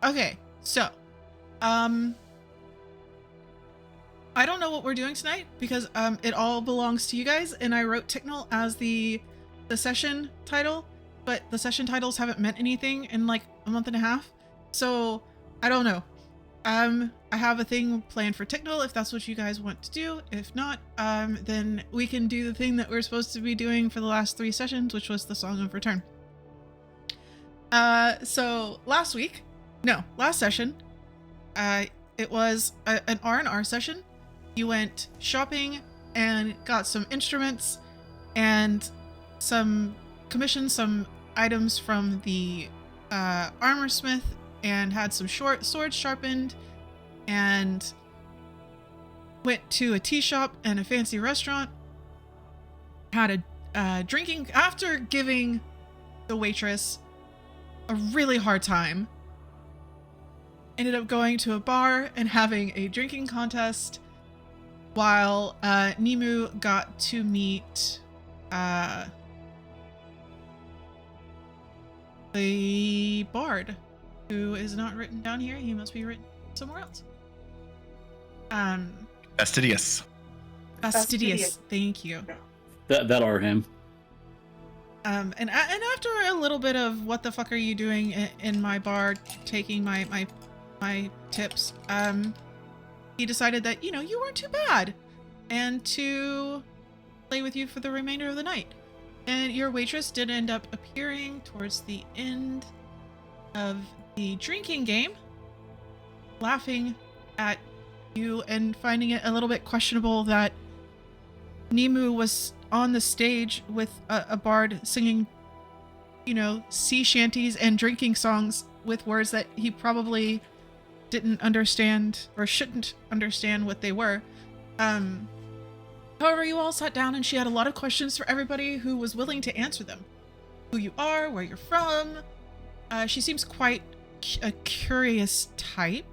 Okay, so, I don't know what we're doing tonight because it all belongs to you guys, and I wrote Ticnil as the session title, but the session titles haven't meant anything in like a month and a half, so I don't know. I have a thing planned for Ticnil if that's what you guys want to do. If not, then we can do the thing that we're supposed to be doing for the last 3 sessions, which was the Song of Return. So last session, it was an R&R session. You went shopping and got some instruments and commissioned some items from the armor smith and had some swords sharpened and went to a tea shop and a fancy restaurant. Had a drinking after giving the waitress a really hard time. Ended up going to a bar and having a drinking contest while Nimu got to meet the bard, who is not written down here. He must be written somewhere else. Fastidious. Thank you. That are him. And after a little bit of what the fuck are you doing in my bar, taking my tips, he decided that, you weren't too bad and to play with you for the remainder of the night. And your waitress did end up appearing towards the end of the drinking game, laughing at you and finding it a little bit questionable that Nimu was on the stage with a bard singing, sea shanties and drinking songs with words that he probably didn't understand or shouldn't understand what they were. However, you all sat down and she had a lot of questions for everybody who was willing to answer them. Who you are, where you're from. She seems quite a curious type.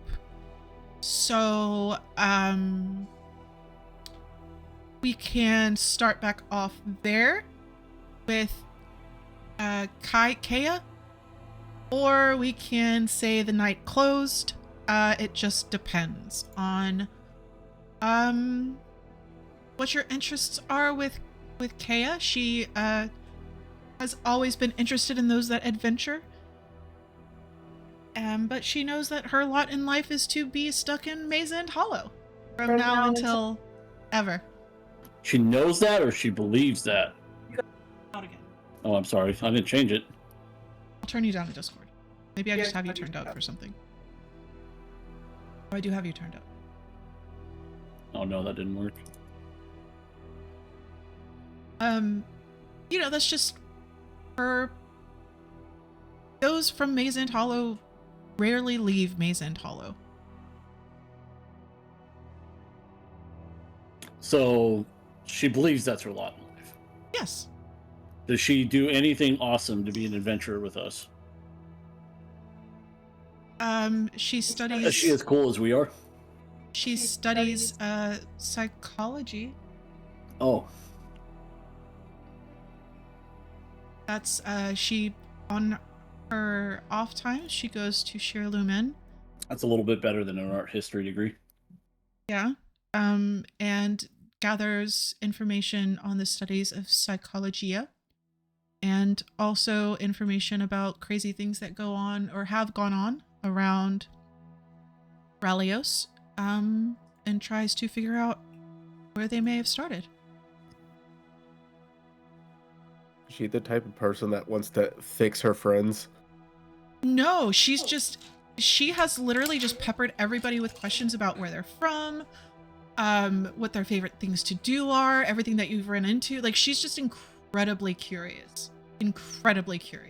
So, we can start back off there with Kaya, or we can say the night closed. It just depends on what your interests are with Kaya. She has always been interested in those that adventure. But she knows that her lot in life is to be stuck in Maze End Hollow from now until ever. She knows that, or she believes that? Out again. Oh, I'm sorry. I didn't change it. I'll turn you down in Discord. Maybe I just have you turned up for something. Oh, I do have you turned up. Oh no, that didn't work. That's just her. Those from Maze End Hollow rarely leave Maze End Hollow. So she believes that's her lot in life. Yes. Does she do anything awesome to be an adventurer with us? She studies. Is she as cool as we are? She studies psychology. Oh. That's she on her off time. She goes to Shirlumen. That's a little bit better than an art history degree. Yeah. And gathers information on the studies of psychologia, and also information about crazy things that go on or have gone on around Ralios, and tries to figure out where they may have started. Is she the type of person that wants to fix her friends? No, she has literally just peppered everybody with questions about where they're from, what their favorite things to do are, everything that you've run into. Like, she's just incredibly curious. Incredibly curious.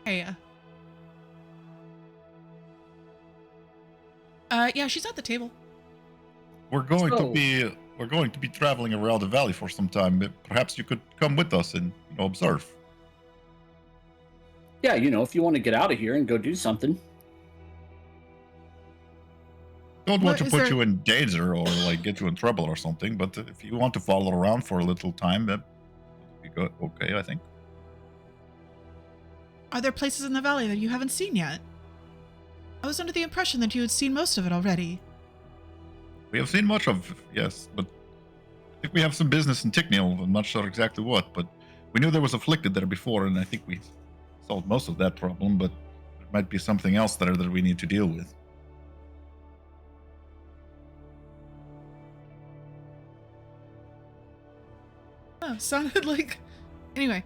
Hey, yeah, she's at the table. We're going to be traveling around the valley for some time. Perhaps you could come with us and observe. Yeah, if you want to get out of here and go do something. Don't want to Is put there- you in danger or get you in trouble or something, but if you want to follow around for a little time, that would be good. Okay, I think. Are there places in the valley that you haven't seen yet? I was under the impression that you had seen most of it already. We have seen much of, yes, but I think we have some business in Ticnil. I'm not sure exactly what, but we knew there was afflicted there before, and I think we solved most of that problem, but there might be something else there that we need to deal with. Oh, sounded like... Anyway,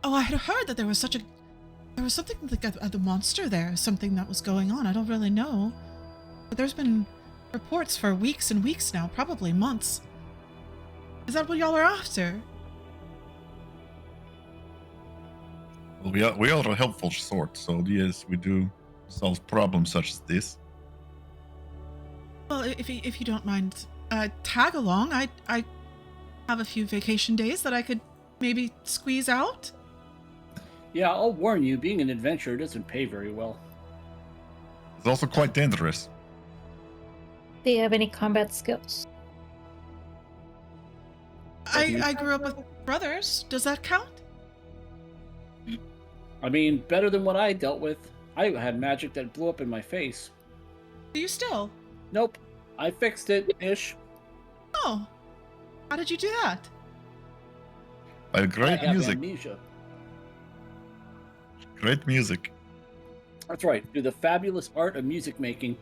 Oh, I had heard that there was something like the monster there, something that was going on. I don't really know. But there's been reports for weeks and weeks now, probably months. Is that what y'all are after? Well, we are a helpful sort, so yes, we do solve problems such as this. Well, if you don't mind, tag along. I have a few vacation days that I could maybe squeeze out. Yeah, I'll warn you, being an adventurer doesn't pay very well. It's also quite dangerous. Do you have any combat skills? I grew up with brothers. Does that count? I mean, better than what I dealt with. I had magic that blew up in my face. Do you still? Nope. I fixed it, ish. Oh. How did you do that? By I great have music. amnesia. Great music. That's right. Through the fabulous art of music making.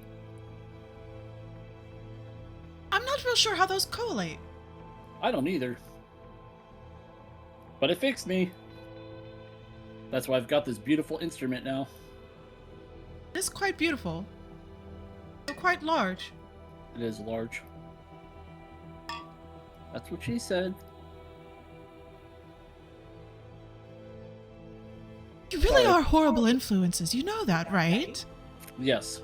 I'm not real sure how those correlate. I don't either. But it fixed me. That's why I've got this beautiful instrument now. It is quite beautiful. So quite large. It is large. That's what she said. You really Sorry. are horrible influences. You know that, right? Yes.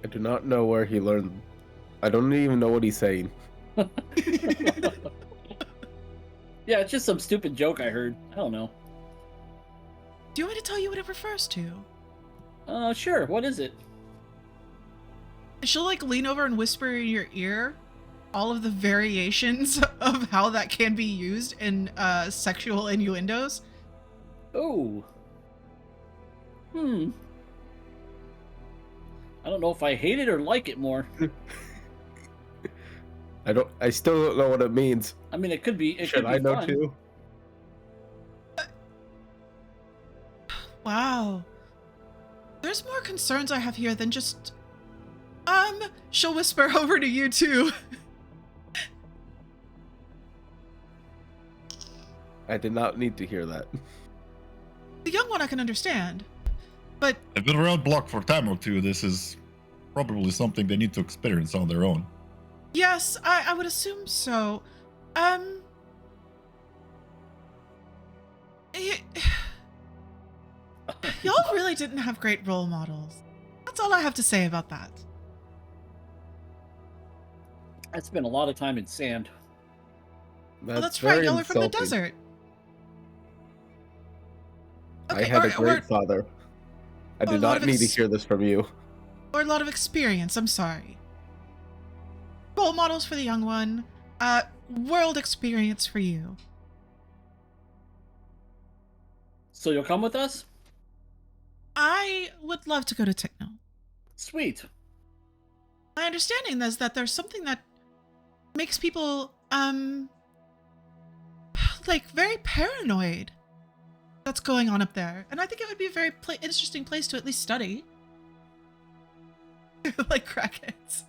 I do not know where he learned. I don't even know what he's saying. Yeah, it's just some stupid joke I heard. I don't know. Do you want me to tell you what it refers to? Sure. What is it? She'll like lean over and whisper in your ear all of the variations of how that can be used in sexual innuendos. Oh. I don't know if I hate it or like it more. I still don't know what it means. I mean, it could be. It Should could be I know fun. too? Wow. There's more concerns I have here than just... she'll whisper over to you too. I did not need to hear that. The young one I can understand. But If been around block for a time or two, this is probably something they need to experience on their own. yes, I would assume so. Y'all really didn't have great role models. That's all I have to say about that. I spent a lot of time in sand. Well, that's right. very Y'all are from the insulting. desert. I had a great father. I or a did lot not of need to hear this from you. or a lot of experience. I'm sorry. Role models for the young one. World experience for you. So you'll come with us? I would love to go to Ticnil. Sweet. My understanding is that there's something that makes people, like very paranoid that's going on up there. And I think it would be a very interesting place to at least study. Like crackheads.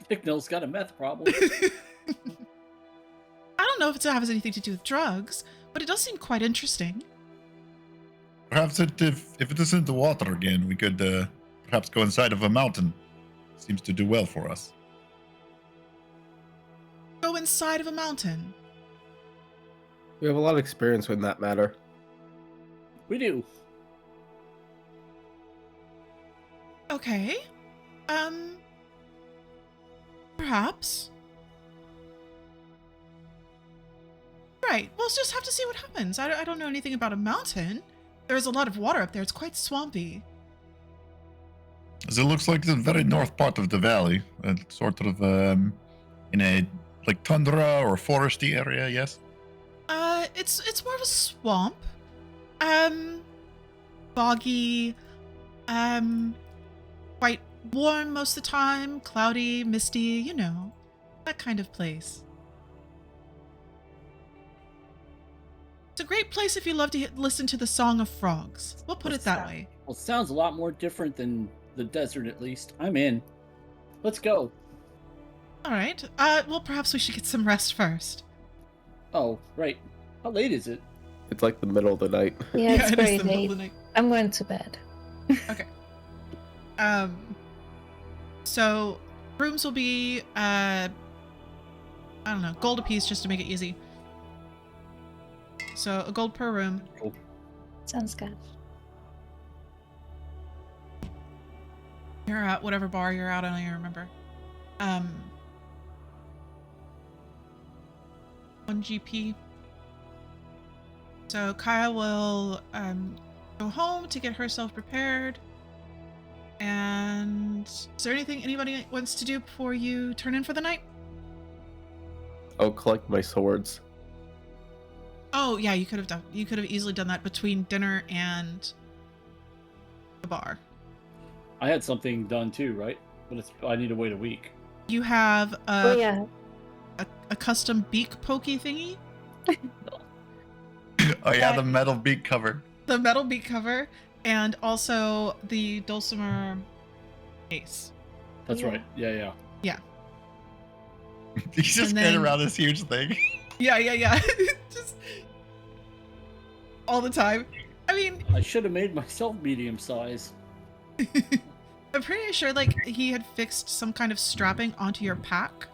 Ticnil's got a meth problem. I don't know if it has anything to do with drugs, but it does seem quite interesting. Perhaps if it is in the water again, we could perhaps go inside of a mountain. Seems to do well for us. Go inside of a mountain. We have a lot of experience in that matter. We do. Okay. Perhaps. Right. We'll just have to see what happens. I don't know anything about a mountain. There's a lot of water up there. It's quite swampy. As it looks like the very north part of the valley, sort of in a like tundra or foresty area? Yes. It's more of a swamp. Boggy, quite warm most of the time, cloudy, misty, you know, that kind of place. It's a great place if you love to listen to the Song of Frogs. We'll put it that way. Well, it sounds a lot more different than the desert, at least. I'm in. Let's go. All right. Well, perhaps we should get some rest first. Oh, right. How late is it? It's like the middle of the night. Yeah, it's it is very the middle late. of the night. I'm going to bed. Okay. So rooms will be I don't know, gold apiece just to make it easy. So a gold per room. Sounds good. You're at whatever bar you're at, I don't even remember. 1 GP. So Kaya will go home to get herself prepared. And is there anything anybody wants to do before you turn in for the night? I'll collect my swords. Oh yeah, you could have easily done that between dinner and the bar. I had something done too, right? But I need to wait a week. You have Oh yeah. a custom beak pokey thingy, Oh yeah, the metal beak cover. the metal beak cover, and also the dulcimer case. That's Yeah. right. Yeah. He's just And carrying then- around this huge thing. Yeah. Just all the time. I mean, I should have made myself medium size. I'm pretty sure like he had fixed some kind of strapping onto your pack,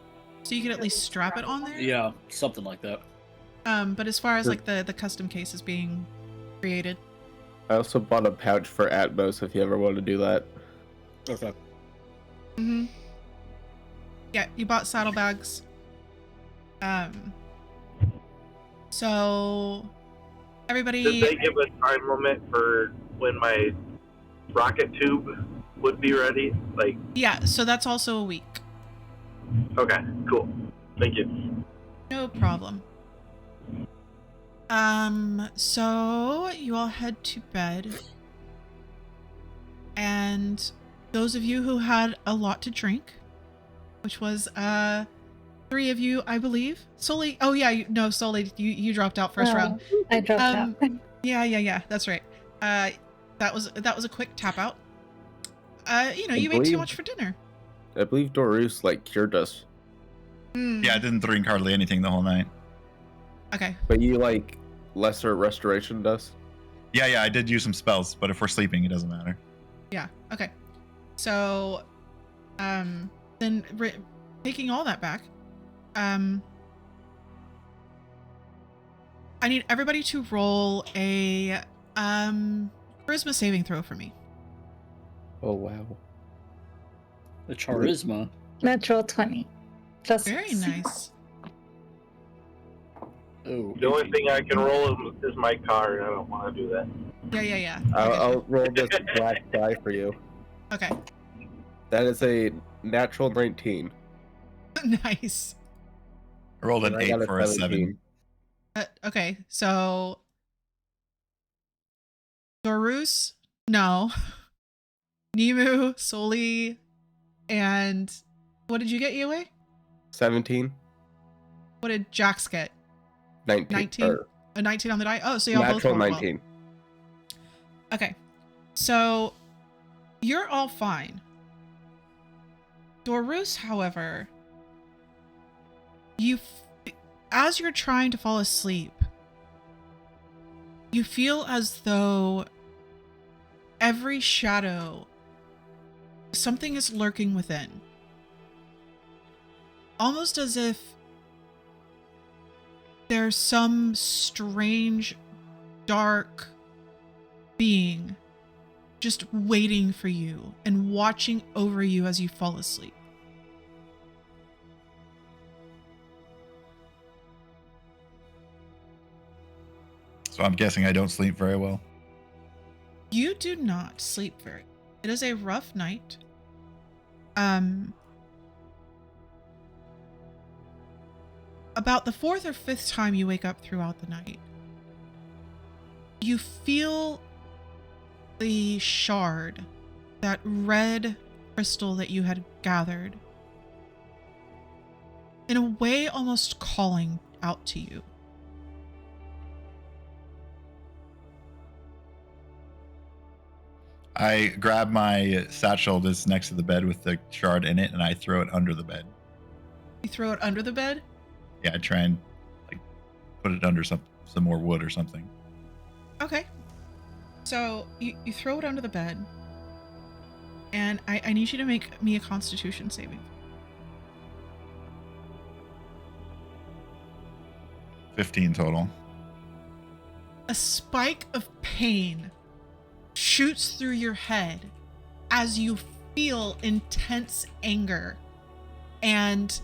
so you could at least strap it on there. Yeah, something like that. But as far as like the custom case is being created, I also bought a pouch for Atmos if you ever want to do that. Okay. mm-hmm. Yeah, you bought saddlebags. So everybody. Did they give a time limit for when my rocket tube would be ready? Like, Yeah, so that's also a week. okay, cool. Thank you. No problem. So you all head to bed. And those of you who had a lot to drink, which was 3 of you, I believe. Soli, oh yeah, no, Soli, you dropped out first Oh, round. I dropped out. Yeah, that's right. That was a quick tap out. You I ate too believe- much for dinner. I believe Dorus like cured us, Mm, Yeah, I didn't drink hardly anything the whole night. Okay. but you like lesser restoration dust. Yeah, I did use some spells, but if we're sleeping, it doesn't matter. Yeah. Okay. So, then taking all that back, I need everybody to roll a charisma saving throw for me. Oh wow. The charisma. Natural 20. Plus Very 6. nice. Oh. The only thing I can roll is my card. I don't want to do that. Yeah. I'll roll this black die for you. Okay. That is a natural 19. Nice. I rolled an And I 8 got for a 7. Okay. So, Dorus, no. Nimu, Soli, and what did you get, Yue? 17. What did Jax get? 19. 19? or A 19 on the die? Oh, so y'all both natural rolled well. 19. Okay. So you're all fine. Dorus, however, as you're trying to fall asleep, you feel as though every shadow, something is lurking within. Almost as if there's some strange, dark being just waiting for you and watching over you as you fall asleep. So I'm guessing I don't sleep very well. You do not sleep very. It is a rough night. about the fourth or fifth time you wake up throughout the night, you feel the shard, that red crystal that you had gathered, in a way almost calling out to you. I grab my satchel that's next to the bed with the shard in it, and I throw it under the bed. You throw it under the bed? Yeah, I try and like put it under some more wood or something. Okay. So you throw it under the bed, and I need you to make me a Constitution saving. 15 total. A spike of pain shoots through your head as you feel intense anger and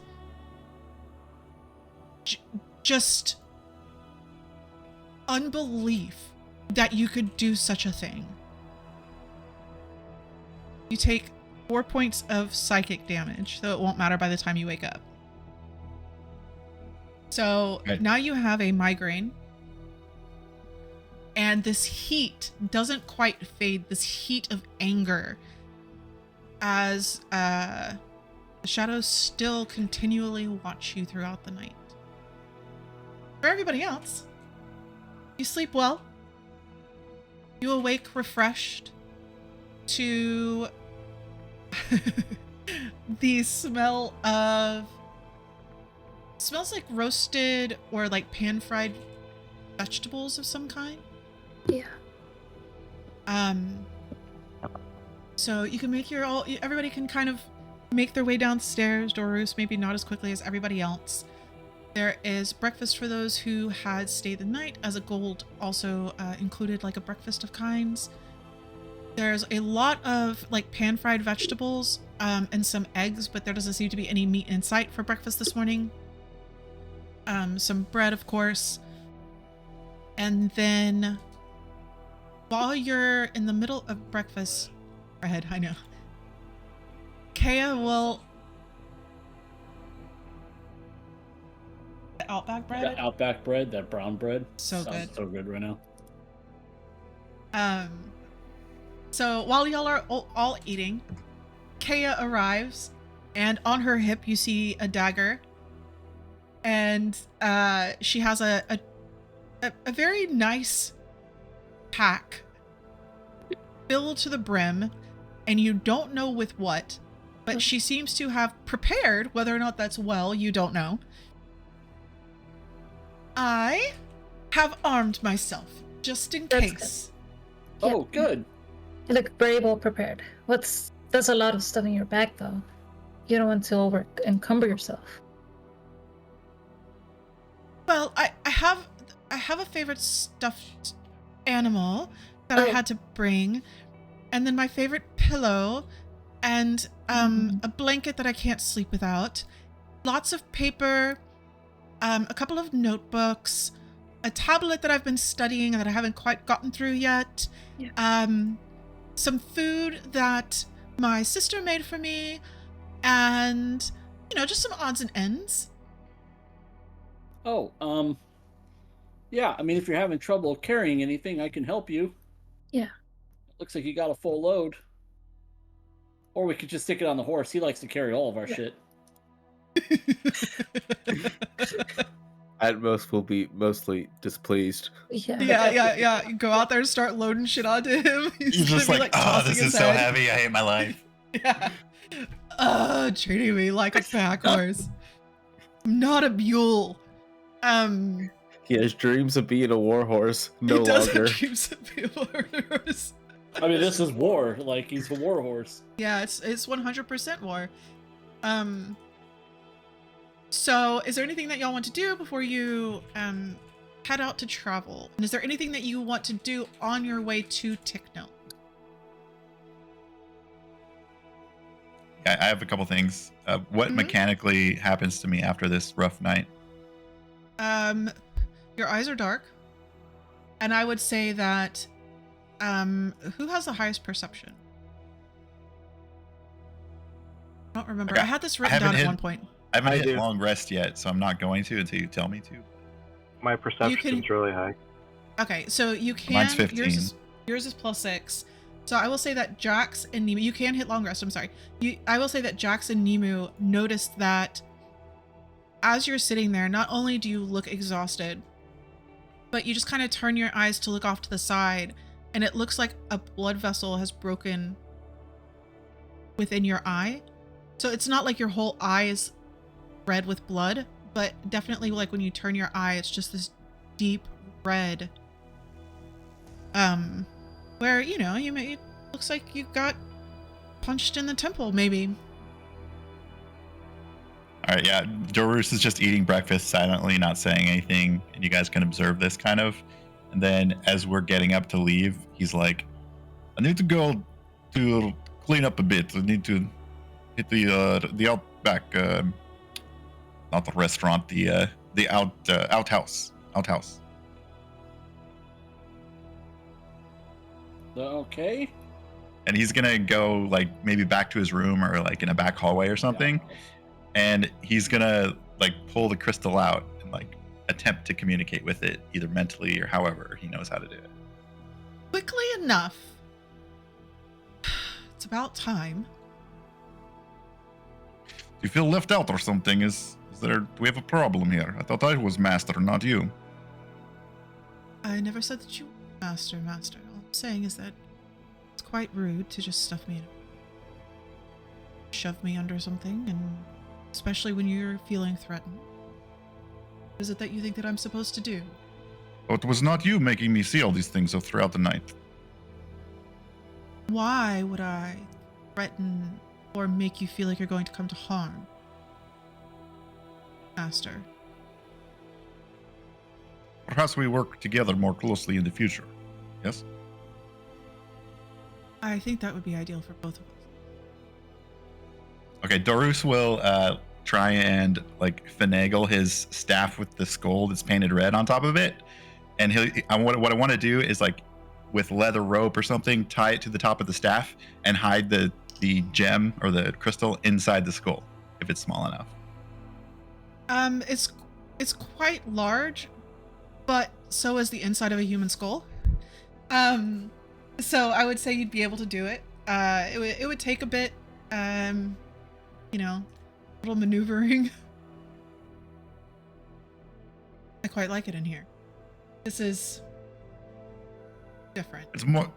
just unbelief that you could do such a thing. You take 4 points of psychic damage, so it won't matter by the time you wake up. So Okay. now you have a migraine. And this heat doesn't quite fade, this heat of anger, as the shadows still continually watch you throughout the night. For everybody else, you sleep well. You awake refreshed to the smell of... Smells like roasted or like pan-fried vegetables of some kind. Yeah. So you can make everybody can kind of make their way downstairs, Dorus, maybe not as quickly as everybody else. There is breakfast for those who had stayed the night, as a gold also included like a breakfast of kinds. There's a lot of like pan-fried vegetables and some eggs, but there doesn't seem to be any meat in sight for breakfast this morning. Some bread, of course. And then while you're in the middle of breakfast, bread, I know, Kea will... The Outback bread? That Outback bread, that brown bread. So sounds good. So good right now. So while y'all are all eating, Kea arrives, and on her hip you see a dagger, and she has a very nice pack filled to the brim, and you don't know with what, but she seems to have prepared. Whether or not that's well, you don't know. I have armed myself just in That's case. Oh, good. You look very well prepared. There's a lot of stuff in your bag though. You don't want to encumber yourself. Well, I have a favorite stuffed animal that I had to bring, and then my favorite pillow, and a blanket that I can't sleep without, lots of paper, a couple of notebooks, a tablet that I've been studying that I haven't quite gotten through yet, some food that my sister made for me, and just some odds and ends. Oh, yeah, I mean, if you're having trouble carrying anything, I can help you. Yeah. Looks like you got a full load. Or we could just stick it on the horse. He likes to carry all of our shit. At most, we'll be mostly displeased. Yeah. Yeah. You go out there and start loading shit onto him. He's You're just gonna be, like, oh, tossing this his is so head. heavy. I hate my life. Yeah. Treating me like a pack horse. I'm not a mule. He has dreams of being a warhorse. No he does longer. have dreams of being a horse. I mean, this is war. Like, he's a war horse. Yeah, it's 100% war. So is there anything that y'all want to do before you head out to travel? And is there anything that you want to do on your way to Ticnil? I have a couple things. What mechanically happens to me after this rough night? Your eyes are dark, and I would say that who has the highest perception? I don't remember. Okay, I had this written down at one point. I haven't I hit do. long rest yet, so I'm not going to until you tell me to. My perception's really high. Okay, so you can. Mine's 15. Yours is +6. So I will say that Jax and Nemu, you can hit long rest. I'm sorry. I will say that Jax and Nemu noticed that as you're sitting there, not only do you look exhausted, but you just kind of turn your eyes to look off to the side, and it looks like a blood vessel has broken within your eye. So it's not like your whole eye is red with blood, but definitely like when you turn your eye, it's just this deep red. Where, you know, it looks like you got punched in the temple, maybe. All right, yeah. Dorus is just eating breakfast silently, not saying anything, and you guys can observe this kind of. And then as we're getting up to leave, he's like, I need to go to clean up a bit. I need to hit the outback, not the restaurant, the outhouse. Okay. And he's gonna go like maybe back to his room or like in a back hallway or something, and he's gonna like pull the crystal out and like attempt to communicate with it either mentally or however he knows how to do it. Quickly enough. It's about time. Do you feel left out or something? Do we have a problem here? I thought I was master, not you. I never said that you were master. All I'm saying is that it's quite rude to just stuff me in, shove me under something, and especially when you're feeling threatened. What is it that you think that I'm supposed to do? But it was not you making me see all these things throughout the night. Why would I threaten or make you feel like you're going to come to harm, Master? Perhaps we work together more closely in the future. Yes? I think that would be ideal for both of us. Okay, Dorus will try and like finagle his staff with the skull that's painted red on top of it, and what I want to do is like with leather rope or something, tie it to the top of the staff and hide the gem or the crystal inside the skull if it's small enough. It's quite large, but so is the inside of a human skull. So I would say you'd be able to do it. It would take a bit, you know, a little maneuvering. I quite like it in here. This is different.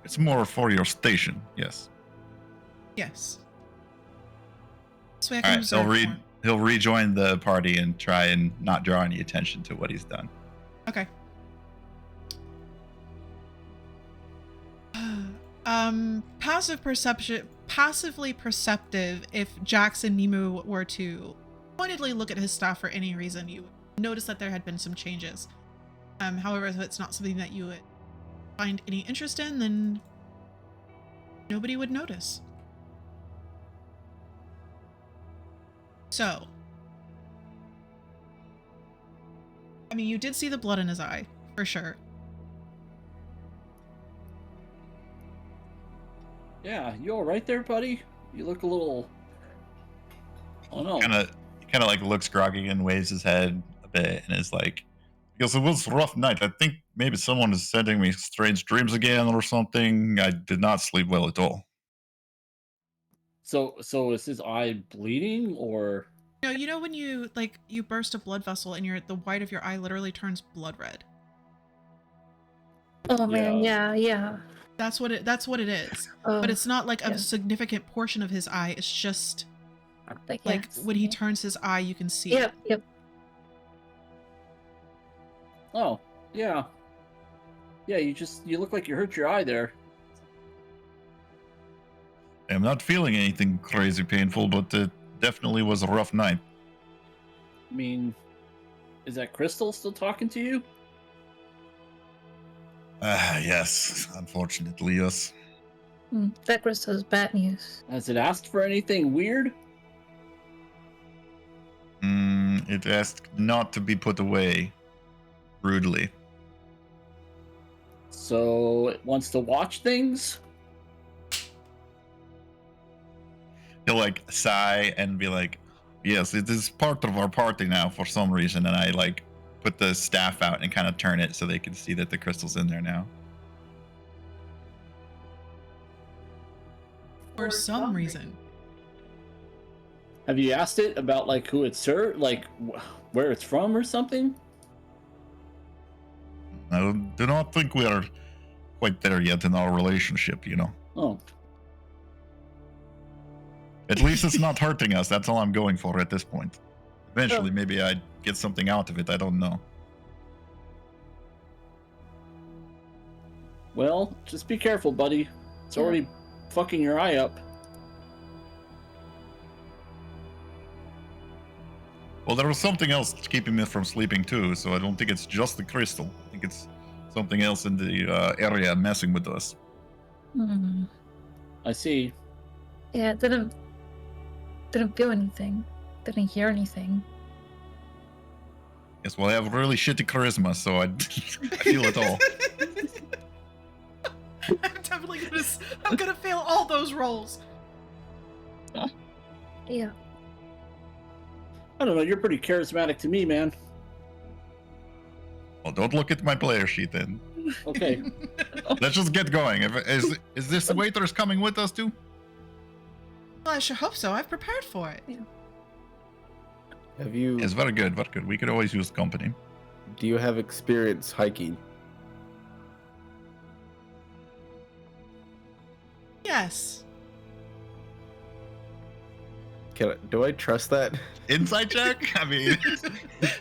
It's more for your station. Yes. Yes. This way I All can right. observe more. He'll rejoin the party and try and not draw any attention to what he's done. Okay. Passively perceptive. If Jax and Nemu were to pointedly look at his staff for any reason, you would notice that there had been some changes. However, if it's not something that you would find any interest in, then nobody would notice. So, I mean, you did see the blood in his eye, for sure. Yeah, you all right there, buddy? You look a little. Oh no. Kind of like looks groggy and waves his head a bit and is like, because it was a rough night. I think maybe someone is sending me strange dreams again or something. I did not sleep well at all. So is his eye bleeding or? No, you know when you burst a blood vessel and the white of your eye literally turns blood red. Oh man, yeah. That's what it is. Oh, But it's not like yeah. a significant portion of his eye. It's just like like yes, when he yeah. turns his eye, you can see. Yep. Oh, yeah. Yeah, you look like you hurt your eye there. I'm not feeling anything crazy painful, but it definitely was a rough night. I mean, is that Crystal still talking to you? Yes, unfortunately, yes. That crystal is bad news. Has it asked for anything weird? It asked not to be put away rudely. So it wants to watch things? He'll like sigh and be like, Yes, it is part of our party now for some reason, and I like put the staff out and kind of turn it so they can see that the crystal's in there now. For some reason. Have you asked it about like who it's served, like where it's from or something? I do not think we are quite there yet in our relationship, you know. Oh, At least it's not hurting us. That's all I'm going for at this point. Eventually, Oh. maybe I'd get something out of it. I don't know. well, just be careful, buddy. It's Yeah. already fucking your eye up. Well, there was something else keeping me from sleeping too, so I don't think it's just the crystal. I think it's something else in the area messing with us. Hmm. I see. Yeah, didn't feel anything. Didn't hear anything. Yes, well, I have really shitty charisma, so I feel it all. I'm gonna fail all those rolls. Yeah. I don't know. You're pretty charismatic to me, man. Well, don't look at my player sheet then. Okay. Let's just get going. Is this waiters coming with us too? Well, I sure hope so. I've prepared for it. Have you? Yes, very good, very good. We could always use company. Do you have experience hiking? Yes. Do I trust that? Inside check? I mean,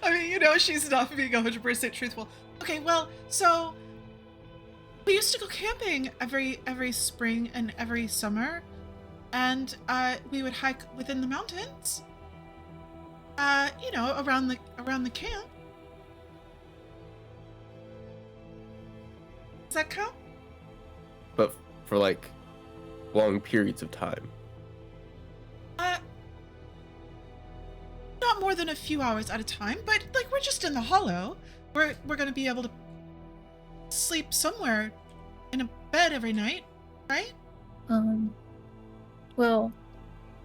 I mean, you know, she's not being 100% truthful. Okay, well, so we used to go camping every spring and every summer, and we would hike within the mountains. You know, around the camp. Does that count? But for like long periods of time. Not more than a few hours at a time, but like we're just in the hollow. We're gonna be able to sleep somewhere in a bed every night, right? Well,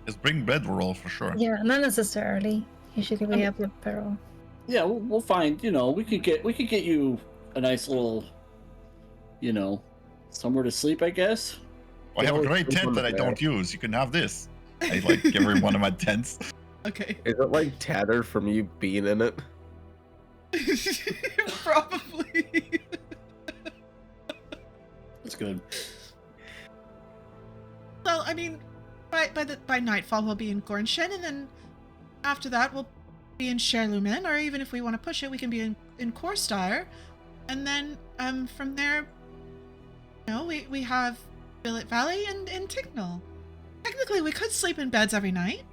just bring bedroll for sure. yeah, not necessarily. Usually we have a barrel. Yeah, we'll find. You know, we could get you a nice little, you know, somewhere to sleep. I guess. I have a always great sleep tent on the that I bed. don't use. You can have this. I like every one of my tents. Okay. Is it like tattered from you being in it? Probably. That's good. Well, I mean, by nightfall we'll be in Gornshen, and then after that we'll be in Sherlumen, or even if we want to push it, we can be in Korstar, and then from there, you know, we have Billet Valley and Ticnil. Technically, we could sleep in beds every night,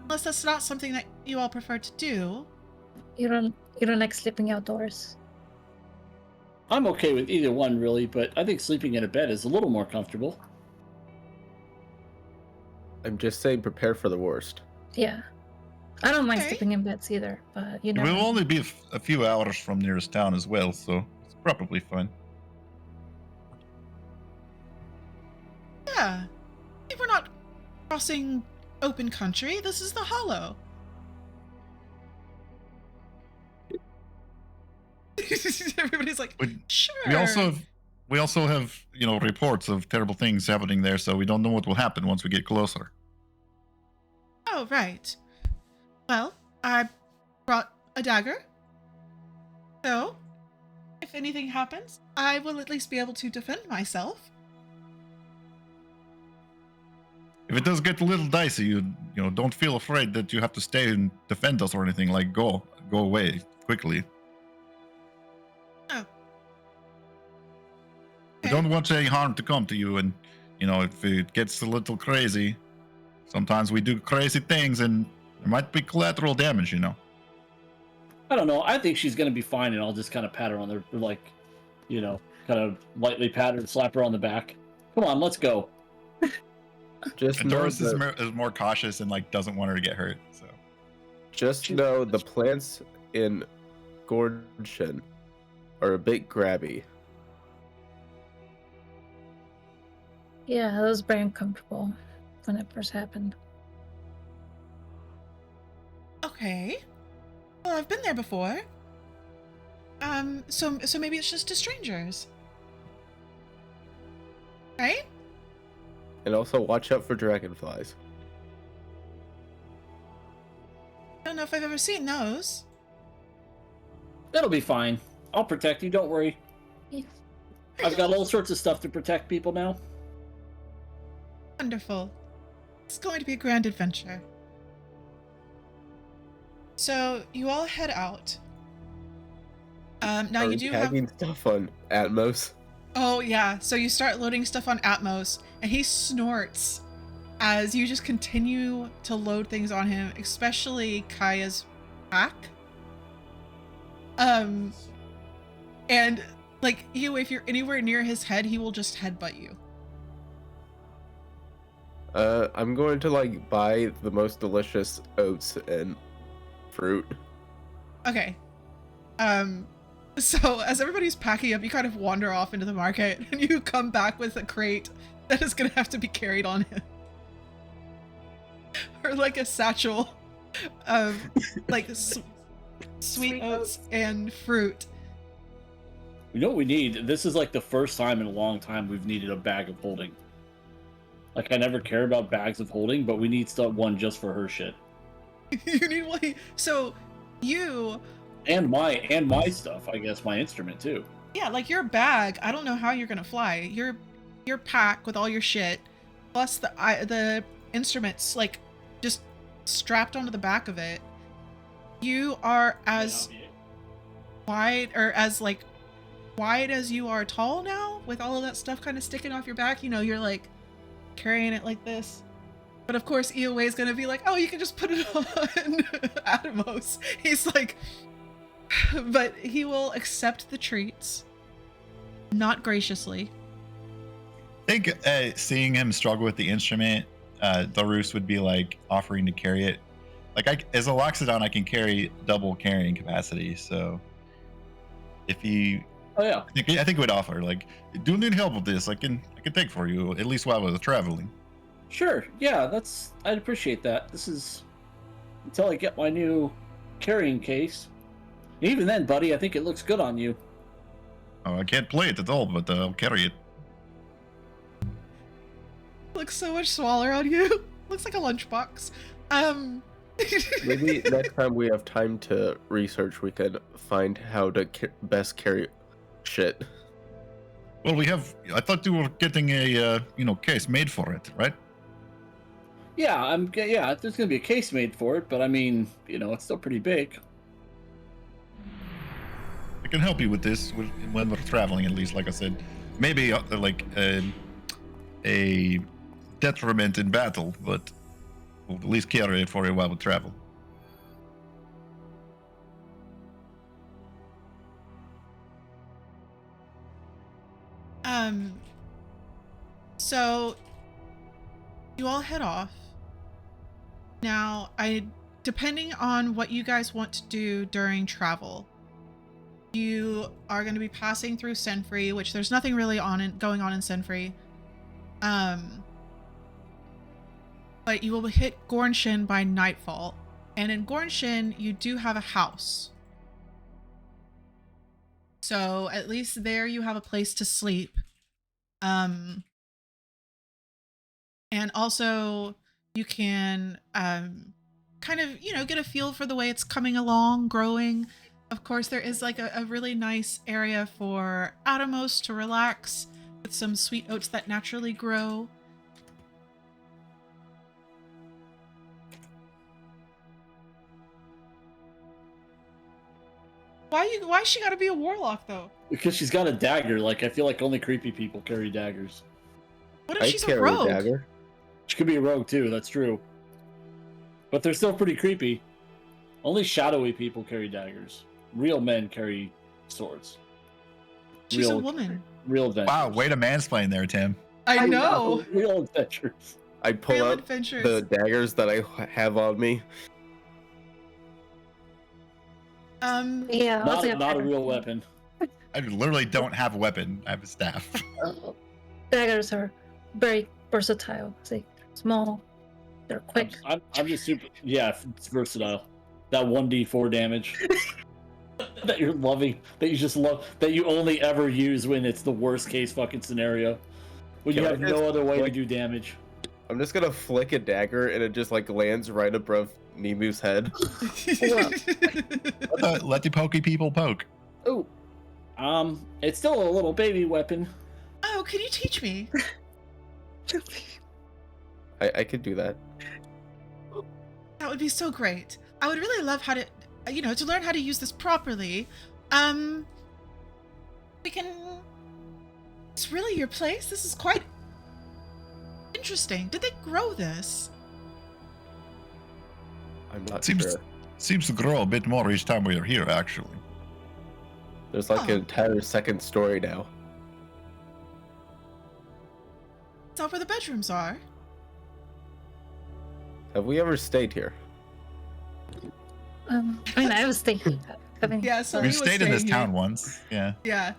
unless that's not something that you all prefer to do. You don't like sleeping outdoors. I'm okay with either one, really, but I think sleeping in a bed is a little more comfortable. I'm just saying, prepare for the worst. Yeah. I don't mind Okay. sleeping in beds either, but you know. We'll only be a few hours from nearest town as well, so it's probably fine. Yeah, if we're not crossing open country, this is the Hollow. Everybody's like, We- sure. We also have, you know, reports of terrible things happening there, so we don't know what will happen once we get closer. Oh, right. Well, I brought a dagger. So, if anything happens, I will at least be able to defend myself. If it does get a little dicey, you know, don't feel afraid that you have to stay and defend us or anything. Like, go away quickly. Oh. We Okay. don't want any harm to come to you, and you know, if it gets a little crazy, sometimes we do crazy things, and there might be collateral damage, you know. I don't know. I think she's gonna be fine, and I'll just kind of pat her on the like, you know, kind of lightly pat her and slap her on the back. Come on, let's go. Just And know Doris is that, more cautious and like doesn't want her to get hurt. So just know the plants in Gorgon are a bit grabby. Yeah, that was very uncomfortable when it first happened. Okay. Well, I've been there before. So maybe it's just to strangers. Right? And also watch out for dragonflies. I don't know if I've ever seen those. It'll be fine. I'll protect you. Don't worry. Yes. I've got all sorts of stuff to protect people now. Wonderful. It's going to be a grand adventure. So you all head out. Now Are you we do have. tagging stuff on Atmos? Oh yeah. So you start loading stuff on Atmos, and he snorts as you just continue to load things on him, especially Kaya's pack. And like if you're anywhere near his head, he will just headbutt you. I'm going to like buy the most delicious oats and fruit. Okay. So as everybody's packing up, you kind of wander off into the market, and you come back with a crate that is gonna have to be carried on him. Or like a satchel of like sweet oats and fruit. You know what we need? This is like the first time in a long time we've needed a bag of holding. Like, I never care about bags of holding, but we need one just for her shit. You need one. So you And my stuff, I guess, my instrument too. yeah, like your bag, I don't know how you're gonna fly. Your pack with all your shit, plus the instruments like just strapped onto the back of it. You are as wide or as like wide as you are tall now, with all of that stuff kind of sticking off your back. You know, you're like carrying it like this. But of course, EOA is gonna be like, oh, you can just put it on Atomos. He's like, but he will accept the treats, not graciously. I think seeing him struggle with the instrument, Darus would be like offering to carry it. Like as a Loxodon, I can carry double carrying capacity. So if he, Oh yeah. I think he would offer like, do you need help with this? I can take for you at least while I was traveling. Sure. Yeah, I'd appreciate that. This is until I get my new carrying case. Even then, buddy, I think it looks good on you. Oh, I can't play it at all, but I'll carry it. Looks so much smaller on you. Looks like a lunchbox. Maybe next time we have time to research, we can find how to best carry shit. Well, I thought you were getting a case made for it, right? Yeah, there's gonna be a case made for it, but I mean, it's still pretty big. I can help you with this when we're traveling, at least. Like I said, maybe a detriment in battle, but we'll at least carry it for you while we travel. So you all head off. Now, depending on what you guys want to do during travel, you are going to be passing through Senfree, which there's nothing really going on in Senfree. But you will hit Gornshin by nightfall. And in Gornshin, you do have a house. So at least there you have a place to sleep. And also you can kind of, get a feel for the way it's coming along, growing. Of course, there is like a really nice area for Atomos to relax with some sweet oats that naturally grow. Why she gotta be a warlock though? Because she's got a dagger. Like, I feel like only creepy people carry daggers. What if I she's a carry rogue? a dagger. She could be a rogue too, that's true. But they're still pretty creepy. Only shadowy people carry daggers. Real men carry swords. She's a woman. Real adventures. Wow, way to mansplain there, Tim. I know. Real adventures. I pull Real out adventures. the daggers that I have on me. Yeah, I'll say Not a real weapon. I literally don't have a weapon. I have a staff. Daggers are very versatile. They're small, they're quick. I'm just super. Yeah, it's versatile. That 1d4 damage that you're loving, that you just love, that you only ever use when it's the worst case fucking scenario, when you Can I have just no other way to flick- do damage. I'm just gonna flick a dagger and it just like lands right above Nimu's head. Let the pokey people poke. Oh, it's still a little baby weapon. Oh, can you teach me? I could do that. That would be so great. I would really love how to, to learn how to use this properly. We can. It's really your place. This is quite interesting. Did they grow this? I'm not Seems sure. seems to grow a bit more each time we are here. Actually, There's like Oh. an entire second story now. Is that where the bedrooms are? Have we ever stayed here? I mean, I was thinking. Yeah, so we've he was stayed in this staying here. town once. Yeah. Yeah.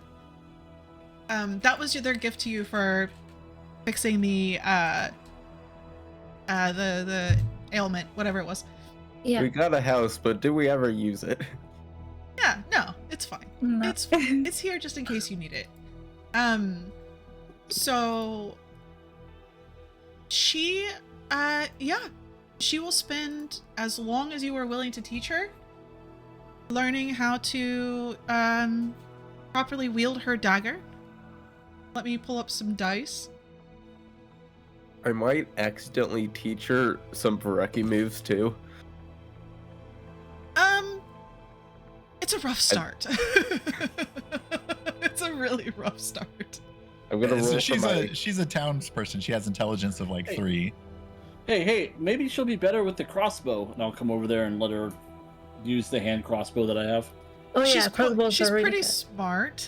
That was their gift to you for fixing the ailment, whatever it was. Yeah. We got a house, but did we ever use it? Yeah, no, it's fine. No. It's here just in case you need it. So she she will spend as long as you are willing to teach her learning how to properly wield her dagger. Let me pull up some dice. I might accidentally teach her some Vereki moves too. It's a rough start. It's a really rough start. I'm gonna roll So for my... she's a townsperson. She has intelligence of like 3. Hey, maybe she'll be better with the crossbow, and I'll come over there and let her use the hand crossbow that I have. Oh yeah, crossbows she's are really pretty good. smart.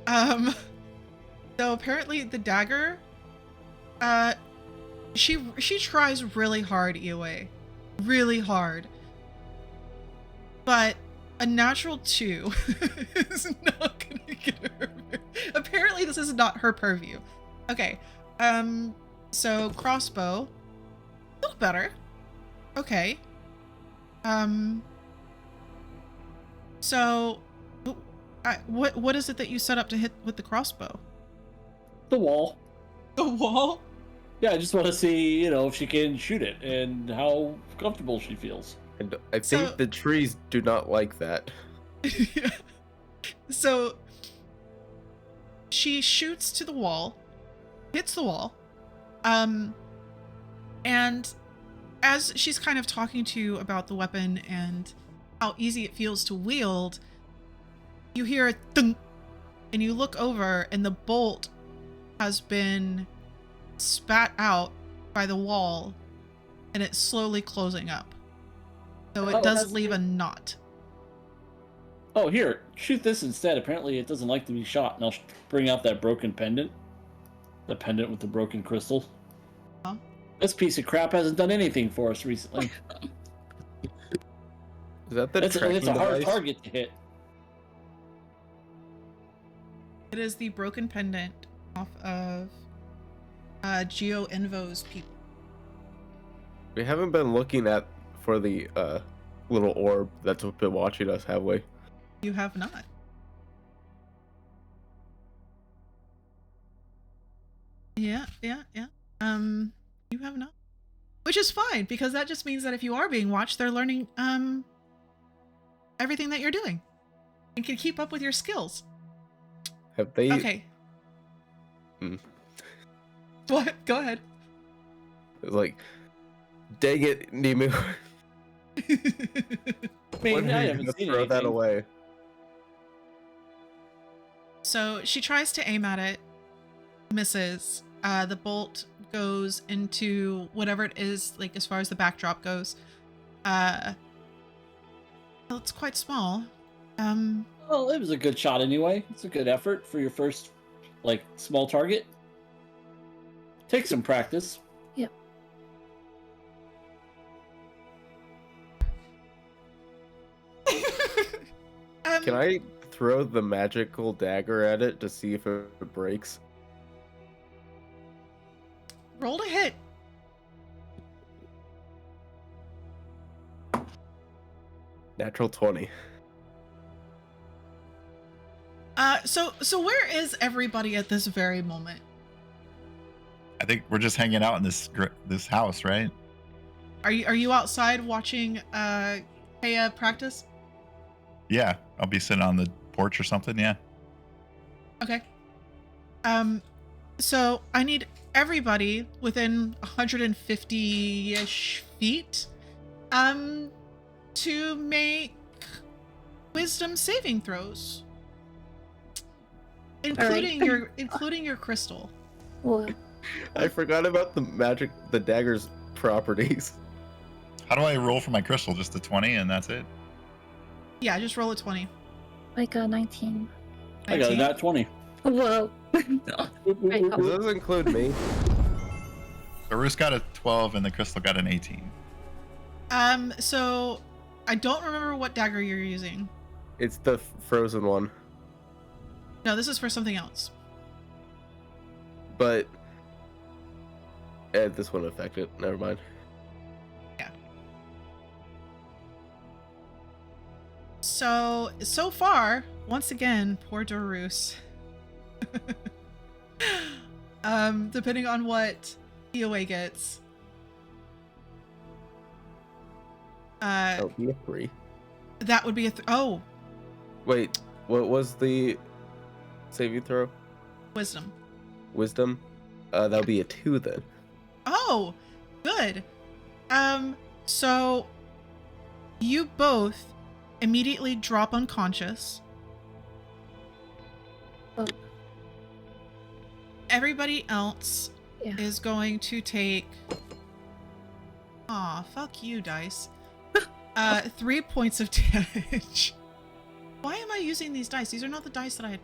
So apparently the dagger, she tries really hard, Iwe, really hard, but a natural 2 is not gonna get her. Apparently this is not her purview. Okay, so crossbow, a little better. Okay. So, what is it that you set up to hit with the crossbow? The wall. The wall? Yeah, I just want to see, if she can shoot it and how comfortable she feels. And I think So- the trees do not like that. Yeah. So, she shoots to the wall, hits the wall, and as she's kind of talking to you about the weapon and how easy it feels to wield, you hear a thunk, and you look over, and the bolt has been spat out by the wall, and it's slowly closing up. So it Oh, does that's leave a neat. knot. Oh, here, shoot this instead. Apparently, it doesn't like to be shot, and I'll bring out that broken pendant. The pendant with the broken crystal. Huh? This piece of crap hasn't done anything for us recently. Is that the It's a tracking hard device? target to hit. It is the broken pendant off of Geo Envo's people. We haven't been looking for the little orb that's been watching us, have we? You have not. Yeah. You have not. Which is fine, because that just means that if you are being watched, they're learning everything that you're doing and can keep up with your skills. Have they? Okay. Hmm. What? Go ahead. It's like, dang it, Nimu. I When mean, are I you haven't gonna seen throw that anything. away? So she tries to aim at it, misses. The bolt goes into whatever it is, like as far as the backdrop goes. Well, it's quite small. Well, it was a good shot anyway. It's a good effort for your first, small target. Take some practice. Can I throw the magical dagger at it to see if it breaks? Roll to hit. Natural 20. So where is everybody at this very moment? I think we're just hanging out in this house, right? Are you outside watching Kaya practice? Yeah, I'll be sitting on the porch or something. Yeah. Okay. So I need everybody within 150-ish feet, to make wisdom saving throws, including your crystal. Well, I forgot about the dagger's properties. How do I roll for my crystal? Just a 20 and that's it? Yeah, just roll a 20. I got 19. I got a 19. nat 20. Whoa. This doesn't include me. So Roos got a 12 and the crystal got an 18. So I don't remember what dagger you're using. It's the frozen one. No, this is for something else. But this wouldn't affect it. Never mind. So far, once again, poor Dorus. Depending on what EOA gets. That would be a 3. That would be a oh, Wait, what was the saving throw? wisdom. Wisdom? That would be a 2 then. Oh, good. So you both immediately drop unconscious. Oh. Everybody else Yeah. is going to take. Aw, fuck you, dice. 3 points of damage. Why am I using these dice? These are not the dice that I had.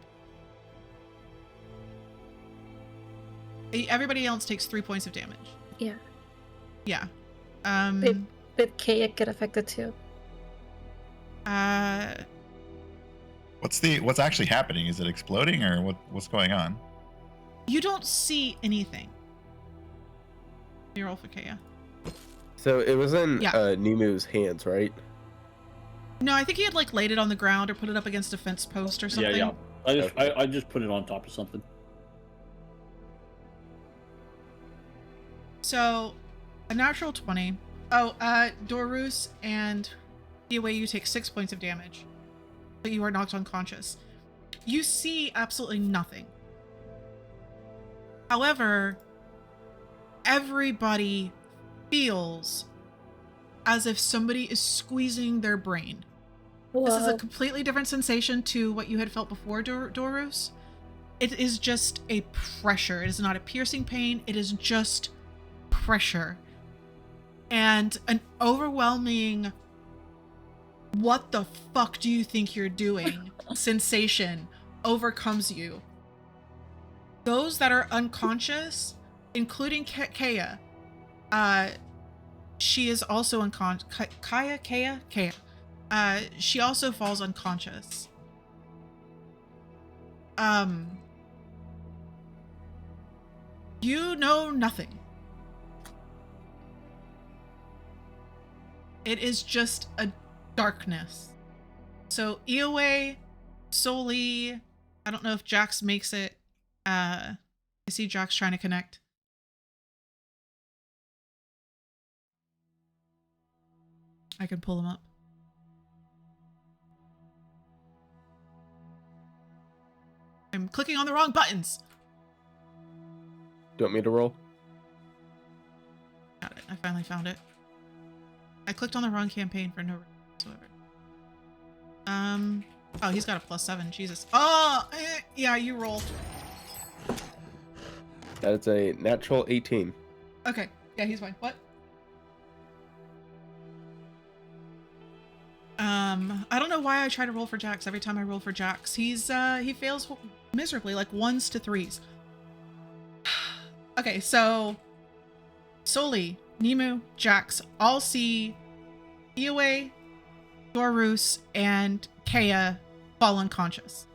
Everybody else takes 3 points of damage. Yeah. Yeah. Did Kaya get affected too? What's actually happening? Is it exploding or what's going on? You don't see anything. You roll for Kaya. So it was in Yeah. Nimu's hands, right? No, I think he had like laid it on the ground or put it up against a fence post or something. Yeah. I just put it on top of something. So, a natural 20. Oh, Dorus and Kiwi, you take 6 points of damage. But you are knocked unconscious. You see absolutely nothing. However, everybody feels as if somebody is squeezing their brain. This is a Whoa. completely different sensation to what you had felt before, Dorus. It is just a pressure. It is not a piercing pain. It is just pressure. And an overwhelming, what the fuck do you think you're doing sensation overcomes you. Those that are unconscious, including Kaya, she is also unconscious. Kaya. She also falls unconscious. You know nothing. It is just a darkness. So Eoway, Soli, I don't know if Jax makes it. I see Jax trying to connect. I can pull him up. I'm clicking on the wrong buttons. Do you want me to roll? Got it. I finally found it. I clicked on the wrong campaign for no reason whatsoever. Oh, he's got a +7. Jesus. Oh, yeah, you roll. That is a natural 18. Okay. Yeah, he's fine. What? I don't know why I try to roll for Jax every time I roll for Jax. He fails miserably, like 1s to 3s. Okay, so Soli, Nemu, Jax all see Eoway, Dorus, and Kaya fall unconscious.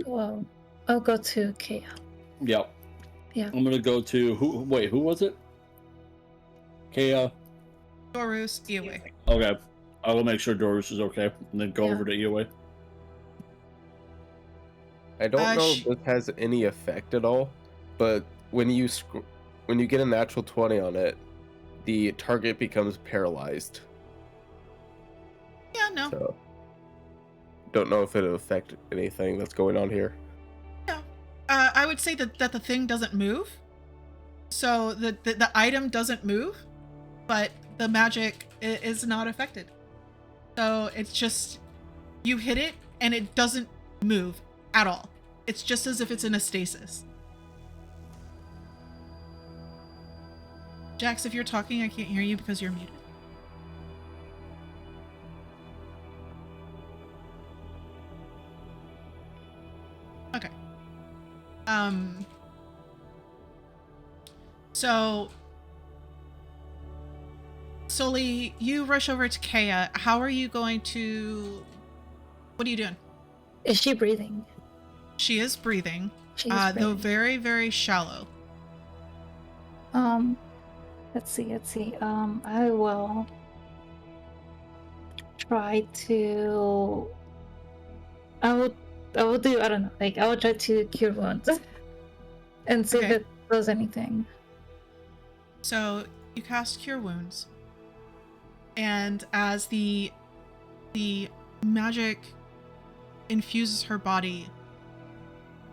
Whoa. I'll go to Kaya. Yep. Yeah. I'm gonna go to who? Wait, who was it? Kaya. Dorus, Eoway. Okay. I will make sure Doris is okay, and then go Yeah. over to EOA. I don't know sh- if this has any effect at all, but when you when you get a natural 20 on it, the target becomes paralyzed. Yeah, no. So don't know if it'll affect anything that's going on here. No. I would say that the thing doesn't move. So the item doesn't move, but the magic is not affected. So it's just, you hit it and it doesn't move at all. It's just as if it's in a stasis. Jax, if you're talking, I can't hear you because you're muted. Okay. So Soli, you rush over to Kea. How are you going to... What are you doing? Is she breathing? She is breathing, She's though breathing. very, very shallow. Let's see. I will try to. I will do. I don't know. Like I will try to cure wounds, and see if Okay. it does anything. So you cast Cure Wounds, and as the magic infuses her body,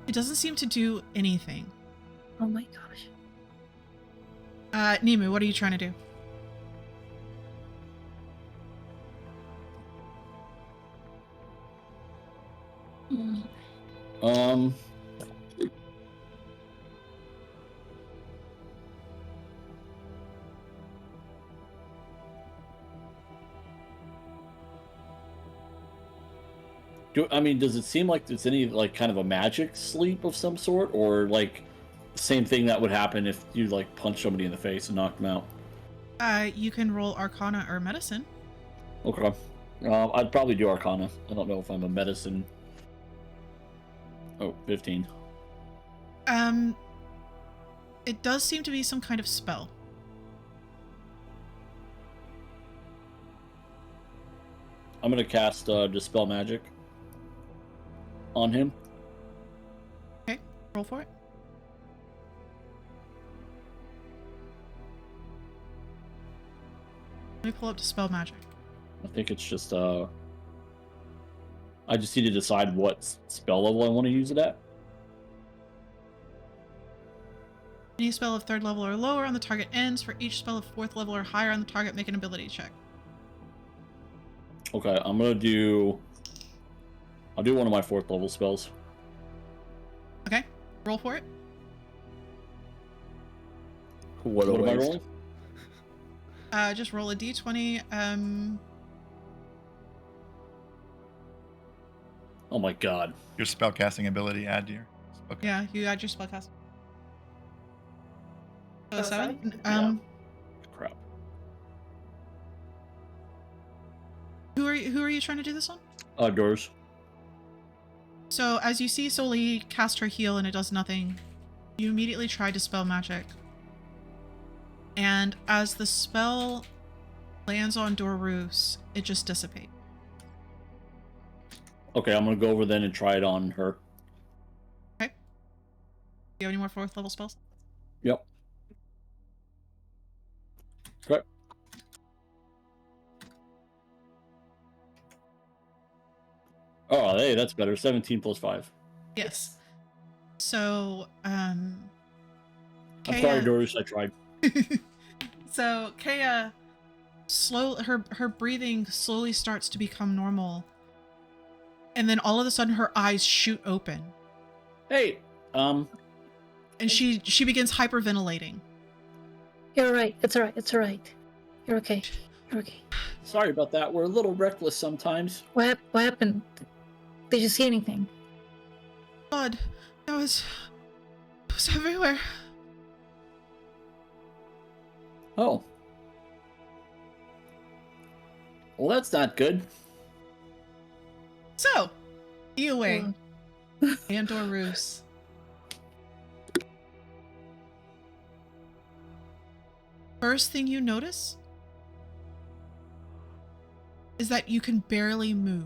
it doesn't seem to do anything. Oh my gosh. Nemu, what are you trying to do? Mm. Does it seem like there's any like kind of a magic sleep of some sort, or like same thing that would happen if you like punch somebody in the face and knock them out? You can roll Arcana or Medicine. Okay. I'd probably do Arcana. I don't know if I'm a medicine. Oh, 15. It does seem to be some kind of spell. I'm gonna cast Dispel Magic on him. Okay, roll for it. Let me pull up Dispel Magic. I think it's just I just need to decide what spell level I want to use it at. Any spell of 3rd level or lower on the target ends. For each spell of 4th level or higher on the target, make an ability check. Okay, I'll do one of my 4th level spells. Okay, roll for it. What a What am I waste. rolling? Just roll a d20. Oh my god. Your spellcasting ability, add to your spellcasting. Yeah, you add your spellcast. So a 7. Yeah. Crap. Who are you trying to do this on? Doors. So as you see Soli cast her heal and it does nothing, you immediately try Dispel Magic. And as the spell lands on Dorus, it just dissipates. Okay, I'm gonna go over then and try it on her. Okay. Do you have any more 4th level spells? Yep. Okay. Oh, hey, that's better. 17 plus 5. Yes. So, I'm Kea- sorry, Doris, I tried. So Kea her breathing slowly starts to become normal. And then all of a sudden her eyes shoot open. Hey, And she begins hyperventilating. You're right. It's alright. It's alright. You're okay. You're okay. sorry about that. We're a little reckless sometimes. What happened? Did you see anything? Blood. It was everywhere. Oh. Well, that's not good. So, EOA and Dorus. First thing you notice is that you can barely move.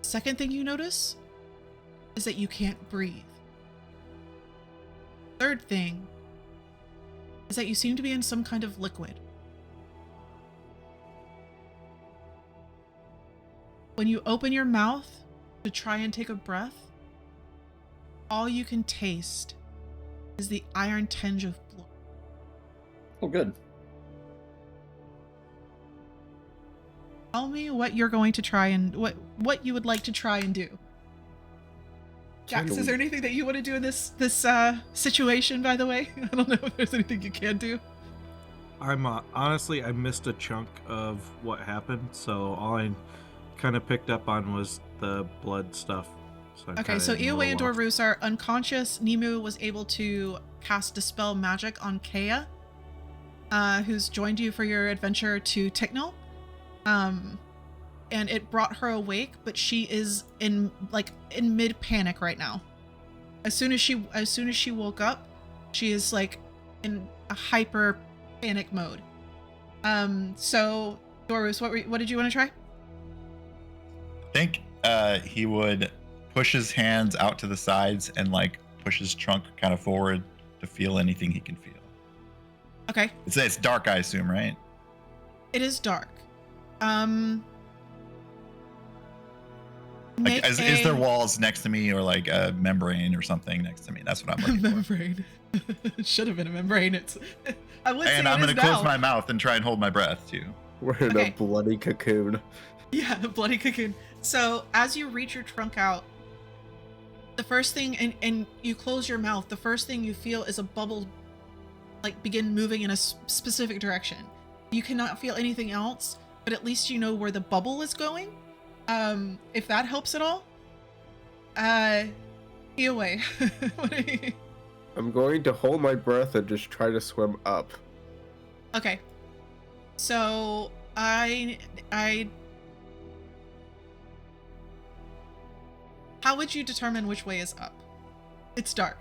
Second thing you notice is that you can't breathe. Third thing is that you seem to be in some kind of liquid. When you open your mouth to try and take a breath, all you can taste is the iron tinge of blood. Oh, good. Tell me what you're going to try and what you would like to try and do. Jax, is there anything that you want to do in this situation, by the way? I don't know if there's anything you can do. I'm honestly, I missed a chunk of what happened, so all I kind of picked up on was the blood stuff. So Okay, so Ioway and Dorvus are unconscious. Nemu was able to cast Dispel Magic on Kea, who's joined you for your adventure to Ticnil. And it brought her awake, but she is in mid panic right now. As soon as she woke up, she is like in a hyper panic mode. So Dorus, what did you want to try? I think he would push his hands out to the sides and like push his trunk kind of forward to feel anything he can feel. Okay. It's dark, I assume, right? It is dark. Like, is there walls next to me or like a membrane or something next to me? That's what I'm looking for. Membrane. It should have been a membrane. I'm going to close my mouth and try and hold my breath too. We're in a bloody cocoon. Yeah, a bloody cocoon. So as you reach your trunk out, the first thing, and you close your mouth, the first thing you feel is a bubble like begin moving in a specific direction. You cannot feel anything else, but at least you know where the bubble is going. If that helps at all. Away. I'm going to hold my breath and just try to swim up. Okay. So how would you determine which way is up? It's dark.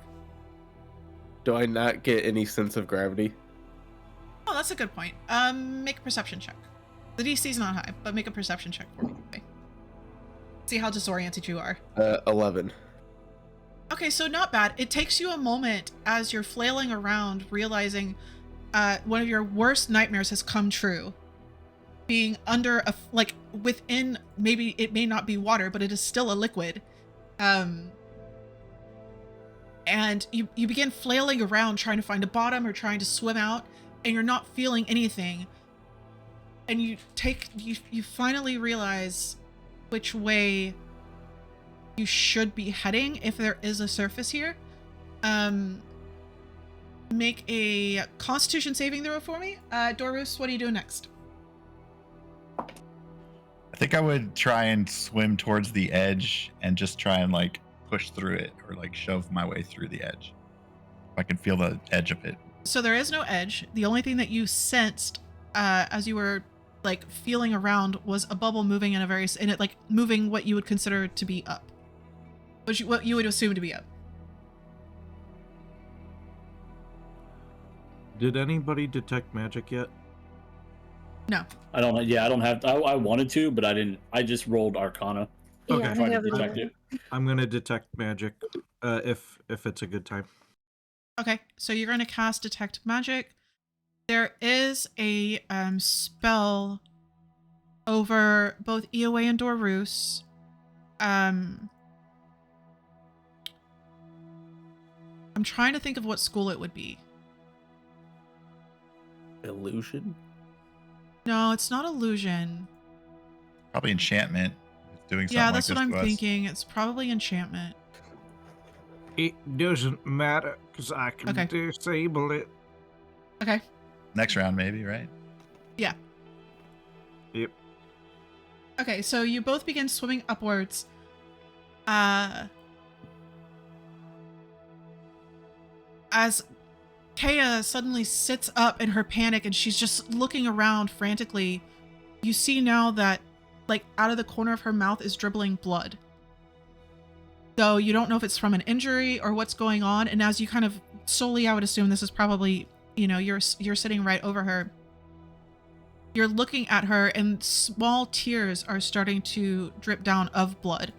Do I not get any sense of gravity? Oh, that's a good point. Make a perception check. The DC's not high, but make a perception check for me. Okay. See how disoriented you are. 11. Okay, so not bad. It takes you a moment as you're flailing around, realizing one of your worst nightmares has come true. Being under within, maybe it may not be water, but it is still a liquid. And you begin flailing around trying to find a bottom or trying to swim out, and you're not feeling anything. And you finally realize which way you should be heading if there is a surface here. Make a Constitution saving throw for me. Dorus, what are you doing next? I think I would try and swim towards the edge and just try and like push through it or like shove my way through the edge. If I can feel the edge of it. So there is no edge. The only thing that you sensed as you were like feeling around was a bubble moving moving what you would consider to be up. What you would assume to be up. Did anybody detect magic yet? No. I don't have. I wanted to, but I didn't. I just rolled Arcana. Okay. Yeah, I Trying to have detect it. I'm gonna detect magic, if it's a good time. Okay, so you're going to cast Detect Magic. There is a spell over both Ioway and Dorus. I'm trying to think of what school it would be. Illusion? No, it's not illusion. Probably enchantment. It's doing something Yeah, that's like what I'm this to us. thinking. It's probably enchantment. It doesn't matter because I can disable it. Okay. Next round, maybe, right? Yeah. Yep. Okay, so you both begin swimming upwards. As Kea suddenly sits up in her panic and she's just looking around frantically, you see now that, like, out of the corner of her mouth is dribbling blood. So you don't know if it's from an injury or what's going on. And as you kind of solely, I would assume this is probably, you're sitting right over her. You're looking at her, and small tears are starting to drip down of blood.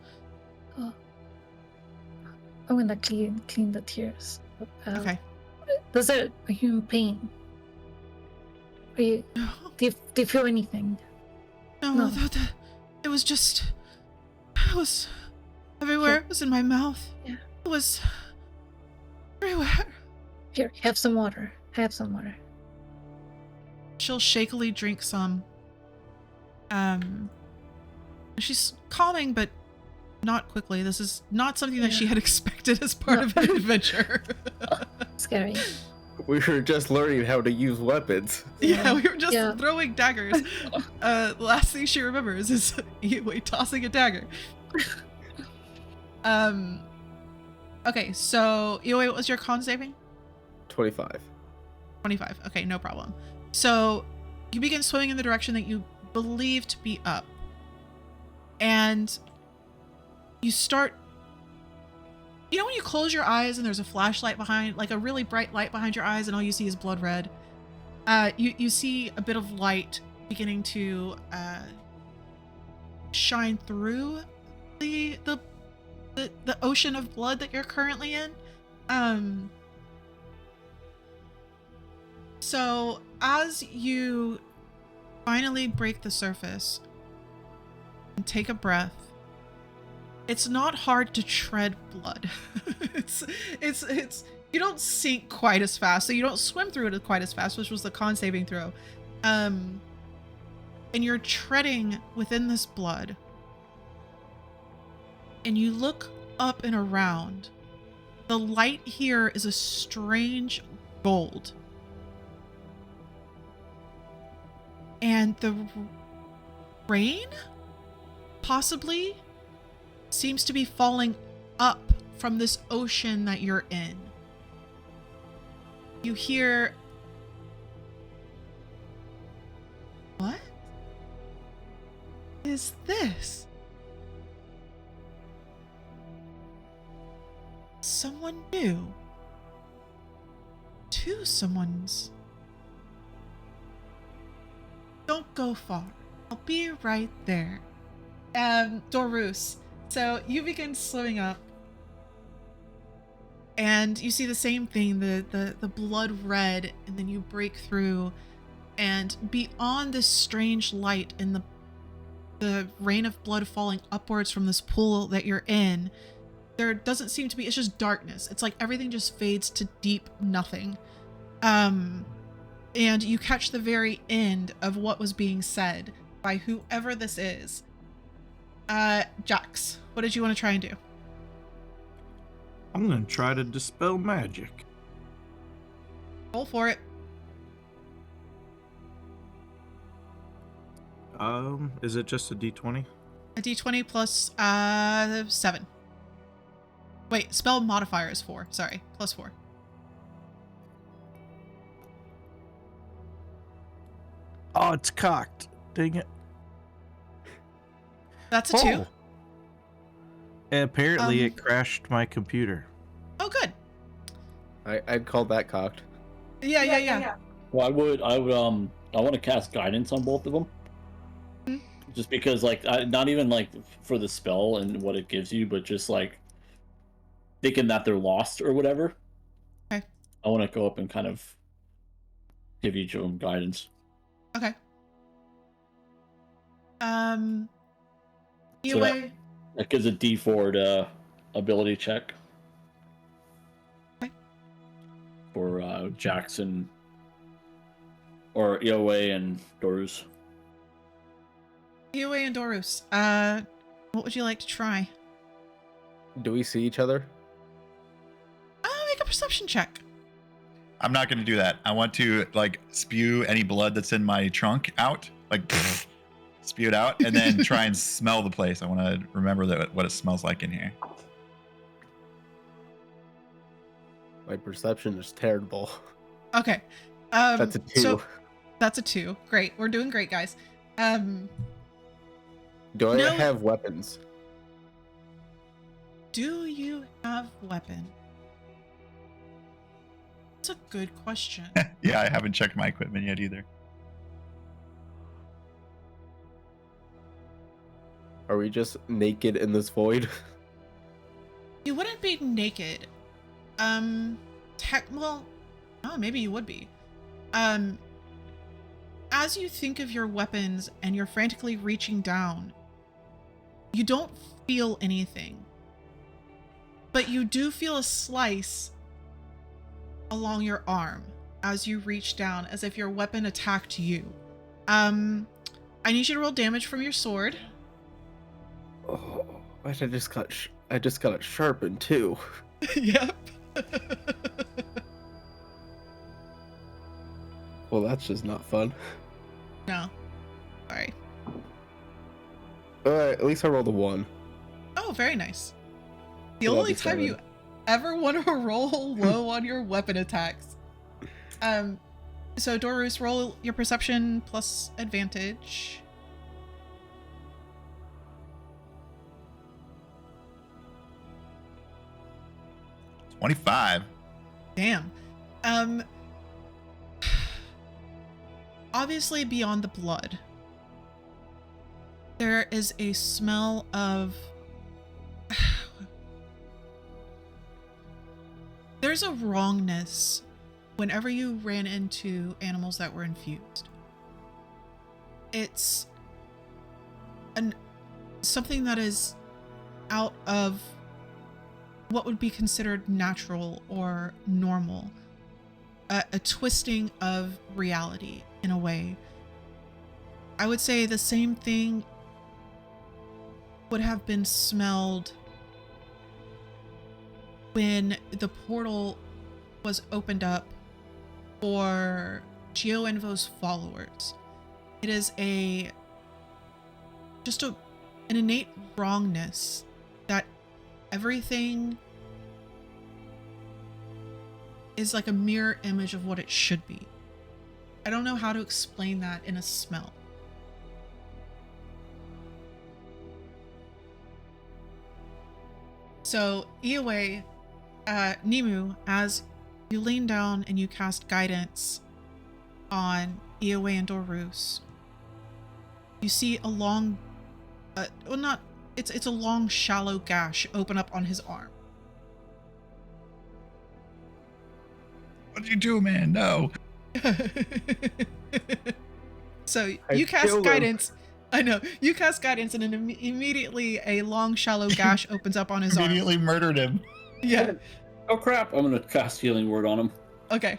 Oh. I'm gonna clean the tears. Okay. Are you in pain? Are you? Do you feel anything? No, No. it was just. It was everywhere. It was in my mouth. Yeah. It was everywhere. Here, have some water. Have some water. She'll shakily drink some. She's calming, but not quickly. This is not something that she had expected as part of an adventure. Scary. We were just learning how to use weapons. Yeah, we were just throwing daggers. The last thing she remembers is Yue tossing a dagger. Okay, so Yue, what was your con saving? 25. 25. Okay, no problem. So you begin swimming in the direction that you believe to be up. And you start... You know when you close your eyes and there's a flashlight behind, like a really bright light behind your eyes, and all you see is blood red? You see a bit of light beginning to shine through the ocean of blood that you're currently in. So as you finally break the surface and take a breath, it's not hard to tread blood. it's you don't sink quite as fast, so you don't swim through it quite as fast, which was the con saving throw. And you're treading within this blood. And you look up and around. The light here is a strange gold. And the rain, possibly, seems to be falling up from this ocean that you're in. You hear... What is this? Someone new. Two someones. Don't go far. I'll be right there. Dorus. So you begin swimming up, and you see the same thing, the blood red, and then you break through, and beyond this strange light and the rain of blood falling upwards from this pool that you're in, there doesn't seem to be, it's just darkness. It's like everything just fades to deep nothing. And you catch the very end of what was being said by whoever this is. Jax, what did you want to try and do? I'm gonna try to dispel magic. Roll for it. Is it just a D20? A D20 plus 7. Wait, spell modifier is 4. Sorry, plus 4. Oh, it's cocked. Dang it. That's a 2. Apparently it crashed my computer. Oh, good. I'd call that cocked. Yeah. Well, I want to cast guidance on both of them. Mm-hmm. Just because, like, not even like for the spell and what it gives you, but just like thinking that they're lost or whatever. Okay. I want to go up and kind of give each of them guidance. Okay. So that gives a D4 to ability check. Okay. For Jackson or Yowei and Dorus. Yue and Dorus, what would you like to try? Do we see each other? Make a perception check. I'm not going to do that. I want to like spew any blood that's in my trunk out, like spew it out, and then try and smell the place. I want to remember what it smells like in here. My perception is terrible. Okay. That's a 2. So that's a 2. Great. We're doing great, guys. Do I no. have weapons? Do you have weapon? That's a good question. Yeah, I haven't checked my equipment yet either. Are we just naked in this void? You wouldn't be naked. Well, oh, maybe you would be. As you think of your weapons and you're frantically reaching down, you don't feel anything. But you do feel a slice along your arm as you reach down, as if your weapon attacked you. I need you to roll damage from your sword. Oh, I just got it sharpened too. Yep. Well, that's just not fun. No. Sorry. Alright, at least I rolled a 1. Oh, very nice. The So only that'll be time 7. you ever want to roll low on your weapon attacks. So Dorus, roll your perception plus advantage. $25. Damn. Obviously beyond the blood, there is a smell of... There's a wrongness whenever you ran into animals that were infused. It's something that is out of what would be considered natural or normal. A twisting of reality in a way. I would say the same thing would have been smelled when the portal was opened up for GeoEnvo's followers. It is an innate wrongness that everything is like a mirror image of what it should be. I don't know how to explain that in a smell. So, Ioway, Nimu, as you lean down and you cast guidance on Ioway and Dorus, you see a long, it's a long shallow gash open up on his arm. What'd you do, man? No. So I you cast killed him. guidance. I know. You cast guidance and then immediately a long shallow gash opens up on his arm. Immediately murdered him. Yeah. Oh crap! I'm gonna cast Healing Word on him. Okay.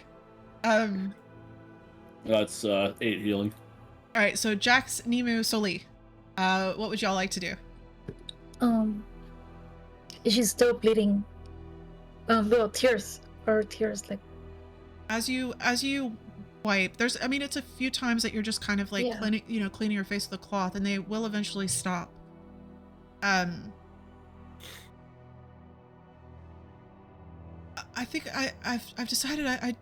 That's 8 healing. All right. So Jax, Nimu, Soli, what would y'all like to do? She's still bleeding. Well, tears like. As you wipe, it's a few times that you're just kind of like Yeah. cleaning your face with a cloth, and they will eventually stop. I think I've decided I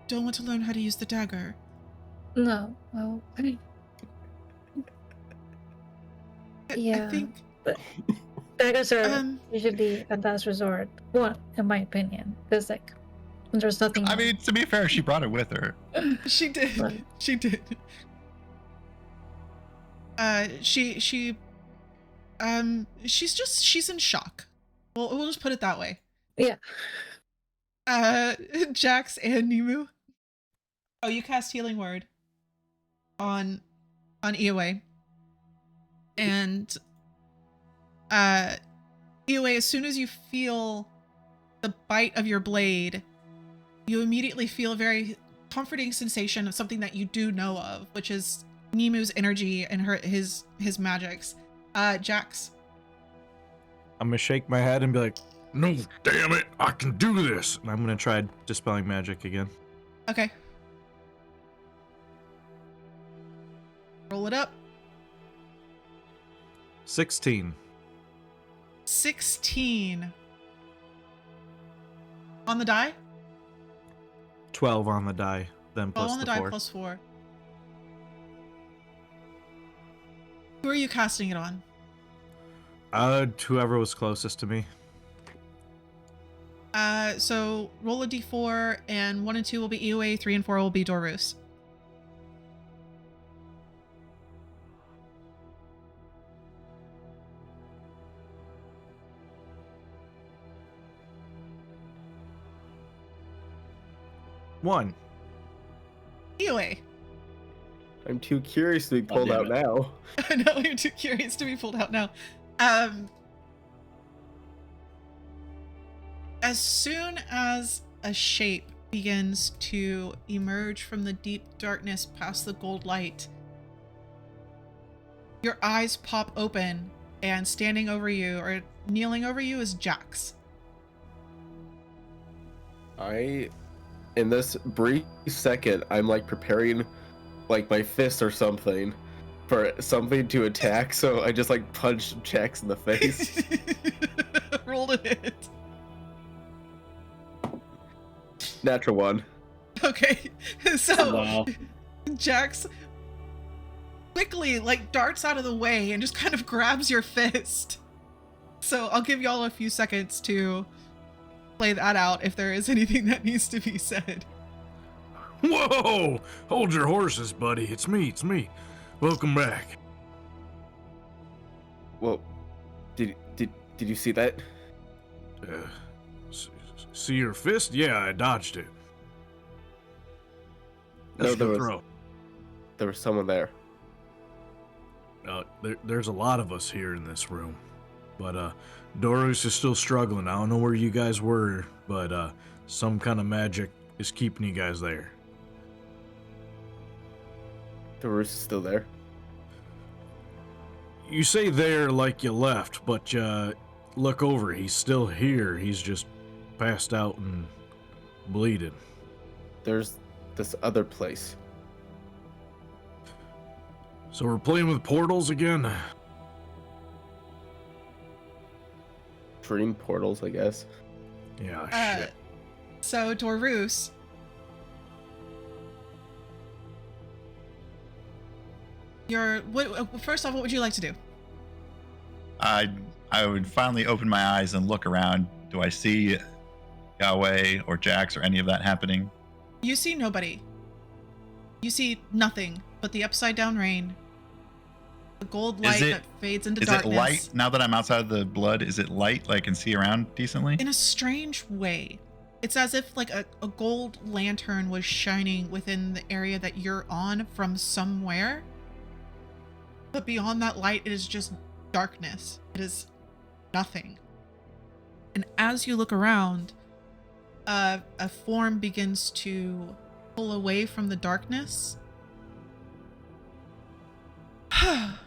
don't want to learn how to use the dagger. No, well, yeah. I think Daggers are um usually a last resort. Well, in my opinion, because like there's nothing. I mean, to be fair, she brought it with her. she did. Right. She did. She's in shock. We'll just put it that way. Yeah. Jax and Nimu. Oh, you cast Healing Word on Ioway. And Ioway, as soon as you feel the bite of your blade, you immediately feel a very comforting sensation of something that you do know of, which is Nimu's energy and his magics. Jax. I'm gonna shake my head and be like, "No, damn it, I can do this!" And I'm gonna try dispelling magic again. Okay. Roll it up. 16. 16. On the die? 12 on the die, then 12 plus on the the die 4. plus 4. Who are you casting it on? Whoever was closest to me. So roll a d4, and 1 and 2 will be Ioway, 3 and 4 will be Dorus. One. Anyway, I'm too curious to be pulled damn out now. no, you're too curious to be pulled out now. As soon as a shape begins to emerge from the deep darkness past the gold light, your eyes pop open, and standing over you or kneeling over you is Jax. In this brief second, I'm like preparing like my fist or something for something to attack, so I just like punch Jax in the face. Roll to hit. Natural one. Okay, so Wow. Jax quickly like darts out of the way and just kind of grabs your fist. So I'll give y'all a few seconds to play that out if there is anything that needs to be said. Whoa! Hold your horses, buddy. It's me. Welcome back. Well, did you see that? See your fist? Yeah, I dodged it. No, That's there the was- throw. There was someone there. There's a lot of us here in this room, but Dorus is still struggling. I don't know where you guys were, but some kind of magic is keeping you guys there. The roost is still there. You say there like you left, but look over. He's still here. He's just passed out and bleeding. There's this other place. So we're playing with portals again? Dream portals, I guess. Yeah, shit. So Dorus, first off, what would you like to do? I would finally open my eyes and look around. Do I see Yahweh or Jax or any of that happening? You see nobody. You see nothing but the upside down rain, the gold light that fades into Is darkness. it light now that I'm outside of the blood? Is it light? Like I can see around decently? In a strange way. It's as if like a gold lantern was shining within the area that you're on from somewhere. But beyond that light, it is just darkness. It is nothing. And as you look around, a form begins to pull away from the darkness. I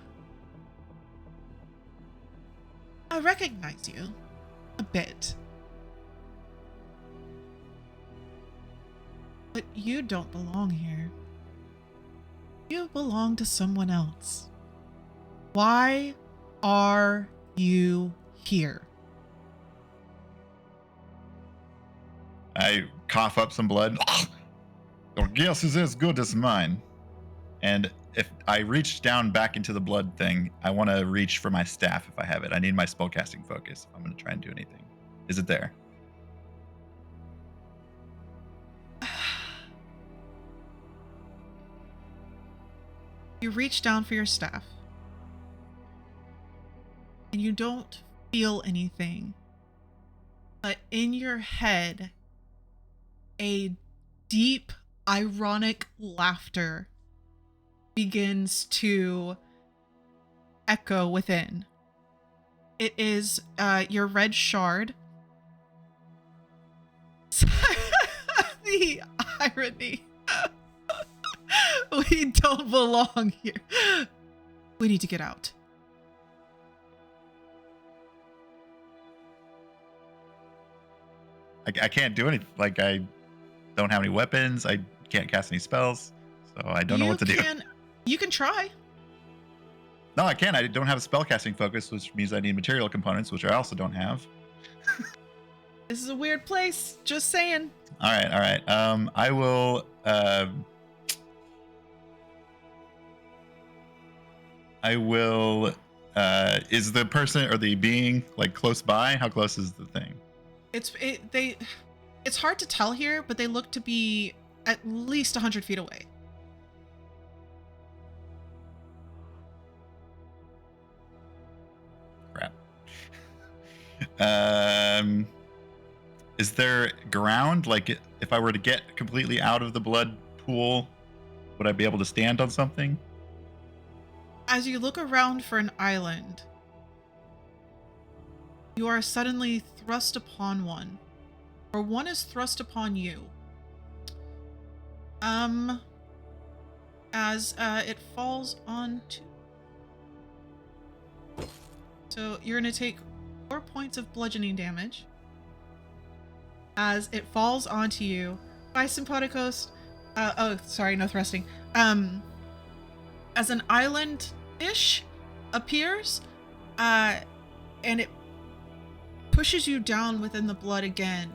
recognize you a bit. But you don't belong here. You belong to someone else. Why are you here? I cough up some blood. Your guess is as good as mine. And if I reach down back into the blood thing, I want to reach for my staff if I have it. I need my spellcasting focus if I'm going to try and do anything. Is it there? You reach down for your staff. And you don't feel anything. But in your head, a deep, ironic laughter begins to echo within. It is your red shard. The irony. We don't belong here. We need to get out. I can't do anything. Like, I don't have any weapons. I can't cast any spells. So I don't know what to do. You can try. No, I can't. I don't have a spellcasting focus, which means I need material components, which I also don't have. This is a weird place. Just saying. All right. I will. Is the person or the being like close by? How close is the thing? It's hard to tell here, but they look to be at least 100 feet away. Crap. Is there ground? Like, if I were to get completely out of the blood pool, would I be able to stand on something? As you look around for an island, you are suddenly thrust upon one. Or one is thrust upon you. As it falls onto. So you're gonna take 4 points of bludgeoning damage as it falls onto you. By Sympathicos. Oh, sorry, no thrusting. As an island-ish appears, and it pushes you down within the blood again,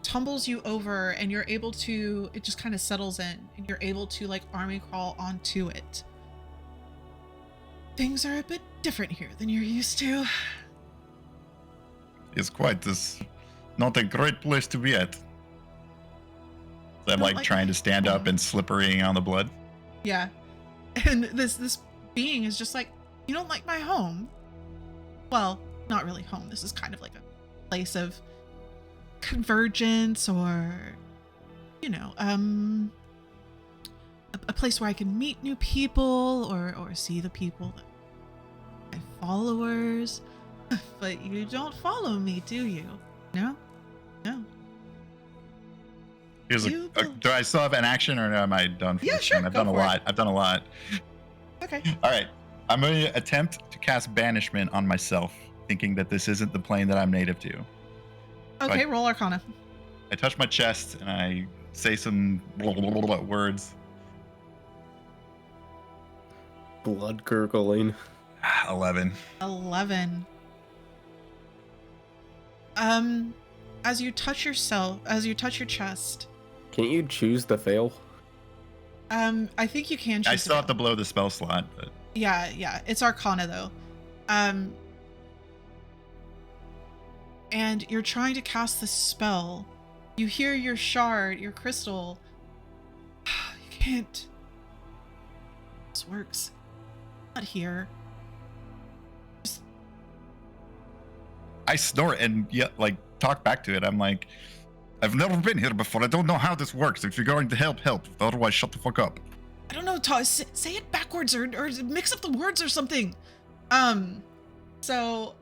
tumbles you over, and you're able to, it just kind of settles in, and you're able to like army crawl onto it. Things are a bit different here than you're used to. It's quite this, not a great place to be at. So I'm like trying to stand up and slippering on the blood. Yeah. And this being is just like, you don't like my home? Well, not really home. This is kind of like a place of convergence, or, you know, a place where I can meet new people, or see the people that my followers. But you don't follow me, do you? No? No. Here's do I still have an action, or am I done for yeah, this sure, turn? I've done a lot. I've done a lot. Okay. All right. I'm going to attempt to cast banishment on myself, thinking that this isn't the plane that I'm native to. Okay, roll Arcana. I touch my chest and I say some words. Blood gurgling. 11. 11. As you touch your chest. Can't you choose to fail? I think you can choose. I still have to blow the spell slot, but yeah, it's Arcana though. And you're trying to cast the spell. You hear your shard, your crystal. You can't. This works. Not here. I snort and talk back to it. I'm like, I've never been here before. I don't know how this works. If you're going to help. Otherwise, shut the fuck up. I don't know, say it backwards or mix up the words or something. So,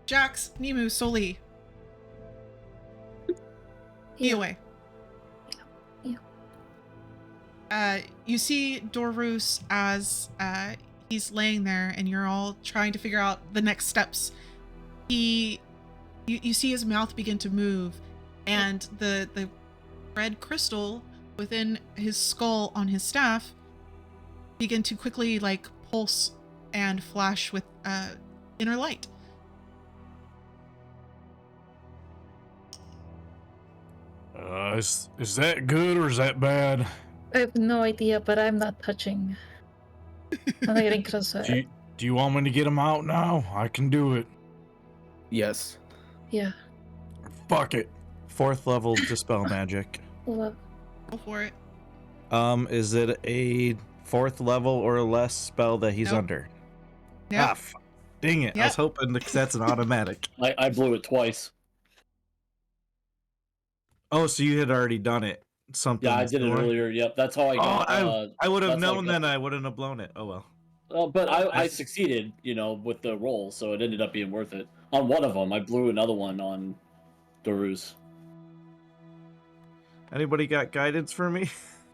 Jax, Nimu, Soli. Be away. Yeah. You see Dorus as he's laying there, and you're all trying to figure out the next steps. You see his mouth begin to move, and the red crystal within his skull on his staff begin to quickly pulse and flash with inner light. Is that good or is that bad? I have no idea, but I'm not touching. I'm not getting closer. Do you want me to get him out now? I can do it. Yes. Yeah. Fuck it. 4th level dispel magic. Well, Go for it. Is it a 4th level or less spell that he's Nope. under? Nope. Dang it. I was hoping that's an automatic. I blew it twice. Oh, so you had already done it. Something. Yeah, I did it earlier. Yep, that's how I got. I would have that's how I known got- then. I wouldn't have blown it. Oh well. But I succeeded, with the roll, so it ended up being worth it. On one of them, I blew another one on Dorus. Anybody got guidance for me?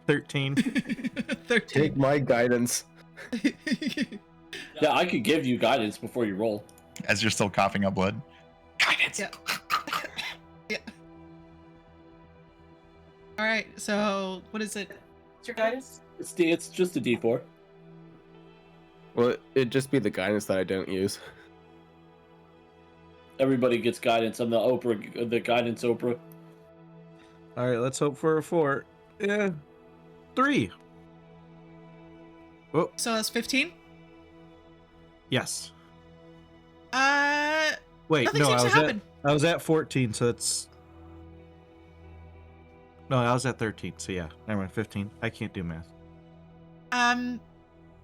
13. 13. Take my guidance. Yeah, I could give you guidance before you roll. As you're still coughing up blood. Guidance. Yeah. Yeah. All right. So what is it? What's your guidance? It's just a D4. Well, it'd just be the guidance that I don't use. Everybody gets guidance. I'm the guidance Oprah. All right, let's hope for a 4. Yeah. 3. Oh, So that's 15. yes. Nothing Wait, no, seems to happen. I was at 14, so that's... No, I was at 13, so yeah. Never mind, 15. I can't do math.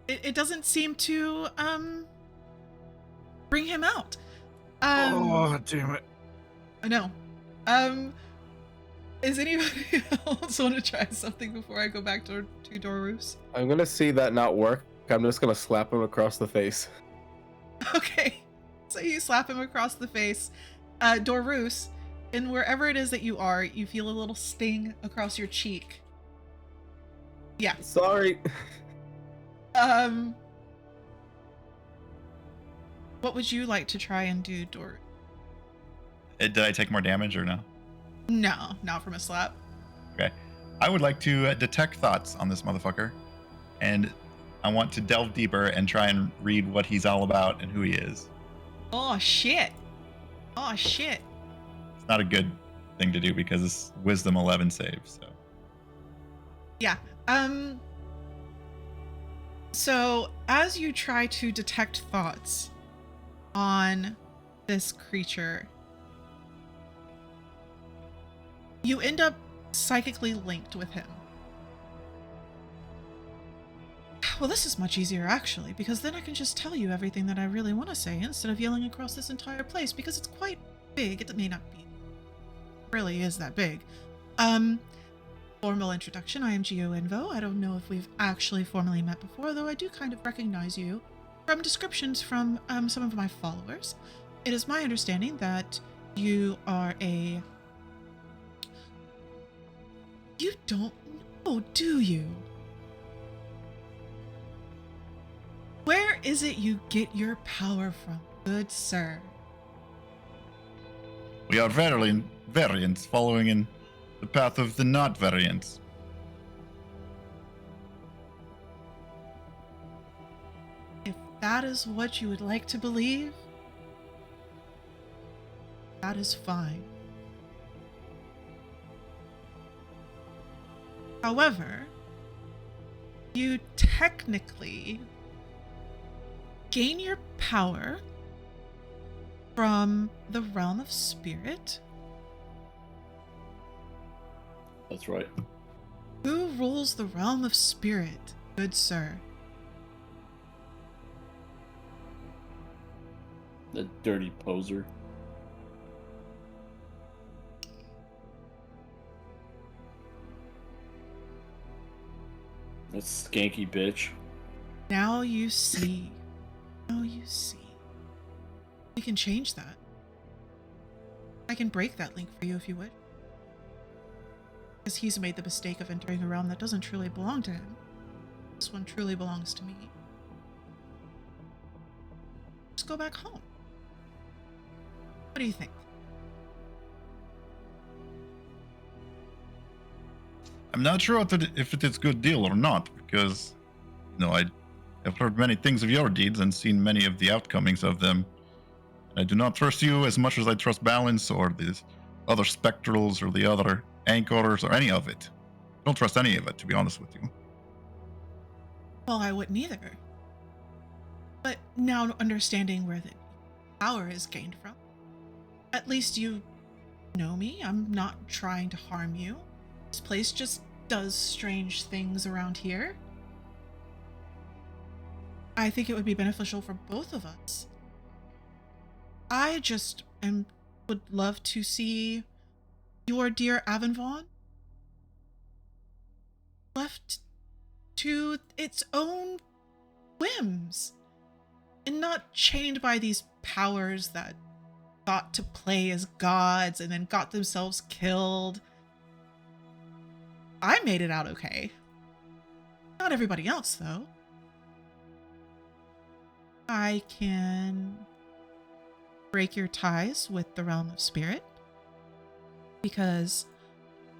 It doesn't seem to bring him out. Oh, damn it. I know. Is anybody else want to try something before I go back to Dorus? I'm gonna see that not work. I'm just gonna slap him across the face. Okay. So you slap him across the face. Dorus, and wherever it is that you are, you feel a little sting across your cheek. Yeah. Sorry. What would you like to try and do, Dorus? Did I take more damage or no? No, not from a slap. Okay. I would like to detect thoughts on this motherfucker. And I want to delve deeper and try and read what he's all about and who he is. Oh, shit. Oh, shit. It's not a good thing to do because it's wisdom 11 save, so. Yeah. So as you try to detect thoughts on this creature, you end up psychically linked with him. Well, this is much easier actually, because then I can just tell you everything that I really want to say instead of yelling across this entire place, because it's quite big. It may not be. It really is that big. Formal introduction. I am Geo Invo. I don't know if we've actually formally met before, though I do kind of recognize you from descriptions from some of my followers. It is my understanding that you are a... You don't know, do you? Where is it you get your power from, good sir? We are variants following in the path of the not variants. If that is what you would like to believe, that is fine. However, you technically gain your power from the realm of spirit. That's right. Who rules the realm of spirit, good sir? The dirty poser. That skanky bitch. Now you see. Now you see. We can change that. I can break that link for you if you would. Because he's made the mistake of entering a realm that doesn't truly belong to him. This one truly belongs to me. Just go back home. What do you think? I'm not sure if it is a good deal or not, because, you know, I have heard many things of your deeds and seen many of the outcomings of them. I do not trust you as much as I trust Balance or these other spectrals or the other anchors or any of it. I don't trust any of it, to be honest with you. Well, I wouldn't either. But now understanding where the power is gained from, at least you know me. I'm not trying to harm you. This place just does strange things around here. I think it would be beneficial for both of us. I just would love to see your dear Avenvon left to its own whims and not chained by these powers that got to play as gods and then got themselves killed. I made it out okay. Not everybody else, though. I can break your ties with the realm of spirit because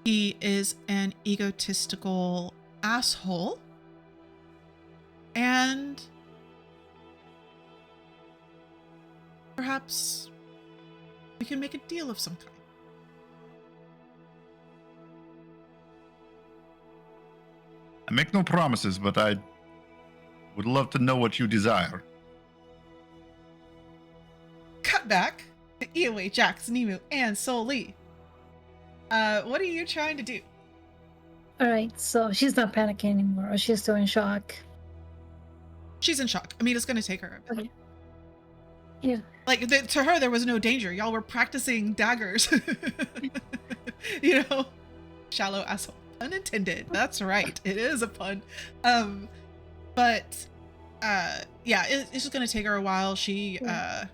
he is an egotistical asshole, and perhaps we can make a deal of some kind. I make no promises, but I would love to know what you desire. Cut back to EOA, Jax, Nemu, and Sol Lee. What are you trying to do? Alright, so she's not panicking anymore, or she's still in shock. She's in shock. I mean, it's going to take her a bit. Okay. Yeah. Like to her, there was no danger. Y'all were practicing daggers. You know, shallow asshole. Unintended. That's right. It is a pun. But yeah, it's just gonna take her a while. She Yeah.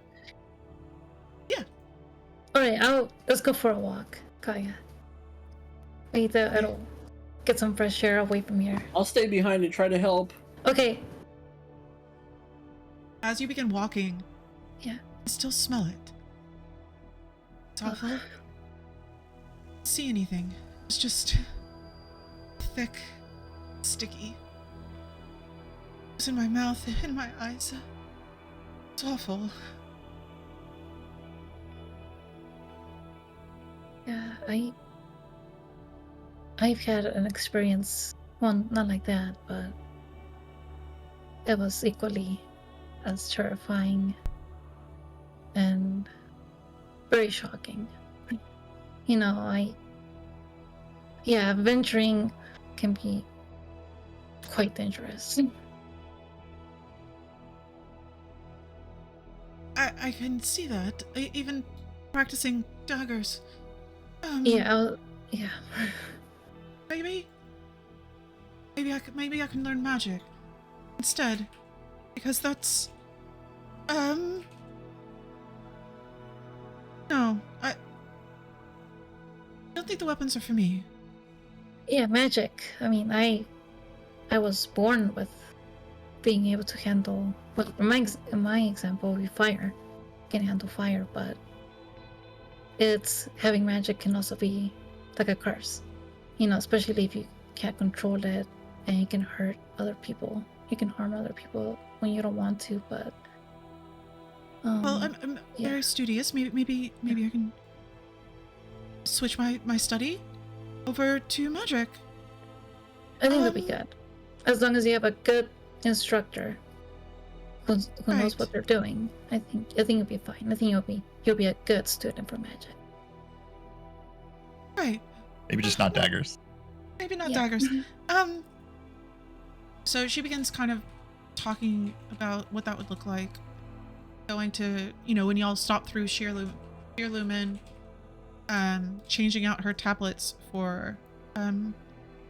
Alright, let's go for a walk, Kaya. It'll get some fresh air away from here. I'll stay behind and try to help. Okay. As you begin walking, Yeah. I still smell it. It's awful. I don't see anything. It's just thick, sticky. It's in my mouth, in my eyes. It's awful. Yeah, I've had an experience, well, not like that, but it was equally as terrifying and very shocking. You know, venturing can be quite dangerous. I can see that. Even practicing daggers. Yeah, Maybe I can learn magic instead, because that's no, I don't think the weapons are for me. yeah, magic. I mean, I was born with being able to handle, well, in my example, we fire, can handle fire, but having magic can also be like a curse, you know, especially if you can't control it and you can hurt other people. You can harm other people when you don't want to, but Well, I'm yeah. very studious. Maybe I can switch my study over to magic. I think it'll be good, as long as you have a good instructor who knows what they're doing. I think you'll be fine. I think you'll be a good student for magic. Right. Maybe just not daggers. Maybe not Yeah. daggers. So she begins kind of talking about what that would look like. Going to, you know, when y'all stop through Sheer Lumen, changing out her tablets for, you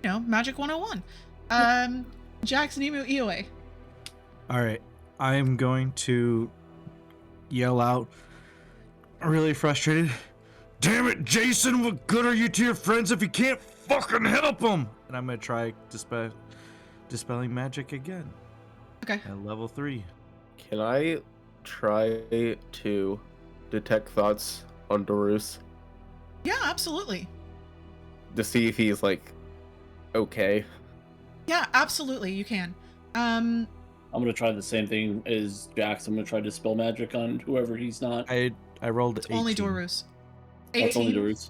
know, Magic 101. Jax, Nimu, Ioe. All right, I am going to yell out, really frustrated. Damn it, Jason! What good are you to your friends if you can't fucking help them? And I'm gonna try dispelling magic again. Okay. At level 3. Can I try to detect thoughts on Dorus Yeah, absolutely. to see if he's like okay? Yeah, absolutely. You can. I'm gonna try the same thing as Jax. I'm gonna try to dispel magic on whoever he's not. I rolled It's 18. only Dorus. That's only 18? Dorus.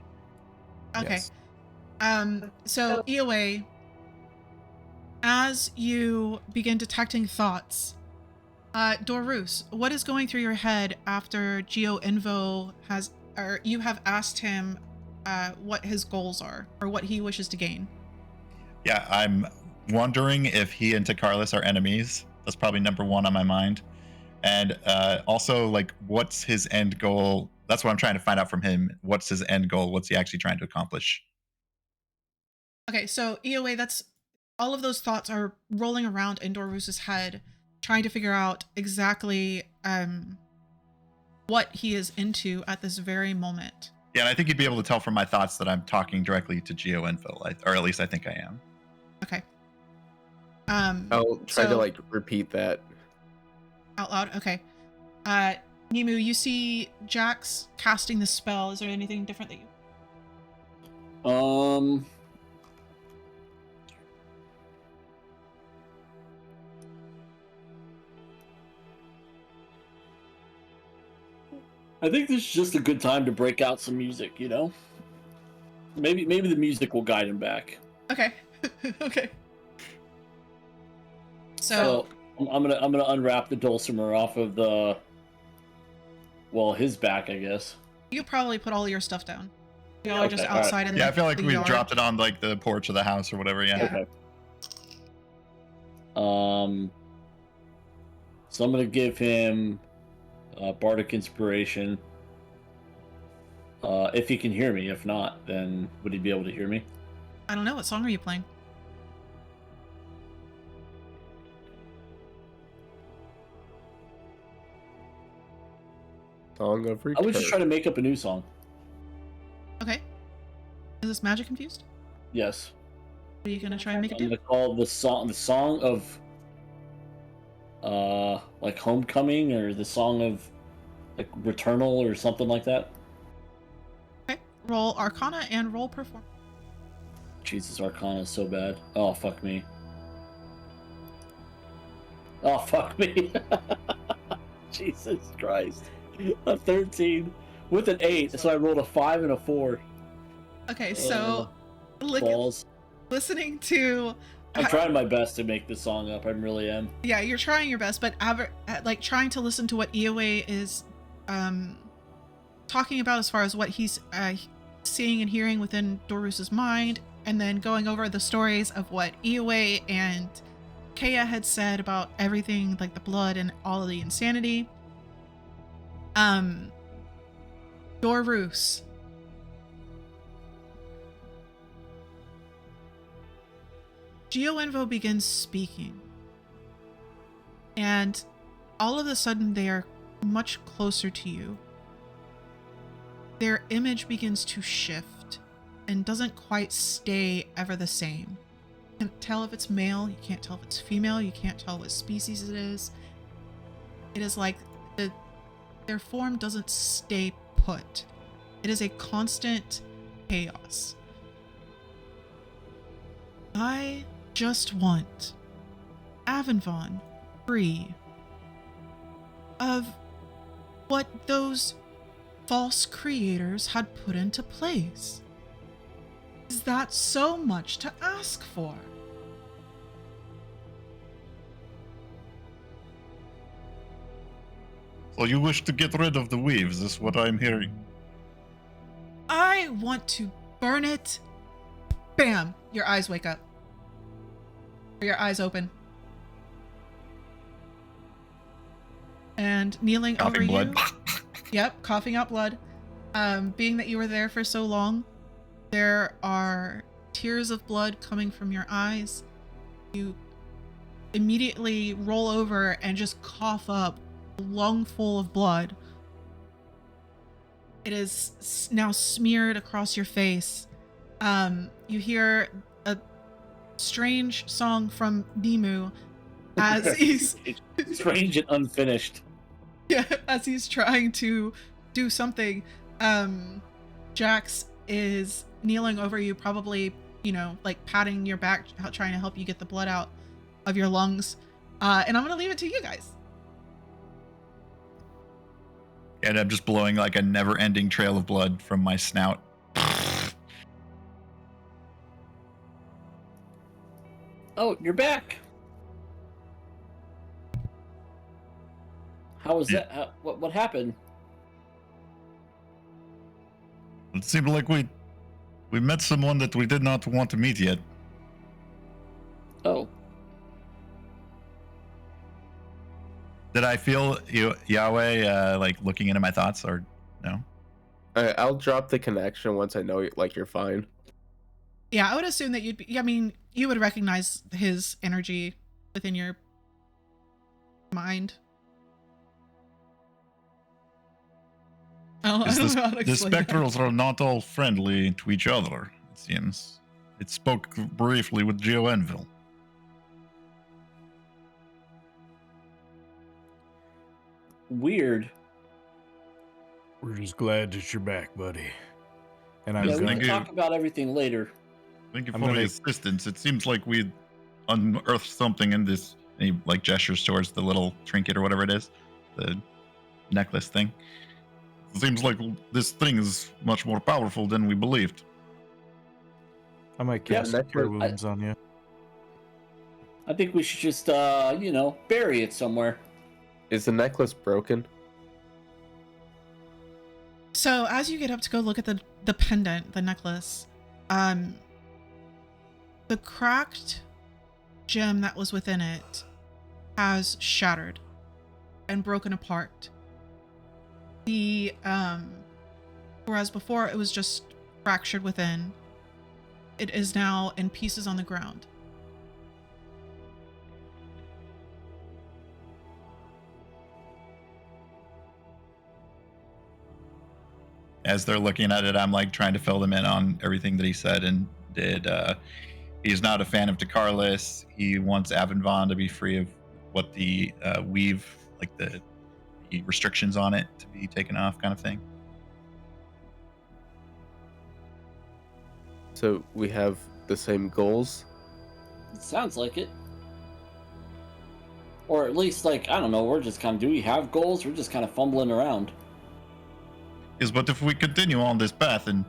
Okay. Yes. So Ioe, as you begin detecting thoughts, Dorus, what is going through your head after Geo Invo you have asked him what his goals are or what he wishes to gain? Yeah, I'm wondering if he and Takarlis are enemies. That's probably number one on my mind. And also, like, what's his end goal? That's what I'm trying to find out from him. What's his end goal? What's he actually trying to accomplish? Okay, so Ioe, that's all of those thoughts are rolling around in Dorus's head, trying to figure out exactly what he is into at this very moment. Yeah, and I think you'd be able to tell from my thoughts that I'm talking directly to Geo Info, or at least I think I am. Okay. I'll try to like repeat that. Out loud. Okay. Nimu, you see Jax casting the spell. Is there anything different that you? I think this is just a good time to break out some music, you know? Maybe the music will guide him back. Okay. Okay. So I'm gonna unwrap the dulcimer off of his back, I guess. You probably put all your stuff down. Y'all are just Okay, all right. outside in Yeah, I the feel like the we yard. dropped it on like the porch of the house or whatever. Yeah. Yeah. Okay. So I'm gonna give him Bardic Inspiration. If he can hear me. If not, then would he be able to hear me? I don't know. What song are you playing? Song of I Return. was just trying to make up a new song. Okay. Is this magic infused? Yes. What are you gonna try and make it I'm do? gonna call the song of like Homecoming, or the song of like Returnal, or something like that. Okay. Roll Arcana and roll Perform. Jesus, Arcana is so bad. Oh, fuck me. Oh, fuck me. Jesus Christ. A 13 with an 8, so I rolled a 5 and a 4. Okay, so Balls. listening to. I'm trying my best to make this song up. I really am. Yeah, you're trying your best, but like trying to listen to what Eoway is talking about as far as what he's seeing and hearing within Dorus's mind, and then going over the stories of what Eoway and Kea had said about everything, like the blood and all of the insanity. Dorus. Geoenvo begins speaking, and all of a sudden they are much closer to you. Their image begins to shift and doesn't quite stay ever the same. You can't tell if it's male, you can't tell if it's female, you can't tell what species it is. It is like their form doesn't stay put. It is a constant chaos. I just want Avenvon free of what those false creators had put into place. Is that so much to ask for? So you wish to get rid of the weaves, is what I'm hearing. I want to burn it. Bam! Your eyes wake up. Or your eyes open. And kneeling Coughing over blood. you. Yep, coughing out blood. Being that you were there for so long, there are tears of blood coming from your eyes. You immediately roll over and just cough up a lungful of blood. It is now smeared across your face. You hear a strange song from Nimu as he's strange and unfinished. Yeah, as he's trying to do something. Jax is kneeling over you, probably, like patting your back, trying to help you get the blood out of your lungs. And I'm gonna leave it to you guys. And I'm just blowing like a never-ending trail of blood from my snout. Oh, you're back. How was that? What happened? It seemed like we met someone that we did not want to meet yet. Oh. Did I feel Yahweh like looking into my thoughts, or no? I'll drop the connection once I know like you're fine. Yeah, I would assume that you would recognize his energy within your mind. I don't know how to The explain that. spectrals are not all friendly to each other, it seems. It spoke briefly with Geoenville. Weird. We're just glad that you're back, buddy. And I'm Yeah, we going can you. talk about everything later. Thank you I'm for gonna- the assistance. It seems like we unearthed something in this. And he like gestures towards the little trinket or whatever it is, the necklace thing. It seems like this thing is much more powerful than we believed. I might Yeah, cast necklace- Cure Wounds on you. I think we should just, bury it somewhere. Is the necklace broken? So as you get up to go look at the pendant, the necklace, the cracked gem that was within it has shattered and broken apart. The whereas before it was just fractured within, it is now in pieces on the ground. As they're looking at it, I'm like trying to fill them in on everything that he said and did. He's not a fan of Decarlis. He wants Avon to be free of what the weave, like the restrictions on it, to be taken off, kind of thing. So we have the same goals. It sounds like it. Or at least, like, I don't know, we're just kind of, do we have goals? We're just kind of fumbling around. Yes, but if we continue on this path and,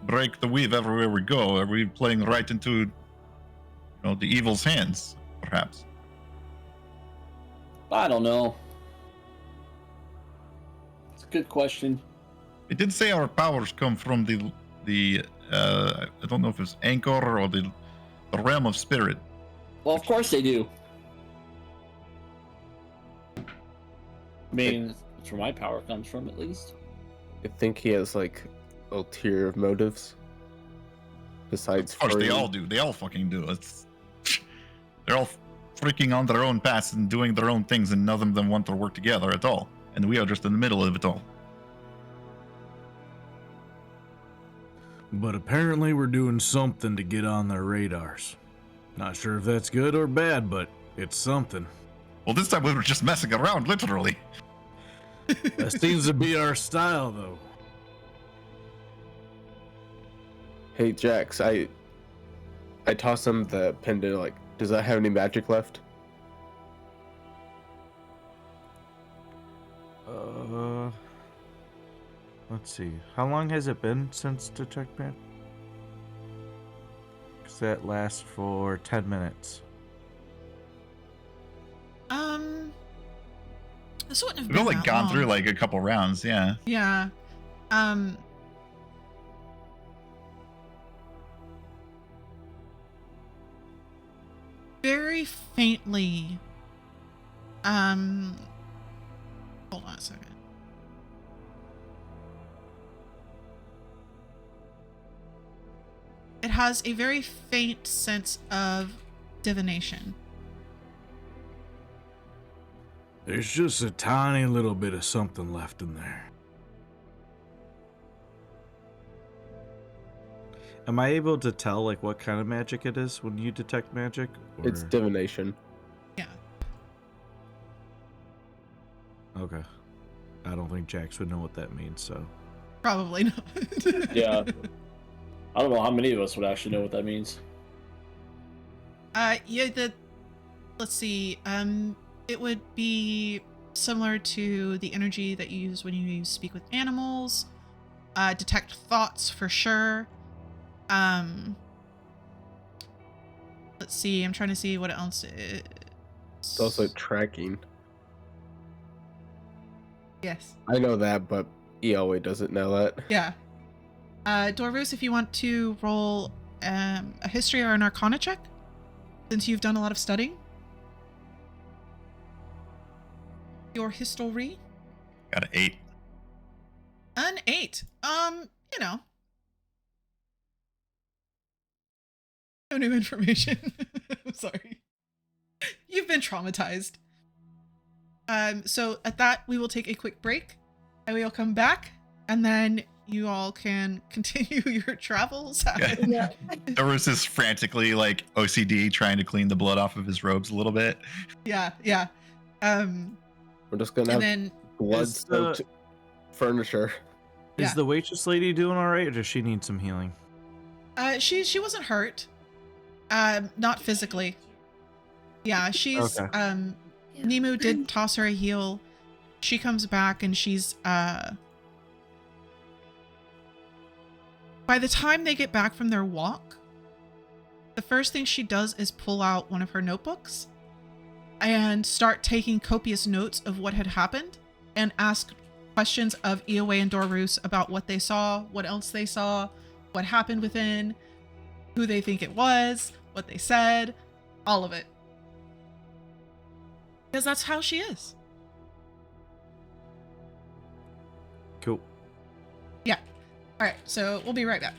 break the weave everywhere we go, are we playing right into, the evil's hands, perhaps? I don't know. It's a good question. It did say our powers come from the I don't know if it's Anchor or the realm of spirit. Well, of course they do. I mean, that's where my power comes from, at least. I think he has like ulterior motives. Besides, Of course, they furry. all do. They all fucking do. They're all freaking on their own paths and doing their own things, and none of them want to work together at all. And we are just in the middle of it all. But apparently we're doing something to get on their radars. Not sure if that's good or bad, but it's something. Well, this time we were just messing around, literally. That seems to be our style, though. Hey Jax, I tossed him the pendant. Like, does that have any magic left? Let's see. How long has it been since Detect Magic? Because that lasts for 10 minutes. This wouldn't have We've been only that gone long. through like a couple rounds, yeah. Yeah. Very faintly. Hold on a second. It has a very faint sense of divination. There's just a tiny little bit of something left in there. Am I able to tell like what kind of magic it is when you detect magic? Or... It's divination. Yeah. Okay. I don't think Jax would know what that means, so. Probably not. Yeah. I don't know how many of us would actually know what that means. Yeah, let's see. It would be similar to the energy that you use when you speak with animals. Detect thoughts for sure. Let's see. I'm trying to see what else It's also tracking. Yes. I know that, but Eoe doesn't know that. Yeah. Dorvus, if you want to roll a history or an arcana check, since you've done a lot of studying. Your history. Got an 8. An 8. You know. No new information. I'm sorry. You've been traumatized. So at that, we will take a quick break, and we'll come back, and then you all can continue your travels. Yeah. There was this frantically like OCD trying to clean the blood off of his robes a little bit. Yeah. We're just gonna And have then blood-soaked furniture. Yeah. Is the waitress lady doing alright, or does she need some healing? she wasn't hurt. Not physically. Yeah, she's Okay. Yeah. Nemu did toss her a heal. She comes back and she's by the time they get back from their walk, the first thing she does is pull out one of her notebooks and start taking copious notes of what had happened and ask questions of Eowe and Dorus about what they saw, what else they saw, what happened within, who they think it was, what they said, all of it. Because that's how she is. All right, so we'll be right back.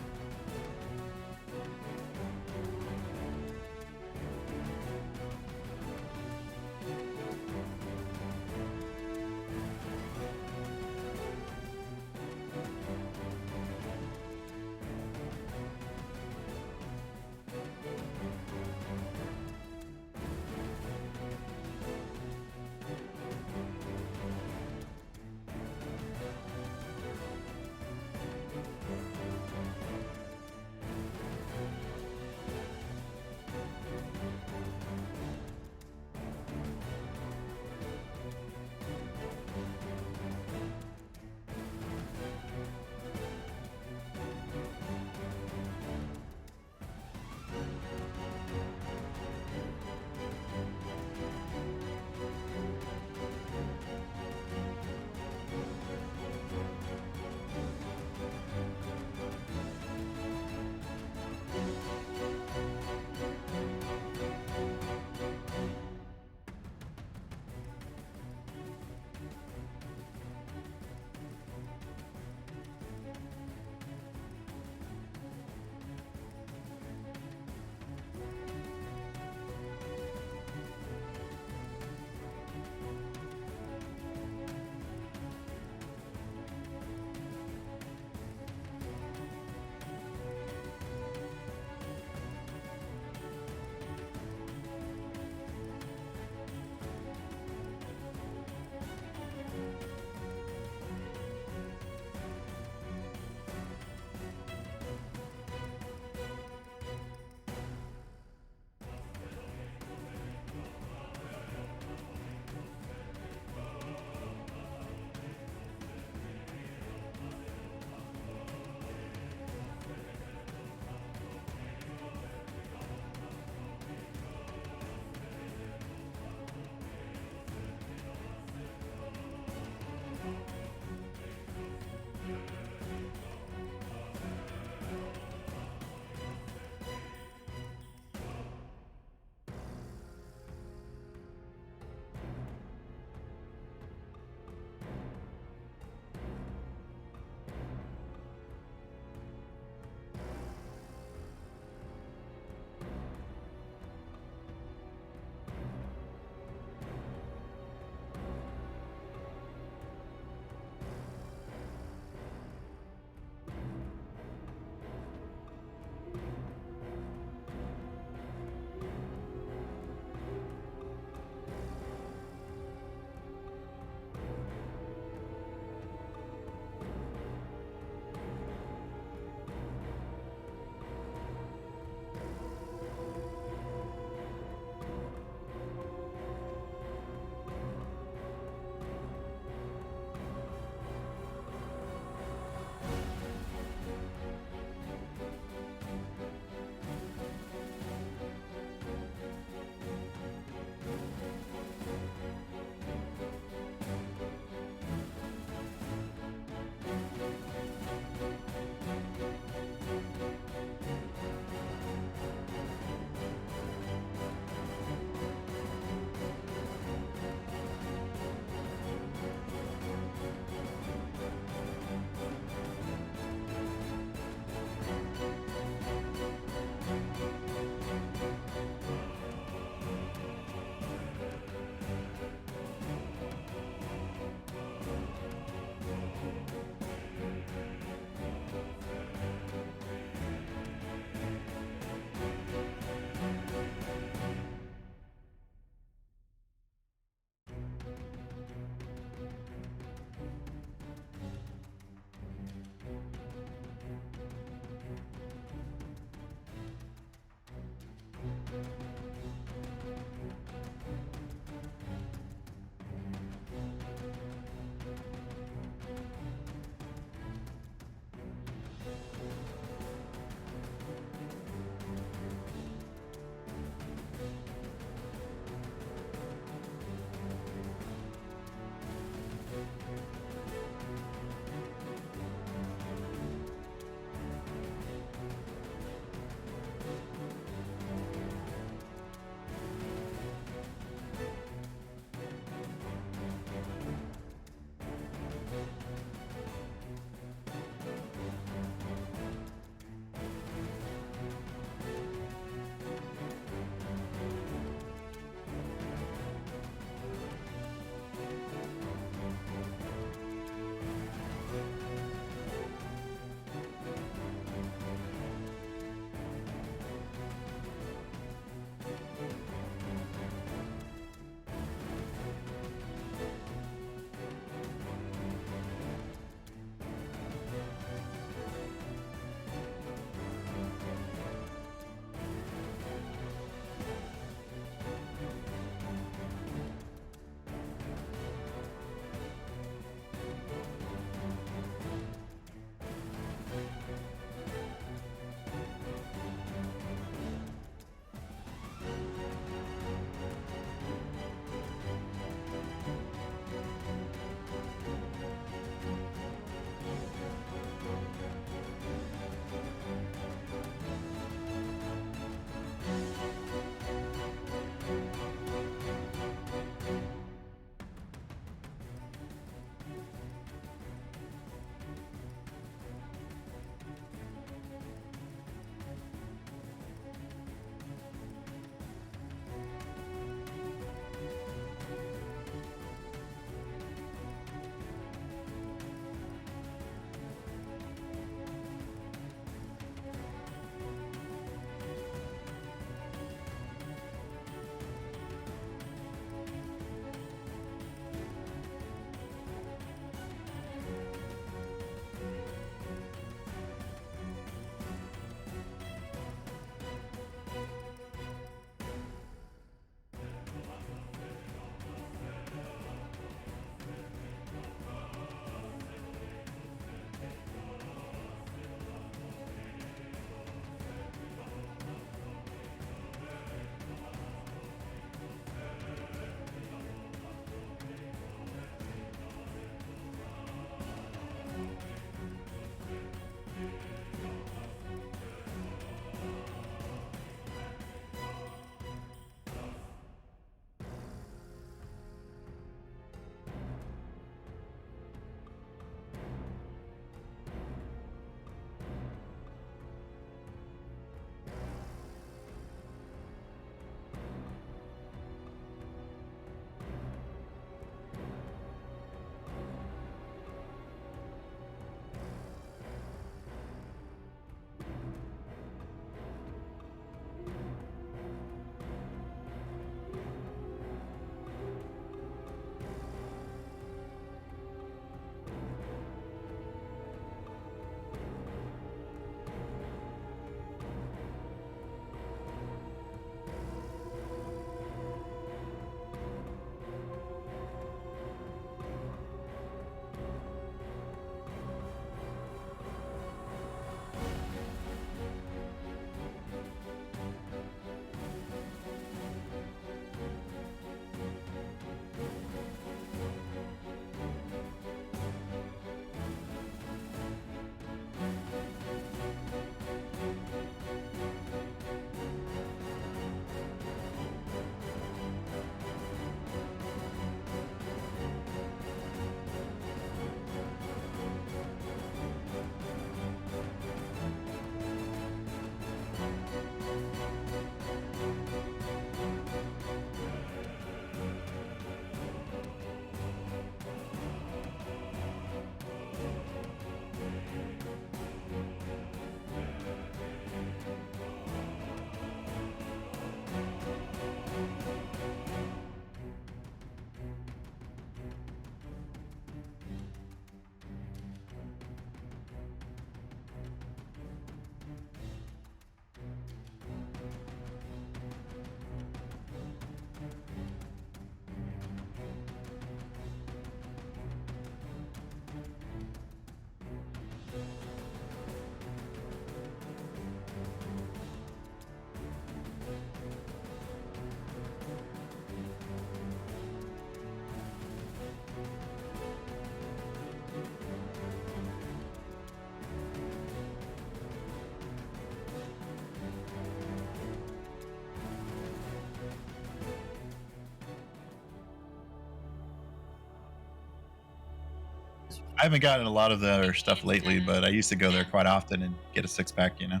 I haven't gotten a lot of their stuff lately, but I used to go there quite often and get a 6-pack, you know.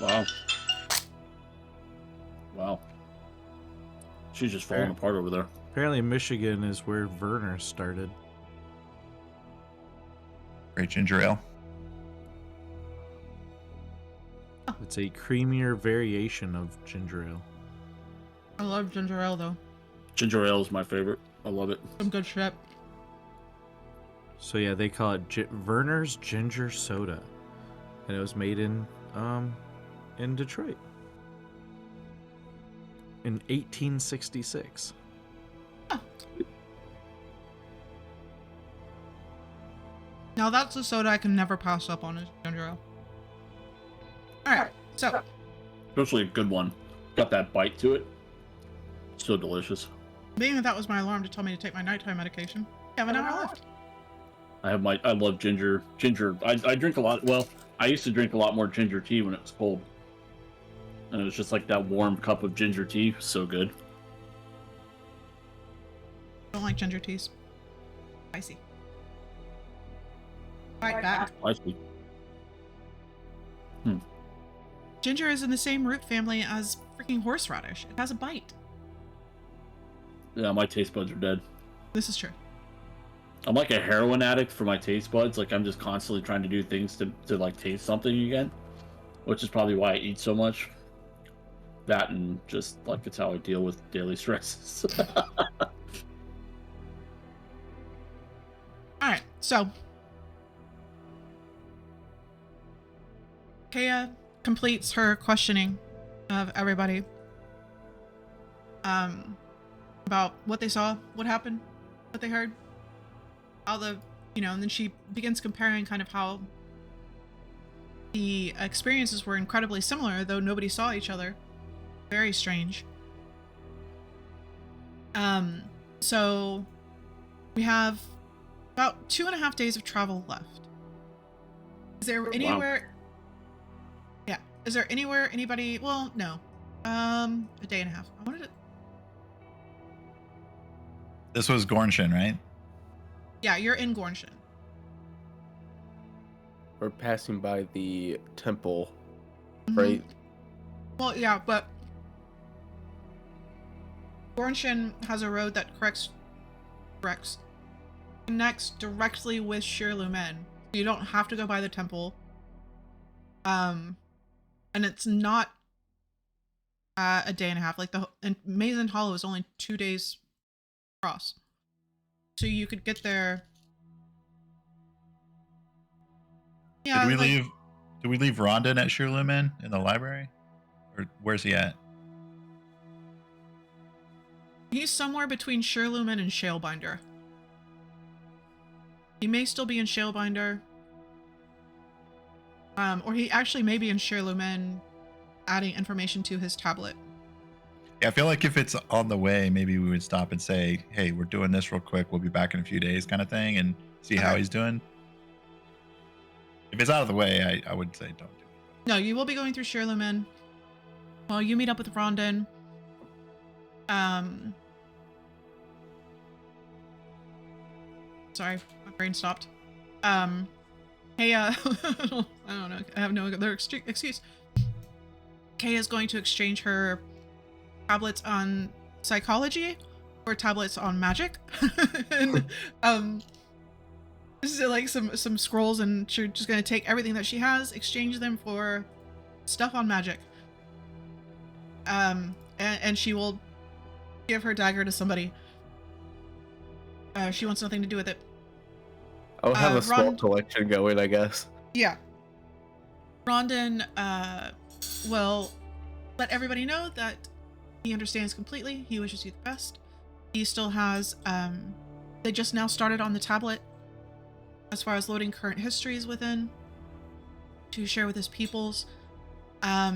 Wow. Wow. She's just falling apart over there. Apparently, Michigan is where Werner started. Great ginger ale. It's a creamier variation of ginger ale. I love ginger ale though. Ginger ale is my favorite. I love it. Some good shit. So yeah, they call it Werner's Ginger Soda, and it was made in Detroit in 1866. Now that's a soda I can never pass up on is ginger ale. Alright, so Especially a good one. Got that bite to it. So delicious. being that was my alarm to tell me to take my nighttime medication, we have an hour left. I love ginger. I drink a lot. Well, I used to drink a lot more ginger tea when it was cold. And it was just like that warm cup of ginger tea. So good. Don't like ginger teas. Spicy. Alright, back. I see. Ginger is in the same root family as freaking horseradish. It has a bite. Yeah, my taste buds are dead. This is true. I'm like a heroin addict for my taste buds. Like I'm just constantly trying to do things to like taste something again, which is probably why I eat so much. That and just like it's how I deal with daily stresses. Alright, so Kaya completes her questioning of everybody about what they saw, what happened, what they heard, how and then she begins comparing kind of how the experiences were incredibly similar, though nobody saw each other. Very strange. So we have about 2.5 days of travel left. Is there anywhere? Yeah. Is there anywhere anybody? Well, no. A day and a half. I wanted to. This was Gornshin, right? Yeah, you're in Gornshin. We're passing by the temple, Mhm. right? Well, yeah, but Gornshin has a road that connects directly with Shirlumen. So you don't have to go by the temple. And it's not a day and a half. Like and Mason Hollow is only 2 days across. So you could get there. Yeah. Did we leave Rondon at Shirlumen in the library? Or where's he at? He's somewhere between Shirlumen and Shalebinder. He may still be in Shalebinder. Or he actually may be in Shirlumen adding information to his tablet. Yeah, I feel like if it's on the way, maybe we would stop and say, hey, we're doing this real quick. We'll be back in a few days kind of thing and see how he's doing. If it's out of the way, I would say don't do it. No, you will be going through Shirlumen. Well, you meet up with Rondon. Sorry, my brain stopped. Hey, I don't know. I have no other excuse. Kay is going to exchange her tablets on psychology or tablets on magic. And, this is like some scrolls, and she's just going to take everything that she has, exchange them for stuff on magic. And she will give her dagger to somebody. She wants nothing to do with it. I'll have a small collection going, I guess. Yeah. Rondon will let everybody know that he understands completely. He wishes you the best. He still has, they just now started on the tablet as far as loading current histories within to share with his peoples. Yeah,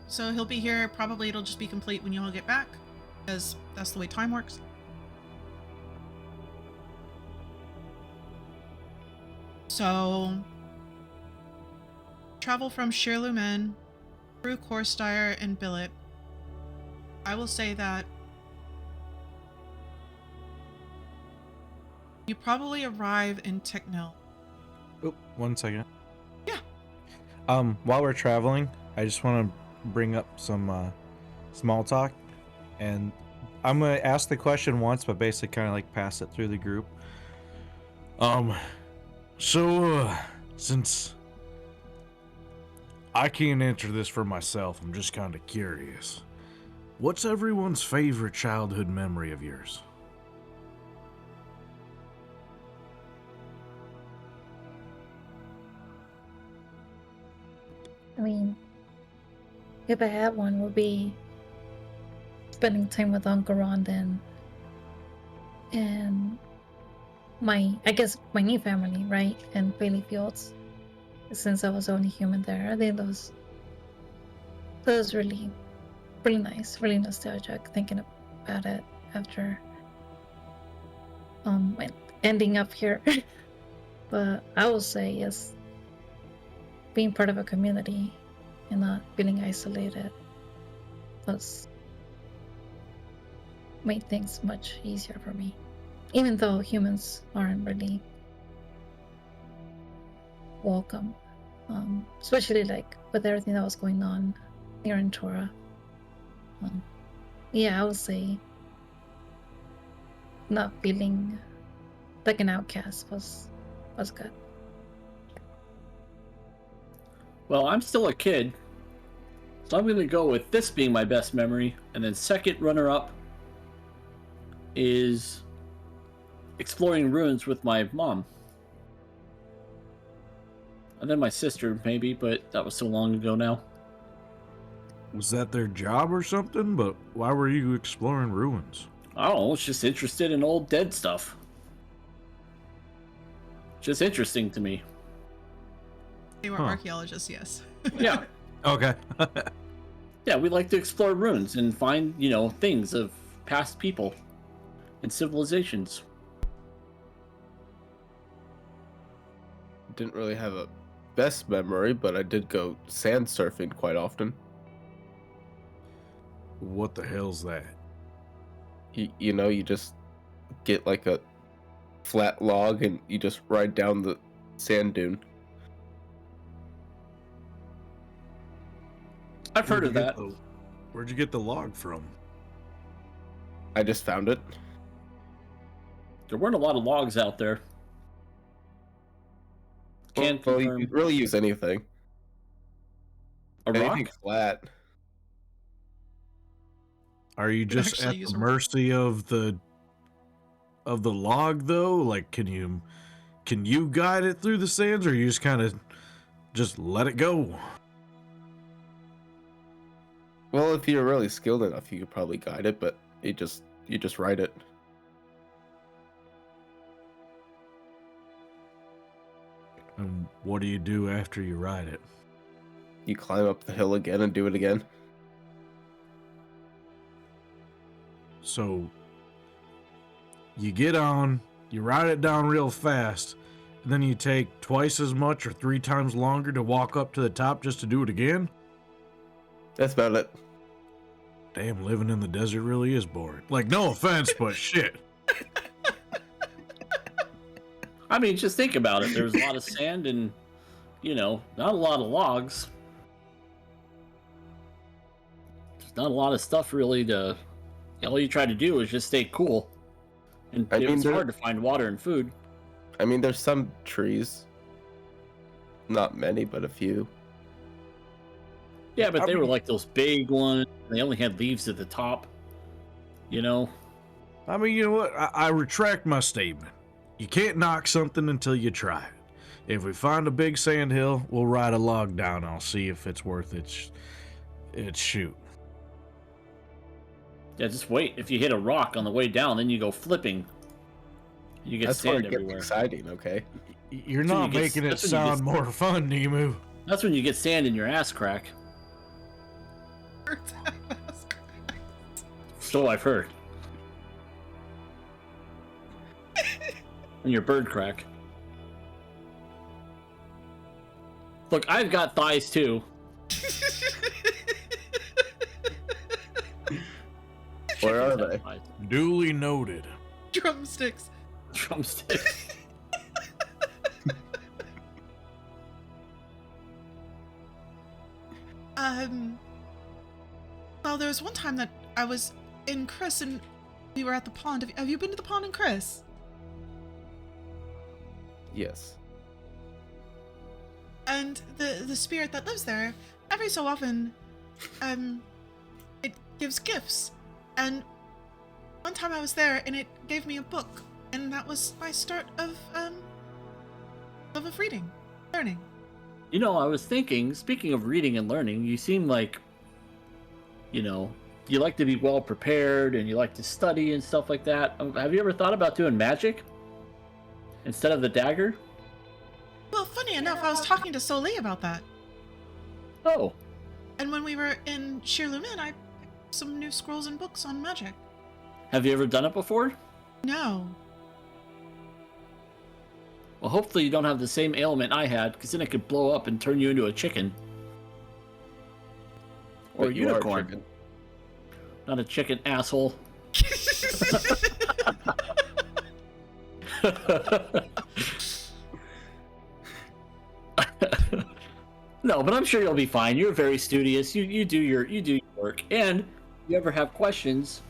so he'll be here. Probably it'll just be complete when you all get back, because that's the way time works. So, travel from Shirlumen through Korstyre and Billet I will say that you probably arrive in Ticnil. Oh, 1 second. Yeah. While we're traveling, I just want to bring up some small talk, and I'm gonna ask the question once, but basically kind of like pass it through the group. Since I can't answer this for myself, I'm just kind of curious. What's everyone's favorite childhood memory of yours? I mean, if I had one, would be spending time with Uncle Rondon and I guess my new family, right? And Bailey Fields, since I was the only human there. I think that was really, really nice, really nostalgic thinking about it after ending up here. But I will say yes, being part of a community and not feeling isolated was made things much easier for me. Even though humans aren't really welcome, especially like with everything that was going on here in Torah. Yeah, I would say not feeling like an outcast was good. Well, I'm still a kid, so I'm going to go with this being my best memory, and then second runner-up is exploring ruins with my mom. And then my sister, maybe, but that was so long ago now. Was that their job or something? But why were you exploring ruins? I don't know, it's just interested in old dead stuff. Just interesting to me. They were Huh. archaeologists, yes. Yeah. Okay. Yeah, we like to explore ruins and find, things of past people and civilizations. Didn't really have a best memory, but I did go sand surfing quite often. What the hell's that? You just get like a flat log and you just ride down the sand dune. I've heard of Where'd you that. get where'd you get the log from? I just found it. There weren't a lot of logs out there. Can't Well, you confirm. could really use anything. A rock? Anything flat. Are you just actually at use the a rock. mercy of the log though? Like, can you guide it through the sands, or you just kind of just let it go? Well, if you're really skilled enough, you could probably guide it, but you just ride it. And what do you do after you ride it? You climb up the hill again and do it again. So you get on, you ride it down real fast, and then you take twice as much or 3 times longer to walk up to the top just to do it again? That's about it. Damn, living in the desert really is boring. Like, no offense, but shit. I mean, just think about it. There's a lot of sand and, not a lot of logs. There's not a lot of stuff really to... All you try to do is just stay cool. And I mean, it's hard to find water and food. I mean, there's some trees. Not many, but a few. Yeah, but I they were mean- like those big ones. They only had leaves at the top. I mean, you know what? I retract my statement. You can't knock something until you try it. If we find a big sand hill, we'll ride a log down. I'll see if it's worth its shoot. Yeah, just wait. If you hit a rock on the way down, then you go flipping. You get That's where sand it gets everywhere. exciting, okay? You're That's when not you get- making it that's when you sound more fun, Nemu. That's when you get sand in your ass crack. So I've heard. And your bird crack. Look, I've got thighs too. Where are Chickens they? have eyes. Duly noted. Drumsticks. Drumsticks. Well, there was one time that I was in Chris and we were at the pond. Have you been to the pond in Chris? Yes. And the spirit that lives there, every so often, it gives gifts. And one time I was there and it gave me a book, and that was my start of reading, learning. You know, I was thinking, speaking of reading and learning, you seem like, you know, you like to be well prepared and you like to study and stuff like that. Have you ever thought about doing magic instead of the dagger? Well, funny enough, I was talking to Soli about that. Oh, And when we were in Shirlumin, I picked some new scrolls and books on magic. have you ever done it before? No. Well, hopefully you don't have the same ailment I had, because then it could blow up and turn you into a chicken. Or a But you are unicorn. chicken. Not a chicken, asshole. No, but I'm sure you'll be fine. You're very studious. You do your work. And if you ever have questions,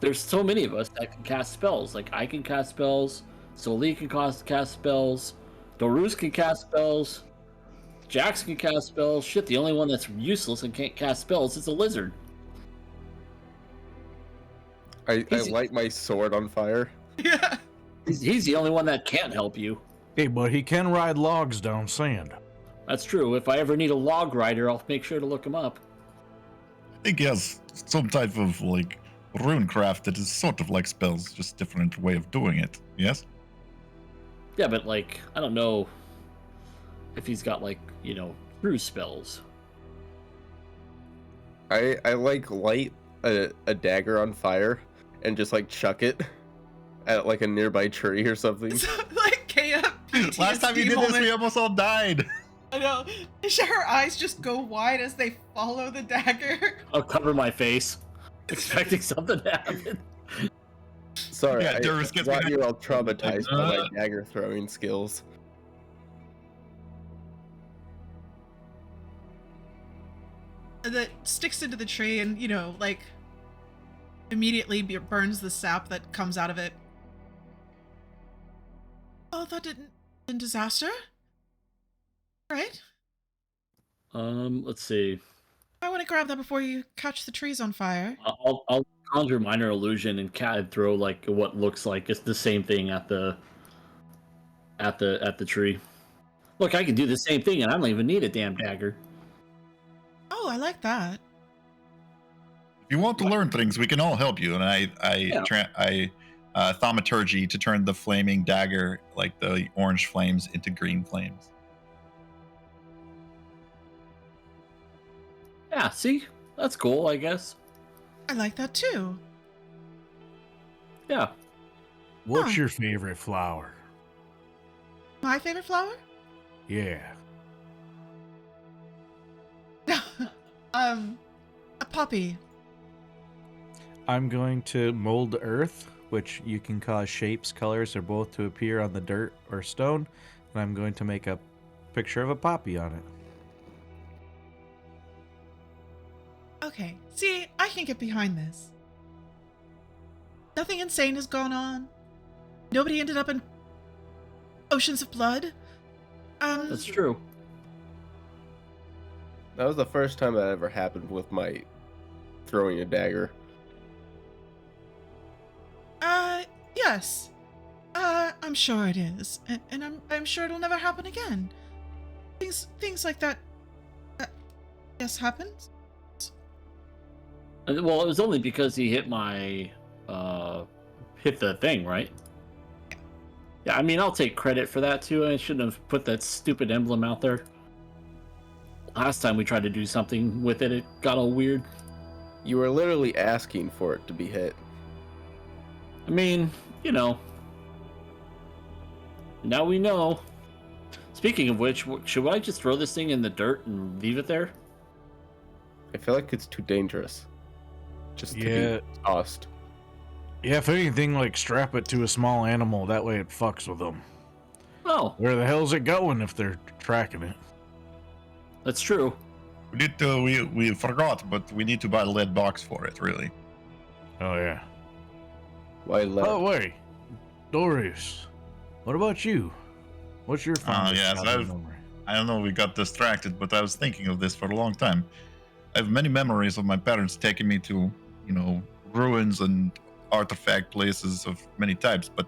there's so many of us that can cast spells. Like I can cast spells, Soli can cast spells, Dorus can cast spells, Jax can cast spells. Shit, the only one that's useless and can't cast spells is a lizard. I Easy. light my sword on fire. Yeah. He's the only one that can't help you. Hey, but he can ride logs down sand. That's true. If I ever need a log rider, I'll make sure to look him up. I think he has some type of like rune craft that is sort of like spells, just different way of doing it. Yes. Yeah, but like, I don't know if he's got like, you know, true spells. I like light a dagger on fire and just like chuck it at like a nearby tree or something. So, like, Kaya. Last time you did this, we almost all died. I know. Her eyes just go wide as they follow the dagger. I'll cover my face, expecting something to happen. Sorry, Yeah, I Durus gets thought behind- you were all traumatized by my dagger throwing skills. That sticks into the tree and, you know, like, immediately burns the sap that comes out of it. Oh, that didn't disaster? Right? Let's see. I want to grab that before you catch the trees on fire. I'll conjure minor illusion and throw like what looks like it's the same thing at the tree. Look, I can do the same thing, and I don't even need a damn dagger. Oh, I like that. If you want to learn things, we can all help you. And I thaumaturgy to turn the flaming dagger, like the orange flames, into green flames. Yeah, see, that's cool, I guess. I like that too. Yeah. What's Huh. your favorite flower? My favorite flower? Yeah. A poppy. I'm going to mold earth, which you can cause shapes, colors, or both to appear on the dirt or stone. And I'm going to make a picture of a poppy on it. Okay, see, I can get behind this. Nothing insane has gone on. Nobody ended up in oceans of blood. That's true. That was the first time that ever happened with my throwing a dagger. Yes. I'm sure it is, and I'm sure it'll never happen again. Things like that, yes, happens. Well, it was only because he hit my hit the thing, right? Yeah, I mean, I'll take credit for that too. I shouldn't have put that stupid emblem out there. Last time we tried to do something with it, it got all weird. You were literally asking for it to be hit. I mean, you know. Now we know. Speaking of which, should I just throw this thing in the dirt and leave it there? I feel like it's too dangerous just to Yeah. be tossed. Yeah, if anything, like strap it to a small animal. That way it fucks with them. Oh, Where the hell's it going if they're tracking it? that's true. We need to. We forgot, but we need to buy a lead box for it. Really. Oh yeah. Why let? Oh wait, Dorius, what about you? What's your fondest yes, childhood memory? I don't know. We got distracted, but I was thinking of this for a long time. I have many memories of my parents taking me to, ruins and artifact places of many types. But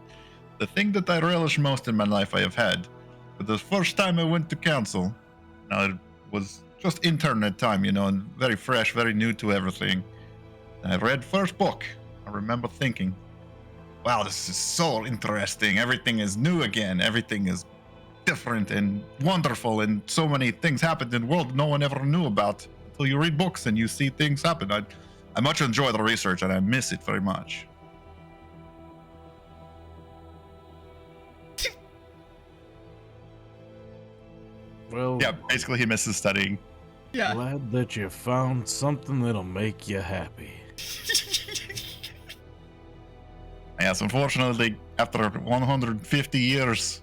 the thing that I relish most in my life I have had, but the first time I went to council, now it was just internet time, and very fresh, very new to everything. And I read first book. I remember thinking, wow, this is so interesting. Everything is new again. Everything is different and wonderful, and so many things happened in the world no one ever knew about until you read books and you see things happen. I much enjoy the research and I miss it very much. Well, Yeah, basically he misses studying. Yeah. glad that you found something that'll make you happy. Yes, unfortunately, after 150 years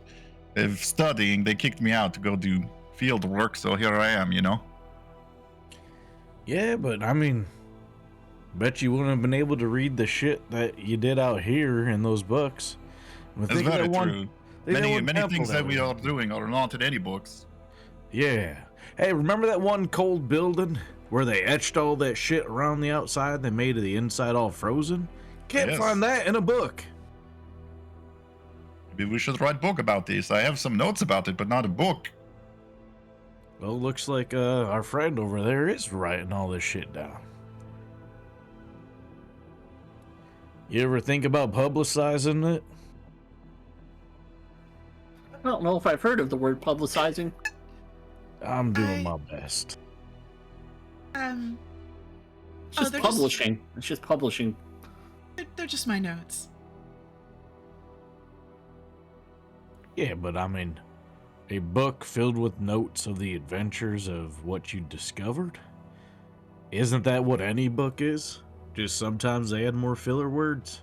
of studying, they kicked me out to go do field work, so here I am, Yeah, but I mean, bet you wouldn't have been able to read the shit that you did out here in those books. But That's think of very that one- true. think of that Many one temple things that we we are went to. doing are not in any books. Yeah. Hey, remember that one cold building where they etched all that shit around the outside? They made the inside all frozen? Can't Yes. find that in a book. Maybe we should write a book about this. I have some notes about it, but not a book. Well, looks like our friend over there is writing all this shit down. You ever think about publicizing it? I don't know if I've heard of the word publicizing. I'm doing I- my best. Um, It's Oh, just they're just- publishing. It's just publishing. they're just my notes. Yeah, but I mean, a book filled with notes of the adventures of what you discovered? Isn't that what any book is? Just sometimes they add more filler words?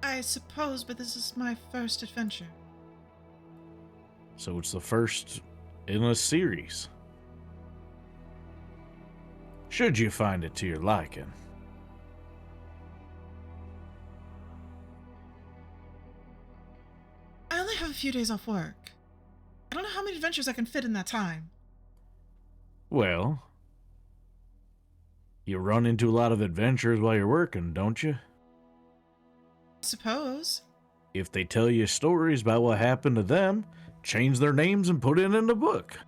I suppose, but this is my first adventure. So it's the first in a series. Should you find it to your liking. I only have a few days off work. I don't know how many adventures I can fit in that time. Well, you run into a lot of adventures while you're working, don't you? I suppose. If they tell you stories about what happened to them, change their names and put it in the book.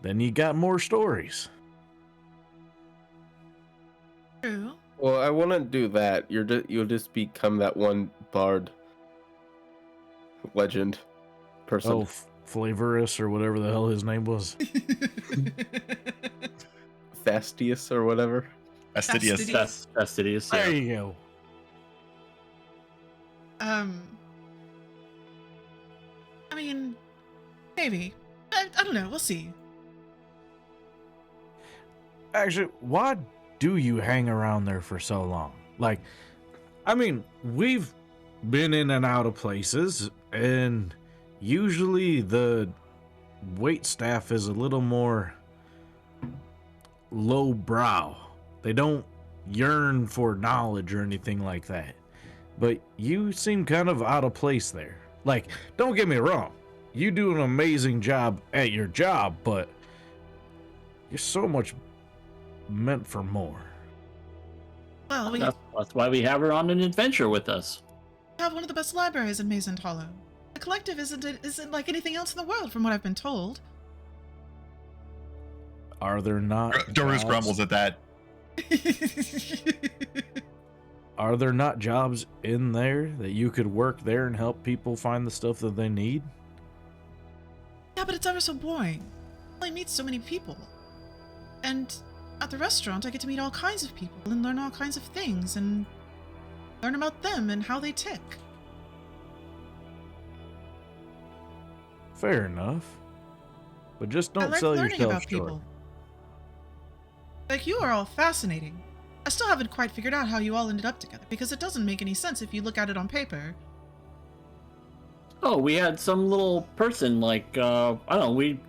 Then you got more stories. True. Well, I want to do that. You'll just become that one bard legend person. Oh, Flavorous or whatever the hell his name was. Fastidious or whatever. Fastidious. Fastidious. That's fastidious. There Yeah. you go. I mean, maybe. I don't know. We'll see. Actually, why do you hang around there for so long? Like, I mean, we've been in and out of places, and usually the wait staff is a little more lowbrow. They don't yearn for knowledge or anything like that. But you seem kind of out of place there. Like, don't get me wrong, you do an amazing job at your job, but you're so much meant for more. Well, we That's why we have her on an adventure with us. have one of the best libraries in Mason Hollow. The collective isn't like anything else in the world, from what I've been told. Are there not Doris jobs- grumbles at that. Are there not jobs in there that you could work there and help people find the stuff that they need? Yeah, but it's ever so boring. I only meet so many people. And at the restaurant, I get to meet all kinds of people and learn all kinds of things and learn about them and how they tick. Fair enough. But just I don't like sell learning yourself about short. people. Like, you are all fascinating. I still haven't quite figured out how you all ended up together, because it doesn't make any sense if you look at it on paper. Oh, we had some little person, like, I don't know, we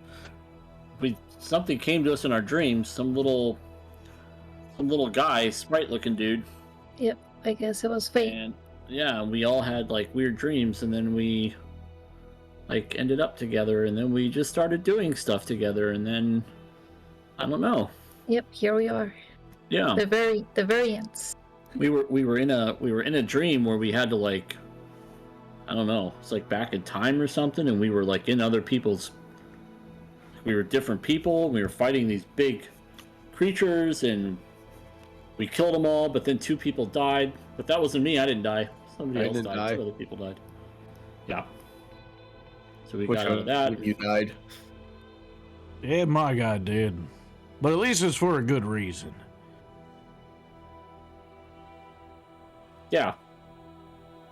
something came to us in our dreams, some little guy, sprite-looking dude. Yep, I guess it was fate. And, yeah, we all had, like, weird dreams, and then we, like, ended up together, and then we just started doing stuff together, and then, I don't know. Yep, here we are. Yeah. The very ends. We were in a dream where we had to, like, I don't know, it's like back in time or something, and we were like in other people's, we were different people, we were fighting these big creatures, and we killed them all, but then 2 people died. But that wasn't me, I didn't die. Somebody else died. 2 other people died. Yeah. So we got out of that. You died. Yeah, my guy did. But at least it's for a good reason. Yeah,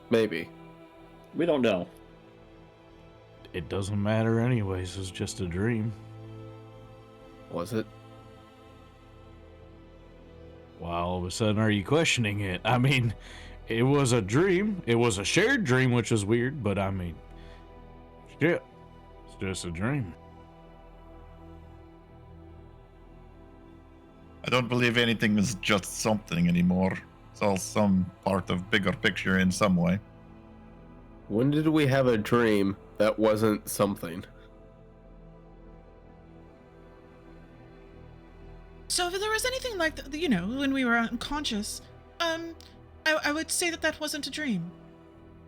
Maybe. we don't know. It doesn't matter anyways, it's just a dream. Was it? Why all of a sudden are you questioning it? I mean, it was a dream. It was a shared dream, which is weird, but I mean, shit, it's just a dream. I don't believe anything is just something anymore. It's all some part of bigger picture in some way. When did we have a dream that wasn't something? So if there was anything like, when we were unconscious, I would say that wasn't a dream.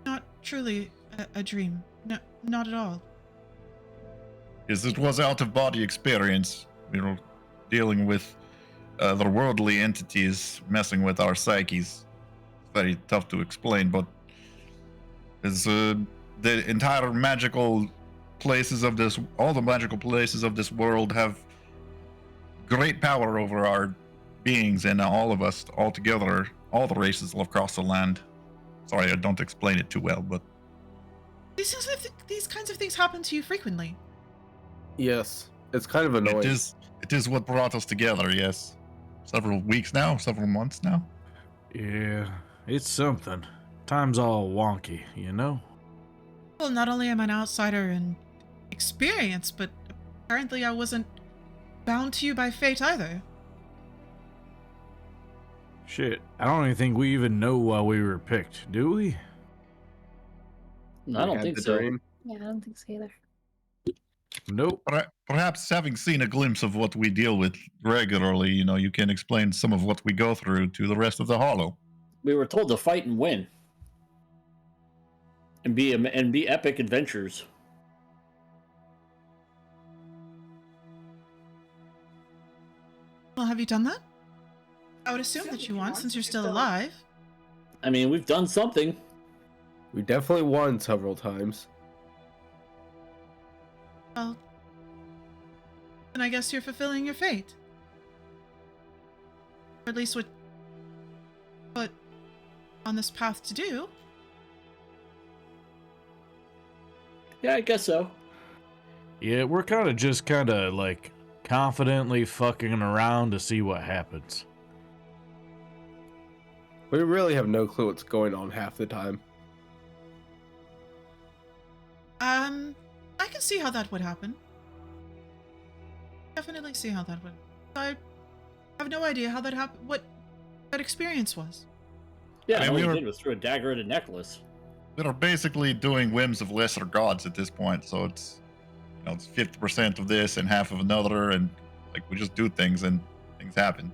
Not truly a dream. No, not at all. Yes, it was out-of-body experience. We were dealing with otherworldly entities messing with our psyches. It's very tough to explain, but it's the entire magical places of this, all the magical places of this world have great power over our beings, and all of us, all together, all the races across the land. Sorry, I don't explain it too well, but These kinds of things happen to you frequently. Yes. It's kind of annoying. it is what brought us together, yes. Several weeks now, several months now. Yeah, it's something. Time's all wonky, you know? Well, not only am I an outsider in experience, but apparently I wasn't bound to you by fate either. Shit, I don't even think we even know why we were picked, do we? I don't think so. Dream. Yeah, I don't think so either. Nope. Perhaps having seen a glimpse of what we deal with regularly, you can explain some of what we go through to the rest of the Hollow. We were told to fight and win, and be epic adventures. Well, have you done that? I would assume that you want, since you're still alive. I mean, we've done something. We definitely won several times. Well, then I guess you're fulfilling your fate. Or at least what put on this path to do. Yeah, I guess so. Yeah, we're kind of like confidently fucking around to see what happens. We really have no clue what's going on half the time. I can see how that would happen. Definitely see how that would. I have no idea how that happened. What that experience was. Yeah, all we we were- did was throw a dagger at a necklace. We're basically doing whims of lesser gods at this point, so it's it's 50% of this and half of another, and like we just do things and things happen.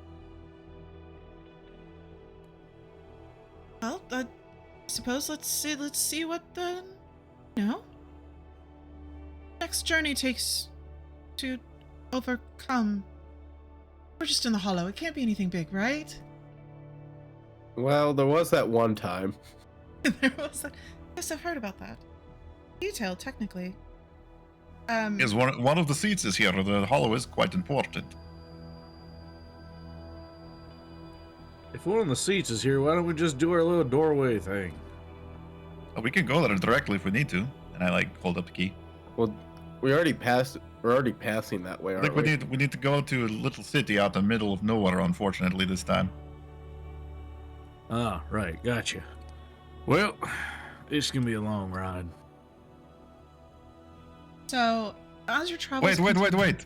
Well, I suppose let's see what the next journey takes to overcome. We're just in the Hollow. It can't be anything big, right? Well, there was that one time. There was that. Yes, I've heard about that. Detailed, technically. Is one of the seats is here. The Hollow is quite important. If one of the seats is here, why don't we just do our little doorway thing? We can go there directly if we need to. And I hold up the key. Well, we already passed We're already passing that way, I aren't think we? we need to go to a little city out in the middle of nowhere, unfortunately, this time. Ah, right, gotcha. Well, this can be a long ride. So, as your travels Wait.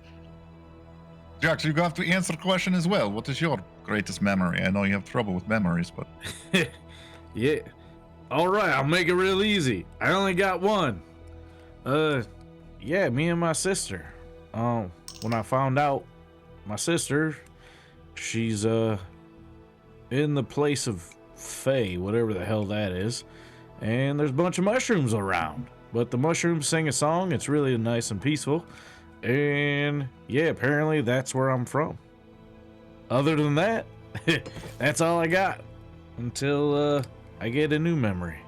Jax, you have to answer the question as well. What is your greatest memory? I know you have trouble with memories, but Yeah. All right, I'll make it real easy. I only got one. Yeah, me and my sister. When I found out my sister, she's in the place of Fae, whatever the hell that is, and there's a bunch of mushrooms around. But the mushrooms sing a song. It's really nice and peaceful. And yeah, apparently that's where I'm from. Other than that, that's all I got until I get a new memory.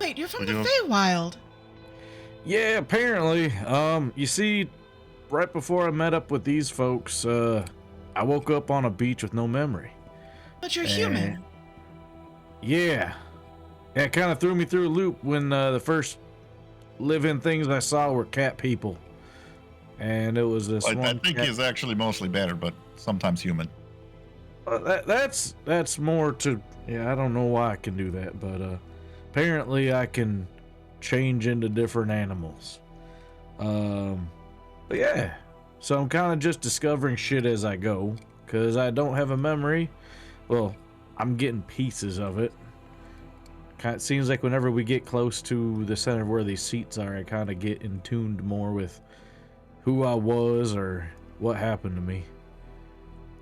Wait, you're from Would the you- Feywild. Yeah, apparently. You see, right before I met up with these folks, I woke up on a beach with no memory. But you're human. Yeah. It kind of threw me through a loop when the first living things I saw were cat people. And it was this I one think cat. he's actually mostly better, but sometimes human. That's more to, yeah, I don't know why I can do that, but apparently I can change into different animals. But yeah, so I'm kind of just discovering shit as I go, because I don't have a memory. Well, I'm getting pieces of it. Kind of seems like whenever we get close to the center of where these seats are, I kind of get in tuned more with who I was or what happened to me.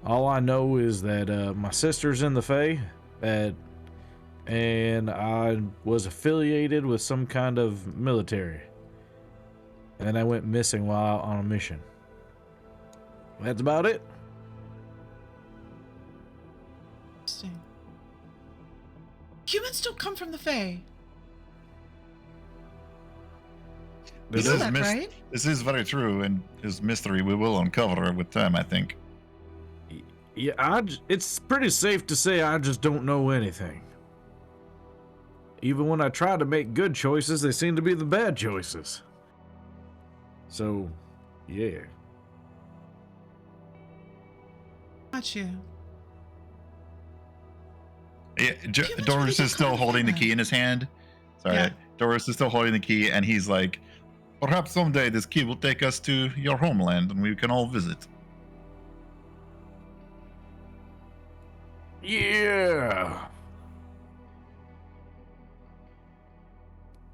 All I know is that my sister's in the Fae, and I was affiliated with some kind of military. And I went missing while on a mission. That's about it. Interesting. Humans don't come from the Fae. You This know is that, right? This is very true, and his mystery we will uncover with time, I think. Yeah, it's pretty safe to say I just don't know anything. Even when I try to make good choices, they seem to be the bad choices. So, yeah. Got you. Yeah, Humans Doris really is do still come holding the from key in his hand. Sorry, Yeah. Doris is still holding the key, and he's like, "Perhaps someday this key will take us to your homeland, and we can all visit." Yeah.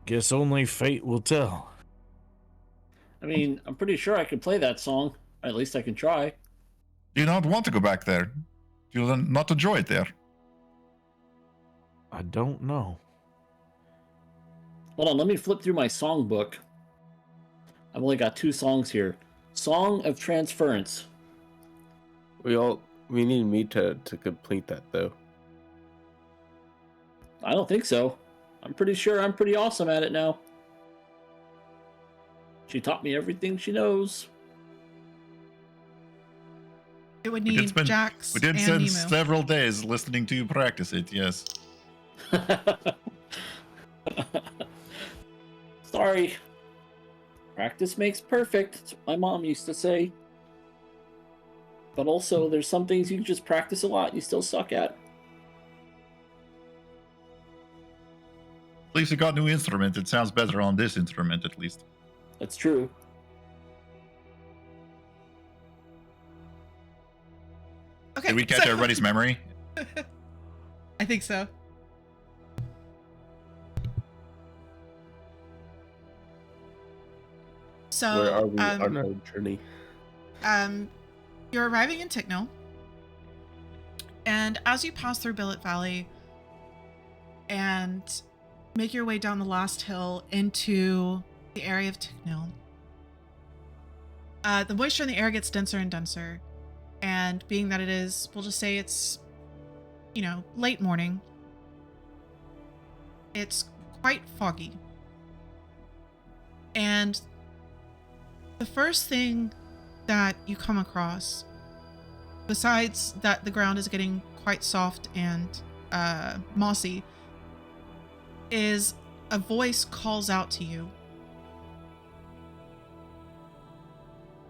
Guess only fate will tell. I mean, I'm pretty sure I can play that song. At least I can try. Do you not want to go back there? Do you not enjoy it there? I don't know. Hold on, let me flip through my songbook. I've only got 2 songs here. Song of Transference. We need me to complete that though. I don't think so. I'm pretty sure I'm pretty awesome at it now. She taught me everything she knows. It would We did need spend- Jax We did and spend Nemo. several days listening to you practice it, yes. Sorry. Practice makes perfect. That's what my mom used to say. But also, there's some things you can just practice a lot and you still suck at. At least you got a new instrument. It sounds better on this instrument, at least. That's true. Okay, Did we catch so- everybody's memory? I think so. So, Where are we on our journey? You're arriving in Ticnil, and as you pass through Billet Valley and make your way down the last hill into the area of Ticnil, the moisture in the air gets denser and denser, and being that it is, we'll just say it's, late morning, it's quite foggy. And the first thing that you come across, besides that the ground is getting quite soft and mossy, is a voice calls out to you.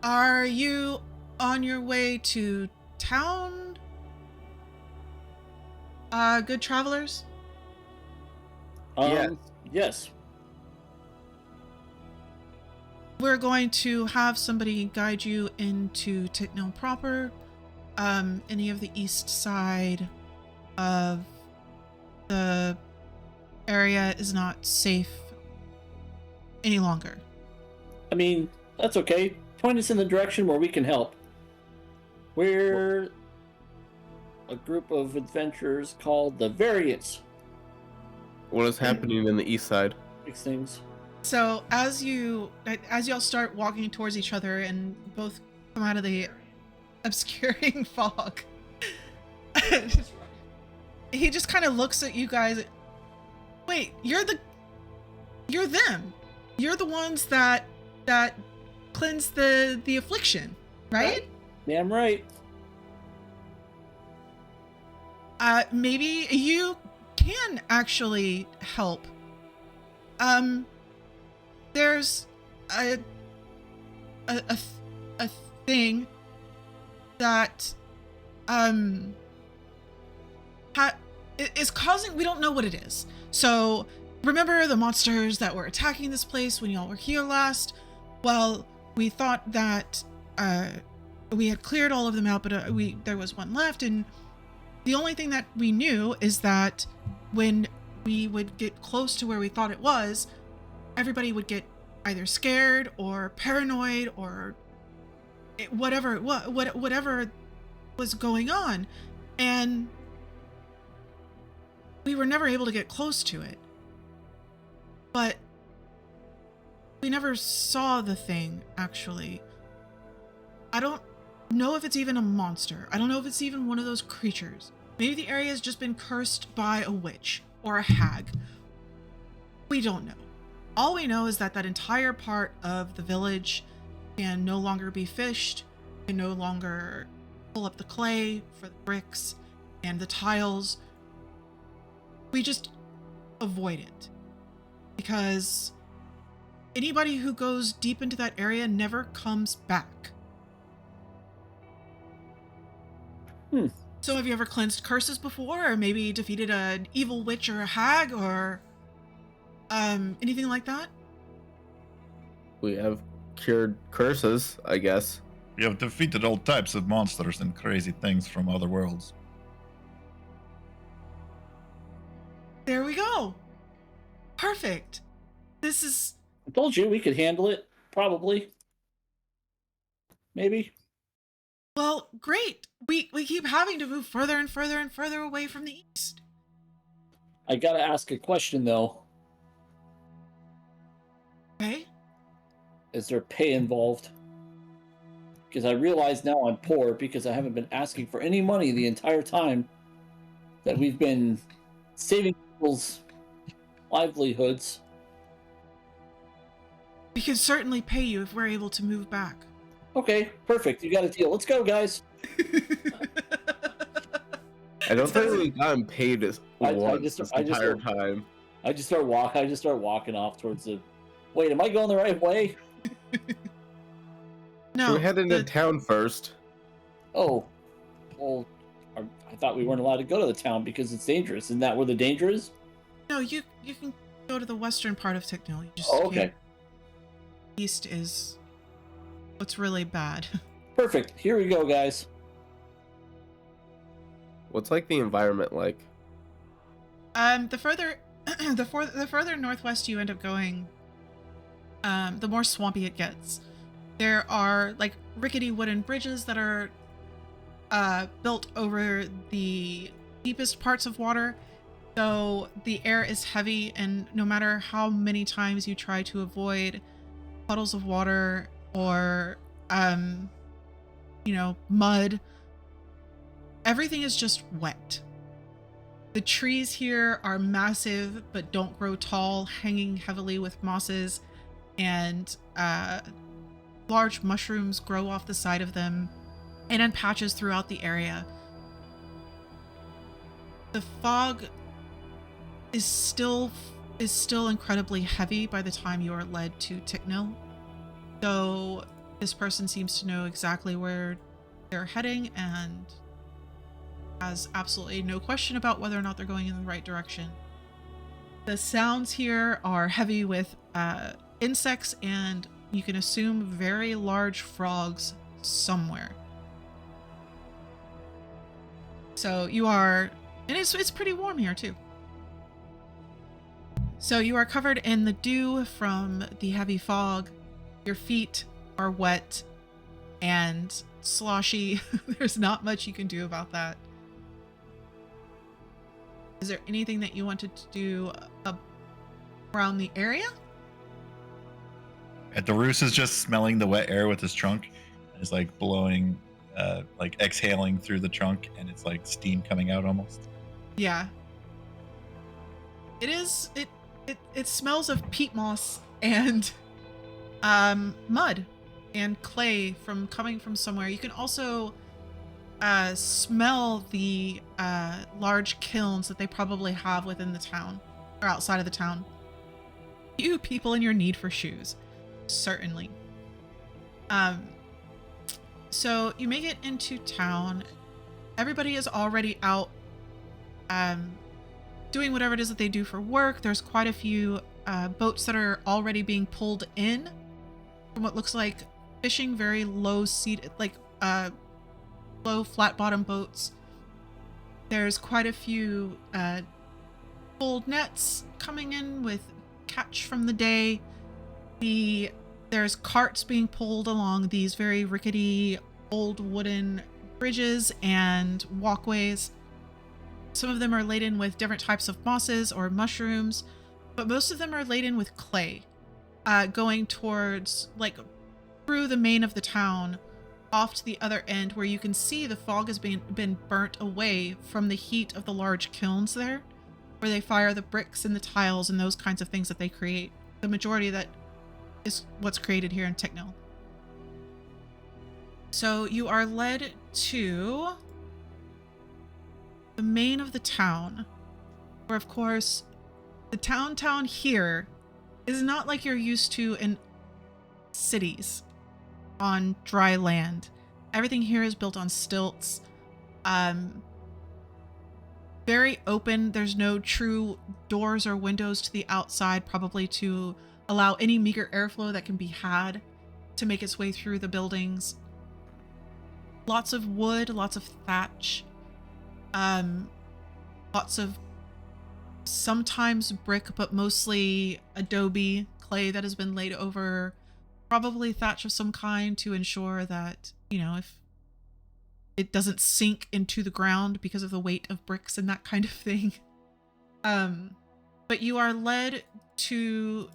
Are you on your way to town? Good travelers? Yes. Yes. We're going to have somebody guide you into Ticnil proper. Any of the east side of the area is not safe any longer. I mean, that's okay. Point us in the direction where we can help. We're a group of adventurers called the Variants. What is happening in the east side? Fix things. So as y'all start walking towards each other and both come out of the obscuring fog, he just kind of looks at you guys. Wait, you're them. You're the ones that cleanse the affliction, right? Damn right. Maybe you can actually help. There's a thing that is causing, we don't know what it is. So remember the monsters that were attacking this place when y'all were here last? Well, we thought that we had cleared all of them out, but there was one left, and the only thing that we knew is that when we would get close to where we thought it was, everybody would get either scared or paranoid or whatever was going on, and we were never able to get close to it. But we never saw the thing, actually. I don't know if it's even a monster. I don't know if it's even one of those creatures. Maybe the area has just been cursed by a witch or a hag. We don't know. All we know is that that entire part of the village can no longer be fished, can no longer pull up the clay for the bricks and the tiles. We just avoid it. Because anybody who goes deep into that area never comes back. So have you ever cleansed curses before, or maybe defeated an evil witch or a hag, or anything like that? We have cured curses, I guess. We have defeated all types of monsters and crazy things from other worlds. There we go. Perfect. This is... I told you we could handle it. Probably. Maybe. Well, great. We keep having to move further and further and further away from the east. I gotta ask a question, though. Okay. Is there pay involved? Because I realize now I'm poor because I haven't been asking for any money the entire time that we've been saving people's livelihoods. We can certainly pay you if we're able to move back. Okay, perfect. You got a deal. Let's go, guys. I don't think we've gotten paid this entire start- time. I just start walking off towards the. Wait, am I going the right way? No. We head into town first. Oh, well, I thought we weren't allowed to go to the town because it's dangerous. Isn't that where the danger is? No, you can go to the western part of Ticnil. You just Oh, okay. can't. East is what's really bad. Perfect. Here we go, guys. What's like the environment like? The further the further northwest you end up going, the more swampy it gets. There are like rickety wooden bridges that are built over the deepest parts of water, so the air is heavy, and no matter how many times you try to avoid puddles of water or mud, everything is just wet. The trees here are massive but don't grow tall, hanging heavily with mosses, and large mushrooms grow off the side of them and in patches throughout the area. The fog is still incredibly heavy by the time you are led to Ticnil. So This person seems to know exactly where they're heading and has absolutely no question about whether or not they're going in the right direction. The sounds here are heavy with insects, and you can assume very large frogs somewhere. So you are, and it's pretty warm here too. So you are covered in the dew from the heavy fog. Your feet are wet and sloshy. There's not much you can do about that. Is there anything that you wanted to do around the area? Darus is just smelling the wet air with his trunk. And is like blowing, like exhaling through the trunk, and it's like steam coming out almost. Yeah. It smells of peat moss and mud and clay from coming from somewhere. You can also smell the large kilns that they probably have within the town or outside of the town. You people in your need for shoes, certainly. So you make it into town. Everybody is already out doing whatever it is that they do for work. There's quite a few boats that are already being pulled in from what looks like fishing, very low seated, like low flat bottom boats. There's quite a few pulled nets coming in with catch from the day. There's carts being pulled along these very rickety old wooden bridges and walkways. Some of them are laden with different types of mosses or mushrooms, but most of them are laden with clay, going towards, like, through the main of the town, off to the other end where you can see the fog has been burnt away from the heat of the large kilns there, where they fire the bricks and the tiles and those kinds of things that they create. The majority of that is what's created here in Ticnil. So you are led to the main of the town, where of course the town here is not like you're used to in cities on dry land. Everything here is built on stilts, very open. There's no true doors or windows to the outside, probably to allow any meager airflow that can be had to make its way through the buildings. Lots of wood, lots of thatch, lots of sometimes brick, but mostly adobe clay that has been laid over, probably thatch of some kind to ensure that, you know, if it doesn't sink into the ground because of the weight of bricks and that kind of thing. But you are led to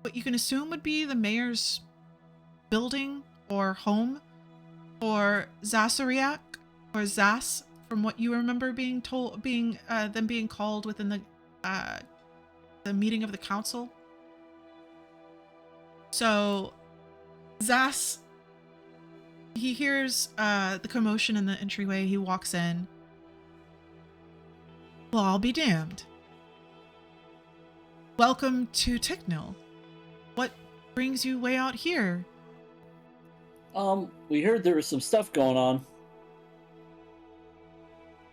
what you can assume would be the mayor's building or home, or Zasariak, or Zas, from what you remember being told, them being called within the meeting of the council. So Zas, he hears the commotion in the entryway. He walks in. Well, I'll be damned. Welcome to Ticnil. What brings you way out here? We heard there was some stuff going on.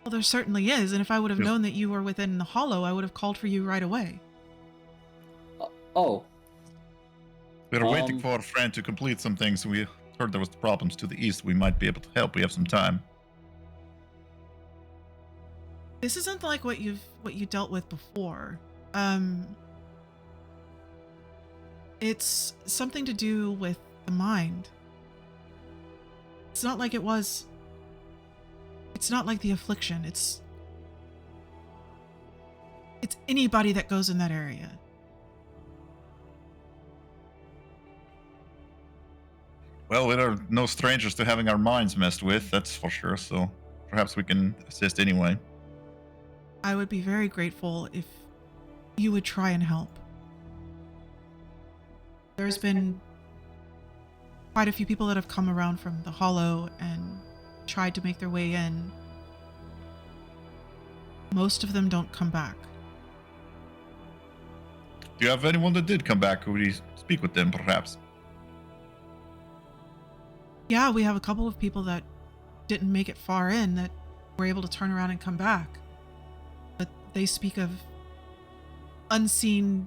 Well, there certainly is, and if I would have Yes. known that you were within the hollow, I would have called for you right away. Oh, We're waiting Um, for our friend to complete some things. We heard there was problems to the east. We might be able to help. We have some time. This isn't like what you dealt with before. It's something to do with the mind. It's not like it was. It's not like the affliction. It's anybody that goes in that area. Well, we are no strangers to having our minds messed with, that's for sure. So perhaps we can assist anyway. I would be very grateful if you would try and help. There's been quite a few people that have come around from the hollow and tried to make their way in. Most of them don't come back. Do you have anyone that did come back? Could we speak with them, perhaps? yeah, we have a couple of people that didn't make it far in that were able to turn around and come back. But they speak of unseen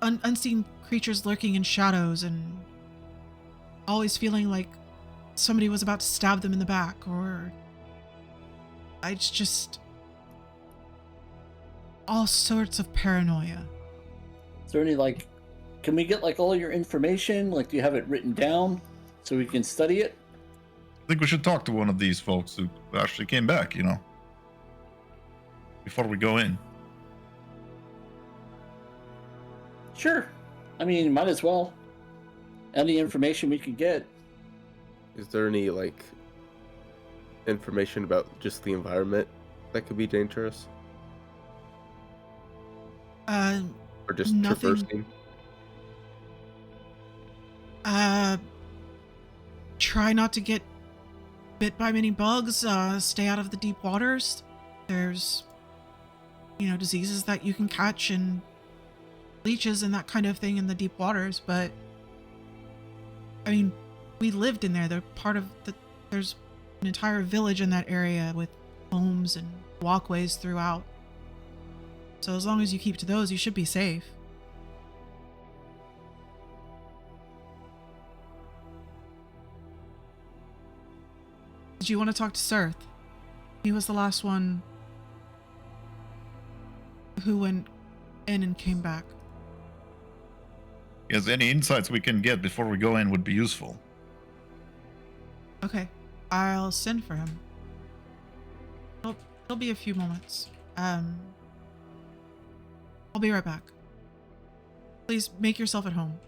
unseen creatures lurking in shadows and always feeling like somebody was about to stab them in the back, or it's just all sorts of paranoia. Is there any, like, can we get, like, all your information? Like, do you have it written down so we can study it? I think we should talk to one of these folks who actually came back, before we go in. Sure. I mean, might as well. Any information we can get. Is there any, like, information about just the environment that could be dangerous? Or just Nothing. traversing? Try not to get bit by many bugs. Stay out of the deep waters. There's, diseases that you can catch and leeches and that kind of thing in the deep waters. But I mean, we lived in there. They're part of there's an entire village in that area with homes and walkways throughout. So as long as you keep to those, you should be safe. Did you want to talk to Sirth? He was the last one who went in and came back. Yes, any insights we can get before we go in would be useful. Okay, I'll send for him. It'll be a few moments. I'll be right back. Please make yourself at home.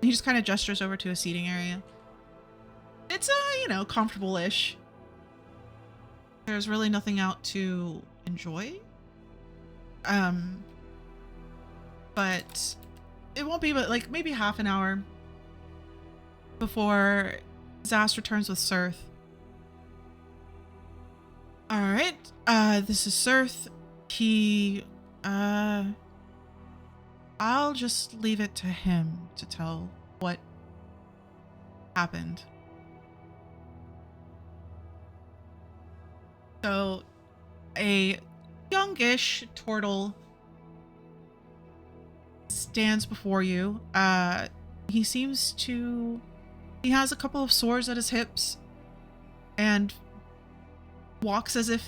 He just kind of gestures over to a seating area. It's comfortable-ish. There's really nothing out to enjoy. But it won't be but like maybe half an hour before Zast returns with Sirth. Alright, this is Sirth. I'll just leave it to him to tell what happened. So, a youngish turtle stands before you. He has a couple of sores at his hips and walks as if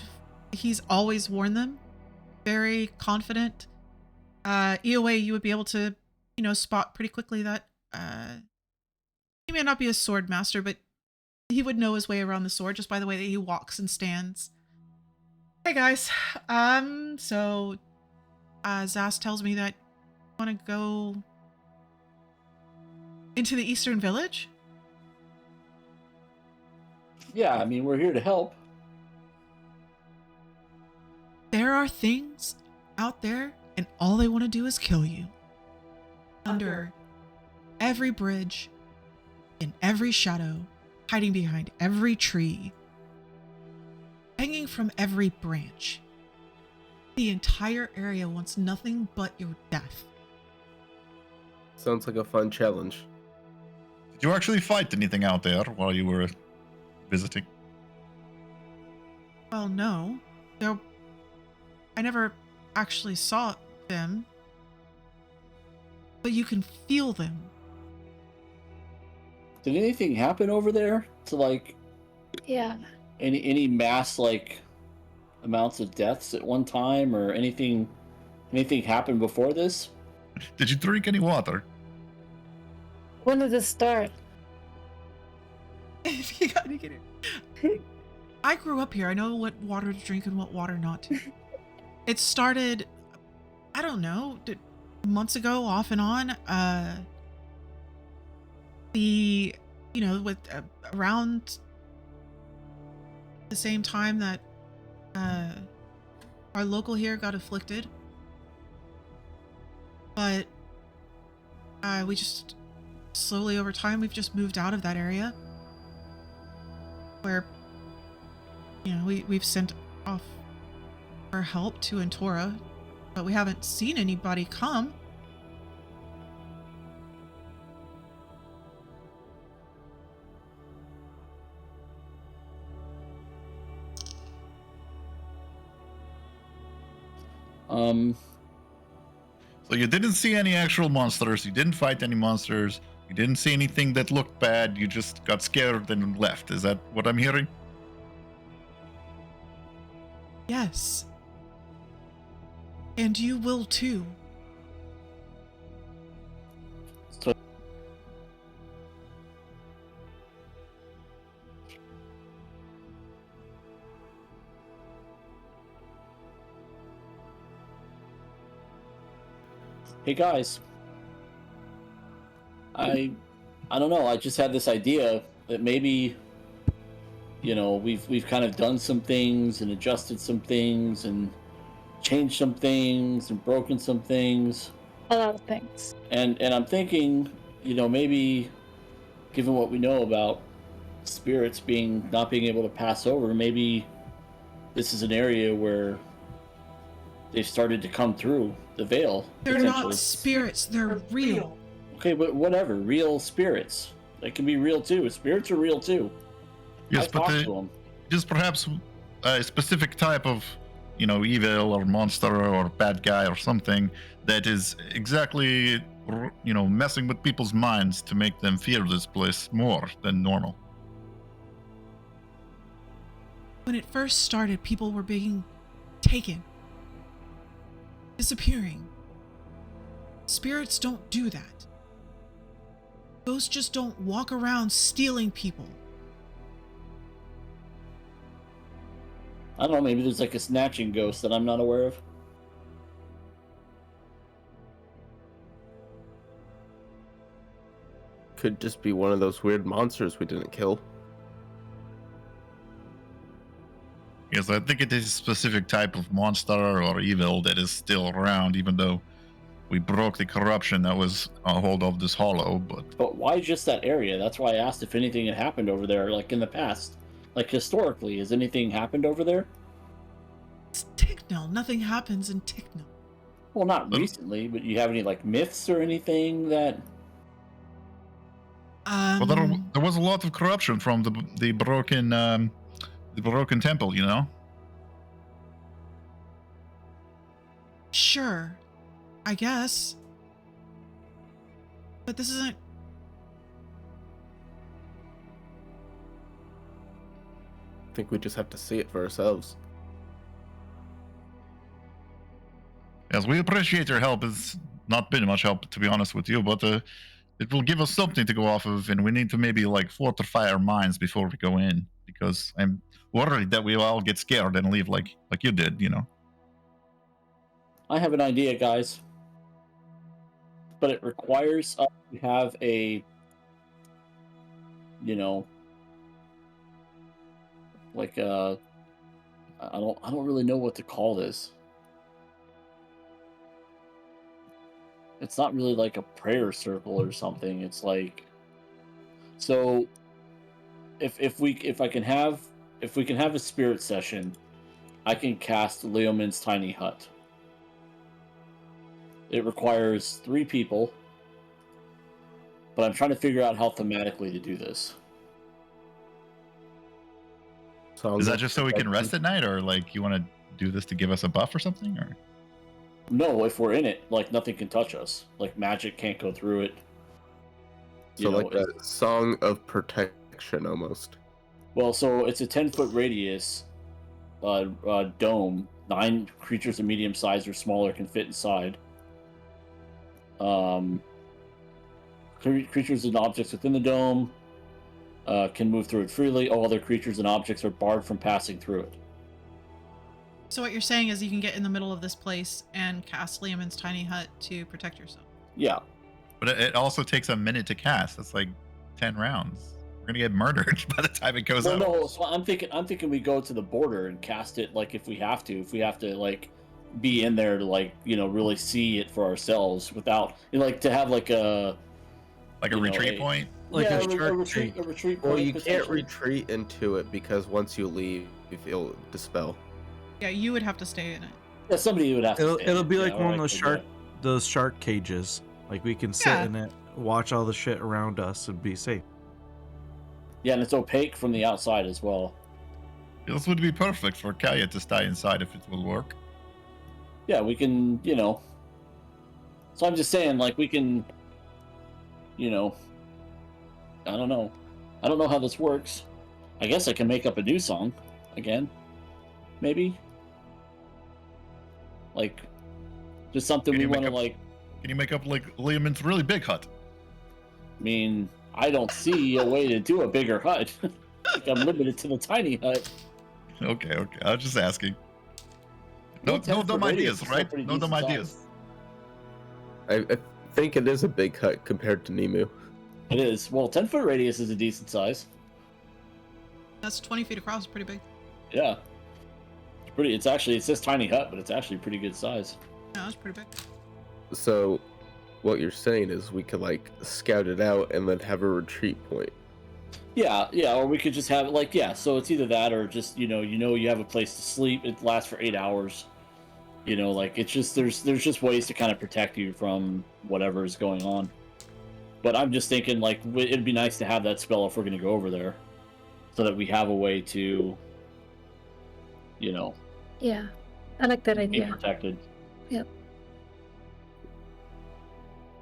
he's always worn them. Very confident. EOA, you would be able to, spot pretty quickly that he may not be a sword master, but he would know his way around the sword just by the way that he walks and stands. Hey guys, so Zast tells me that you want to go into the Eastern Village? Yeah, I mean, we're here to help. There are things out there, and all they want to do is kill you. Under every bridge, in every shadow, hiding behind every tree, hanging from every branch. The entire area wants nothing but your death. Sounds like a fun challenge. Did you actually fight anything out there while you were visiting? Well, no. I never actually saw them. But you can feel them. Did anything happen over there to, like, Yeah. any mass, like, amounts of deaths at one time, or anything happened before this? Did you drink any water? When did this start? If you gotta get it. I grew up here. I know what water to drink and what water not to. It started, I don't know, months ago, off and on. Around the same time that our local here got afflicted. But we just slowly over time we've just moved out of that area where we've sent off our help to Antora, but we haven't seen anybody come. So you didn't see any actual monsters. You didn't fight any monsters. You didn't see anything that looked bad. You just got scared and left. Is that what I'm hearing? Yes. And you will too. So, hey guys, I don't know. I just had this idea that maybe, you know, we've kind of done some things and adjusted some things and changed some things and broken some things. A lot of things. And I'm thinking, you know, maybe given what we know about spirits not being able to pass over, maybe this is an area where they've started to come through the veil. They're potentially. not spirits, they're real. Okay, but whatever. Real spirits. They can be real too. Spirits are real too. Yes, I but talked to them. just perhaps a specific type of, you know, evil or monster or bad guy or something that is exactly, you know, messing with people's minds to make them fear this place more than normal. When it first started, people were being taken, disappearing. Spirits don't do that. Ghosts just don't walk around stealing people. I don't know, maybe there's like a snatching ghost that I'm not aware of. Could just be one of those weird monsters we didn't kill. Yes, I think it is a specific type of monster or evil that is still around, even though we broke the corruption that was a hold of this hollow. But why just that area? That's why I asked if anything had happened over there, like in the past. Like historically, has anything happened over there? It's Ticnil. Nothing happens in Ticnil. Well, not recently, but you have any like myths or anything that? Well, there was a lot of corruption from the broken temple, you know. Sure, I guess. But this isn't. I think we just have to see it for ourselves. Yes, we appreciate your help. It's not been much help, to be honest with you, but it will give us something to go off of, and we need to maybe like fortify our minds before we go in, because I'm worried that we'll all get scared and leave like you did, you know. I have an idea, guys. But it requires us to have a, you know, like I don't really know what to call this. It's not really like a prayer circle or something. It's like, so if we can have a spirit session, I can cast Leomin's tiny hut. It requires 3 people, but I'm trying to figure out how thematically to do this. Is that just so we can rest at night, or like you want to do this to give us a buff or something, or? No, if we're in it, like nothing can touch us. Like magic can't go through it. So like a song of protection almost. Well, so it's a 10-foot radius dome. 9 creatures of medium size or smaller can fit inside. Creatures and objects within the dome can move through it freely. All other creatures and objects are barred from passing through it. So what you're saying is you can get in the middle of this place and cast Leomin's tiny hut to protect yourself. Yeah. But it also takes a minute to cast. That's like 10 rounds. We're gonna get murdered by the time it goes Well, up. no, so I'm thinking we go to the border and cast it, like if we have to like be in there to like, you know, really see it for ourselves without, you know, like to have like a retreat point. Like yeah, a retreat point. Well, you can't potentially. retreat into it because once you leave, it'll dispel. Yeah, you would have to stay in it. Yeah, somebody would have to. It'll be like or one of those like those shark cages. Like we can sit Yeah. in it, watch all the shit around us, and be safe. Yeah, and it's opaque from the outside as well. This would be perfect for Kaya to stay inside if it will work. Yeah, we can, So I'm just saying, like, we can, I don't know. I don't know how this works. I guess I can make up a new song again. Maybe. Like, just something Can we you make want to, up- like, Can you make up like Liam's really big hut? I mean, I don't see a way to do a bigger hut. Like, I'm limited to the tiny hut. Okay. I was just asking. No, Well, 10 no foot dumb radius ideas, is still right? pretty No dumb decent ideas. size. I think it is a big hut compared to Nemu. It is. Well, 10-foot radius is a decent size. That's 20 feet across. Pretty big. Yeah. It's pretty. It's actually, it says tiny hut, but it's actually pretty good size. No, that's pretty big. So, what you're saying is we could like scout it out and then have a retreat point. Yeah, or we could just have it like, so it's either that or just, you have a place to sleep. It lasts for 8 hours. Like, it's just, there's just ways to kind of protect you from whatever is going on. But I'm just thinking, like, it'd be nice to have that spell if we're going to go over there, so that we have a way to, Yeah, I like that be idea. protected.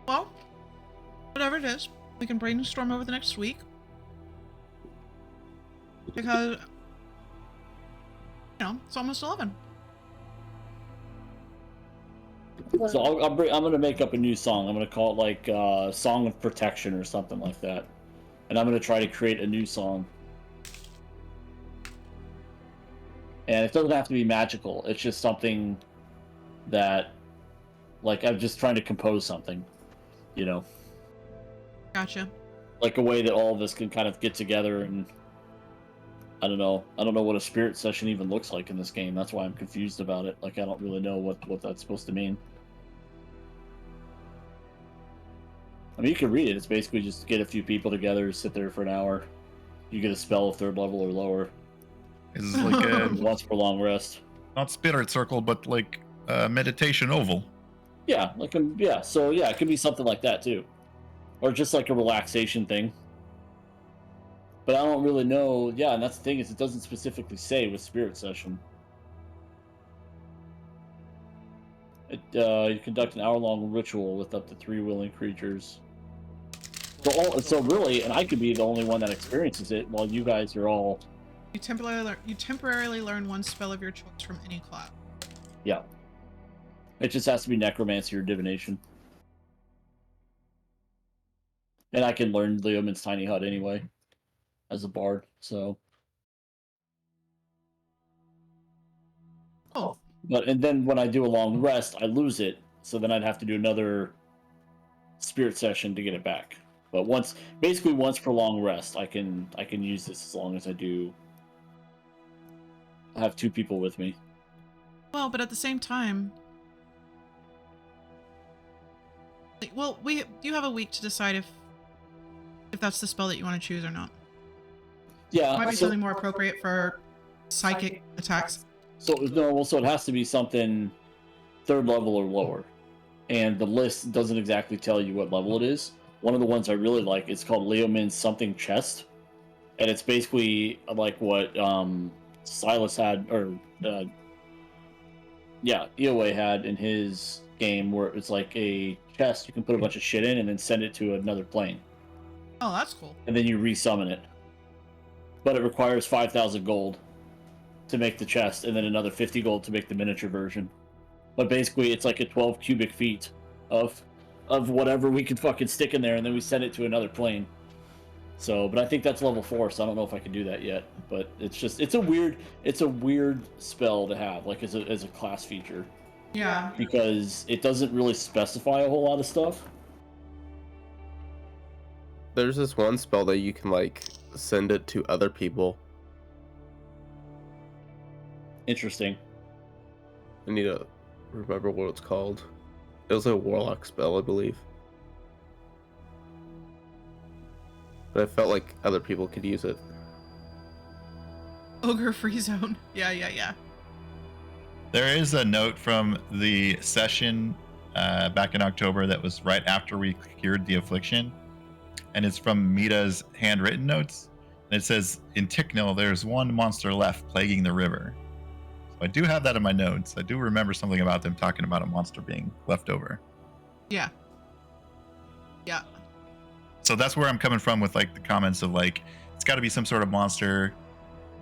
Well, whatever it is, we can brainstorm over the next week. Because, it's almost 11. Well, So I'm going to make up a new song. I'm going to call it, like, Song of Protection or something like that. And I'm going to try to create a new song. And it doesn't have to be magical. It's just something that, like, I'm just trying to compose something, Gotcha. like a way that all of us can kind of get together. And I don't know what a spirit session even looks like in this game. That's why I'm confused about it. Like, I don't really know what that's supposed to mean. I mean, you can read it. It's basically just get a few people together, sit there for an hour. You get a spell of 3rd level or lower. It's like Once per long rest. not spirit circle, but like meditation oval. Yeah, So it could be something like that too, or just like a relaxation thing. But I don't really know. Yeah, and that's the thing, is it doesn't specifically say with spirit session. You conduct an hour-long ritual with up to 3 willing creatures. So really, and I could be the only one that experiences it, while you guys are all. You temporarily learn one spell of your choice from any class. Yeah. It just has to be necromancy or divination. And I can learn Leomin's tiny hut anyway, as a bard, so. Oh, And then when I do a long rest, I lose it, so then I'd have to do another spirit session to get it back. But once per long rest, I can use this as long as I have 2 people with me. well, but at the same time, you have a week to decide if that's the spell that you want to choose or not. Yeah, Might be something more appropriate for psychic attacks. So it has to be something 3rd level or lower, and the list doesn't exactly tell you what level it is. One of the ones I really like is called Leomin's something chest, and it's basically like what Silas had, or EOA had in his game, where it's like a chest you can put a bunch of shit in and then send it to another plane, Oh, that's cool. and then you resummon it. But it requires 5,000 gold to make the chest, and then another 50 gold to make the miniature version. But basically, it's like a 12 cubic feet of whatever we could fucking stick in there, and then we send it to another plane. So, but I think that's level 4, so I don't know if I can do that yet. But it's a weird spell to have, like, as a class feature, Yeah. because it doesn't really specify a whole lot of stuff. There's this one spell that you can like send it to other people. Interesting. I need to remember what it's called. It was a warlock spell, I believe. But I felt like other people could use it. Ogre free zone. Yeah. There is a note from the session back in October that was right after we cured the affliction, and it's from Mita's handwritten notes. And it says, in Ticnil, there's one monster left plaguing the river. I do have that in my notes. I do remember something about them talking about a monster being left over. Yeah. Yeah. So that's where I'm coming from with like the comments of like it's got to be some sort of monster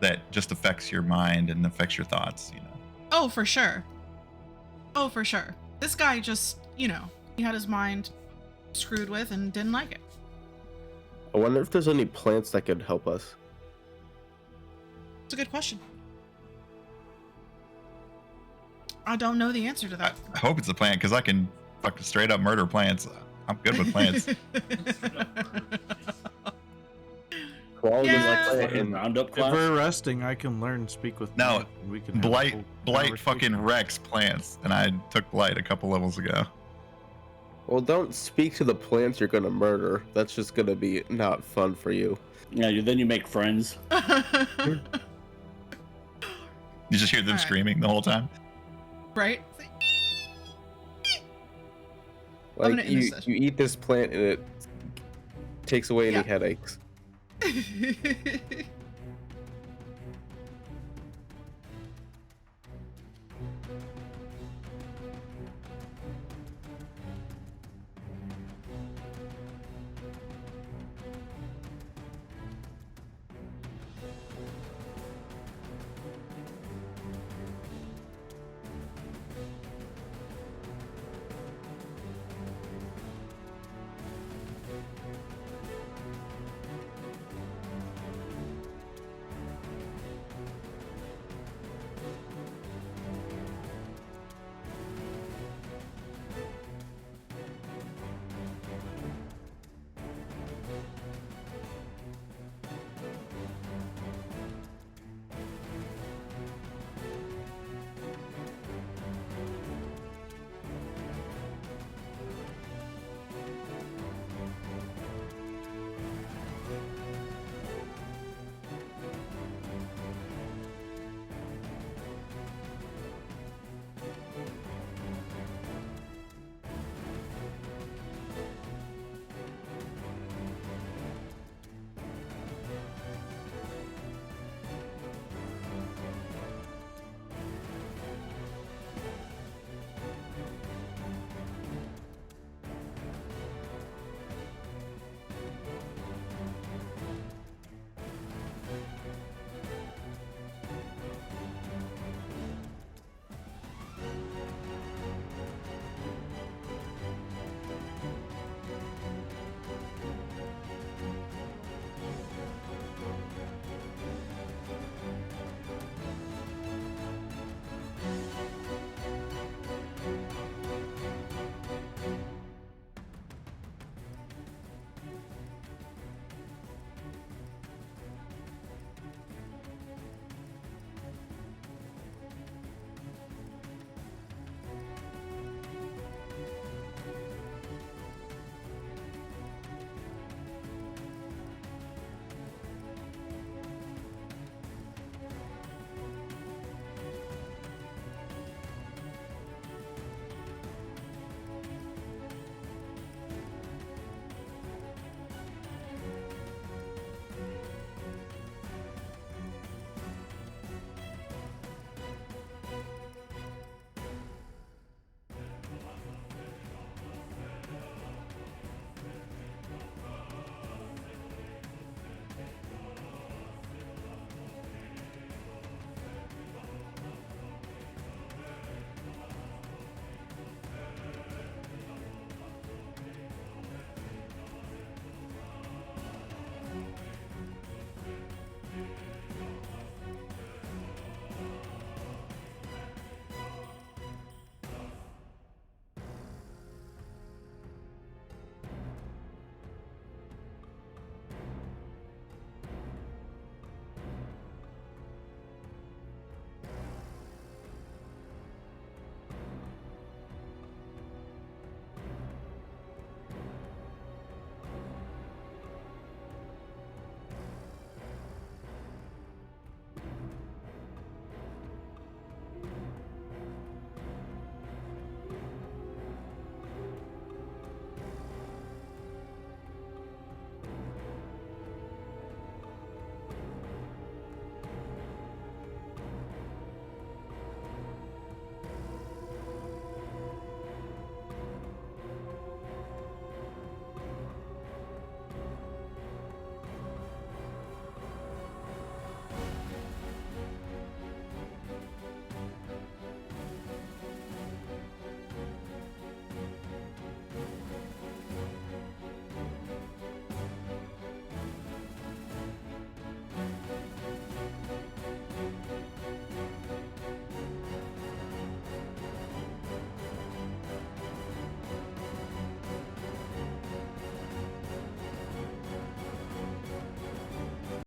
that just affects your mind and affects your thoughts, you know. Oh, for sure. Oh, for sure. This guy just, you know, he had his mind screwed with and didn't like it. I wonder if there's any plants that could help us. It's a good question. I don't know the answer to that. I hope it's a plant because I can fucking straight up murder plants. I'm good with plants. Quality Yeah. is Like plant fucking and roundup If class. we're resting, I can learn speak with No, plant, and we can have a Blight whole Blight fucking conversation. wrecks plants, and I took Blight a couple levels ago. well, don't speak to the plants you're gonna murder. That's just gonna be not fun for you. Yeah, then you make friends. You just hear them Alright. screaming the whole time. Right? Like gonna end you, this session. you eat this plant and it takes away Yeah. any headaches.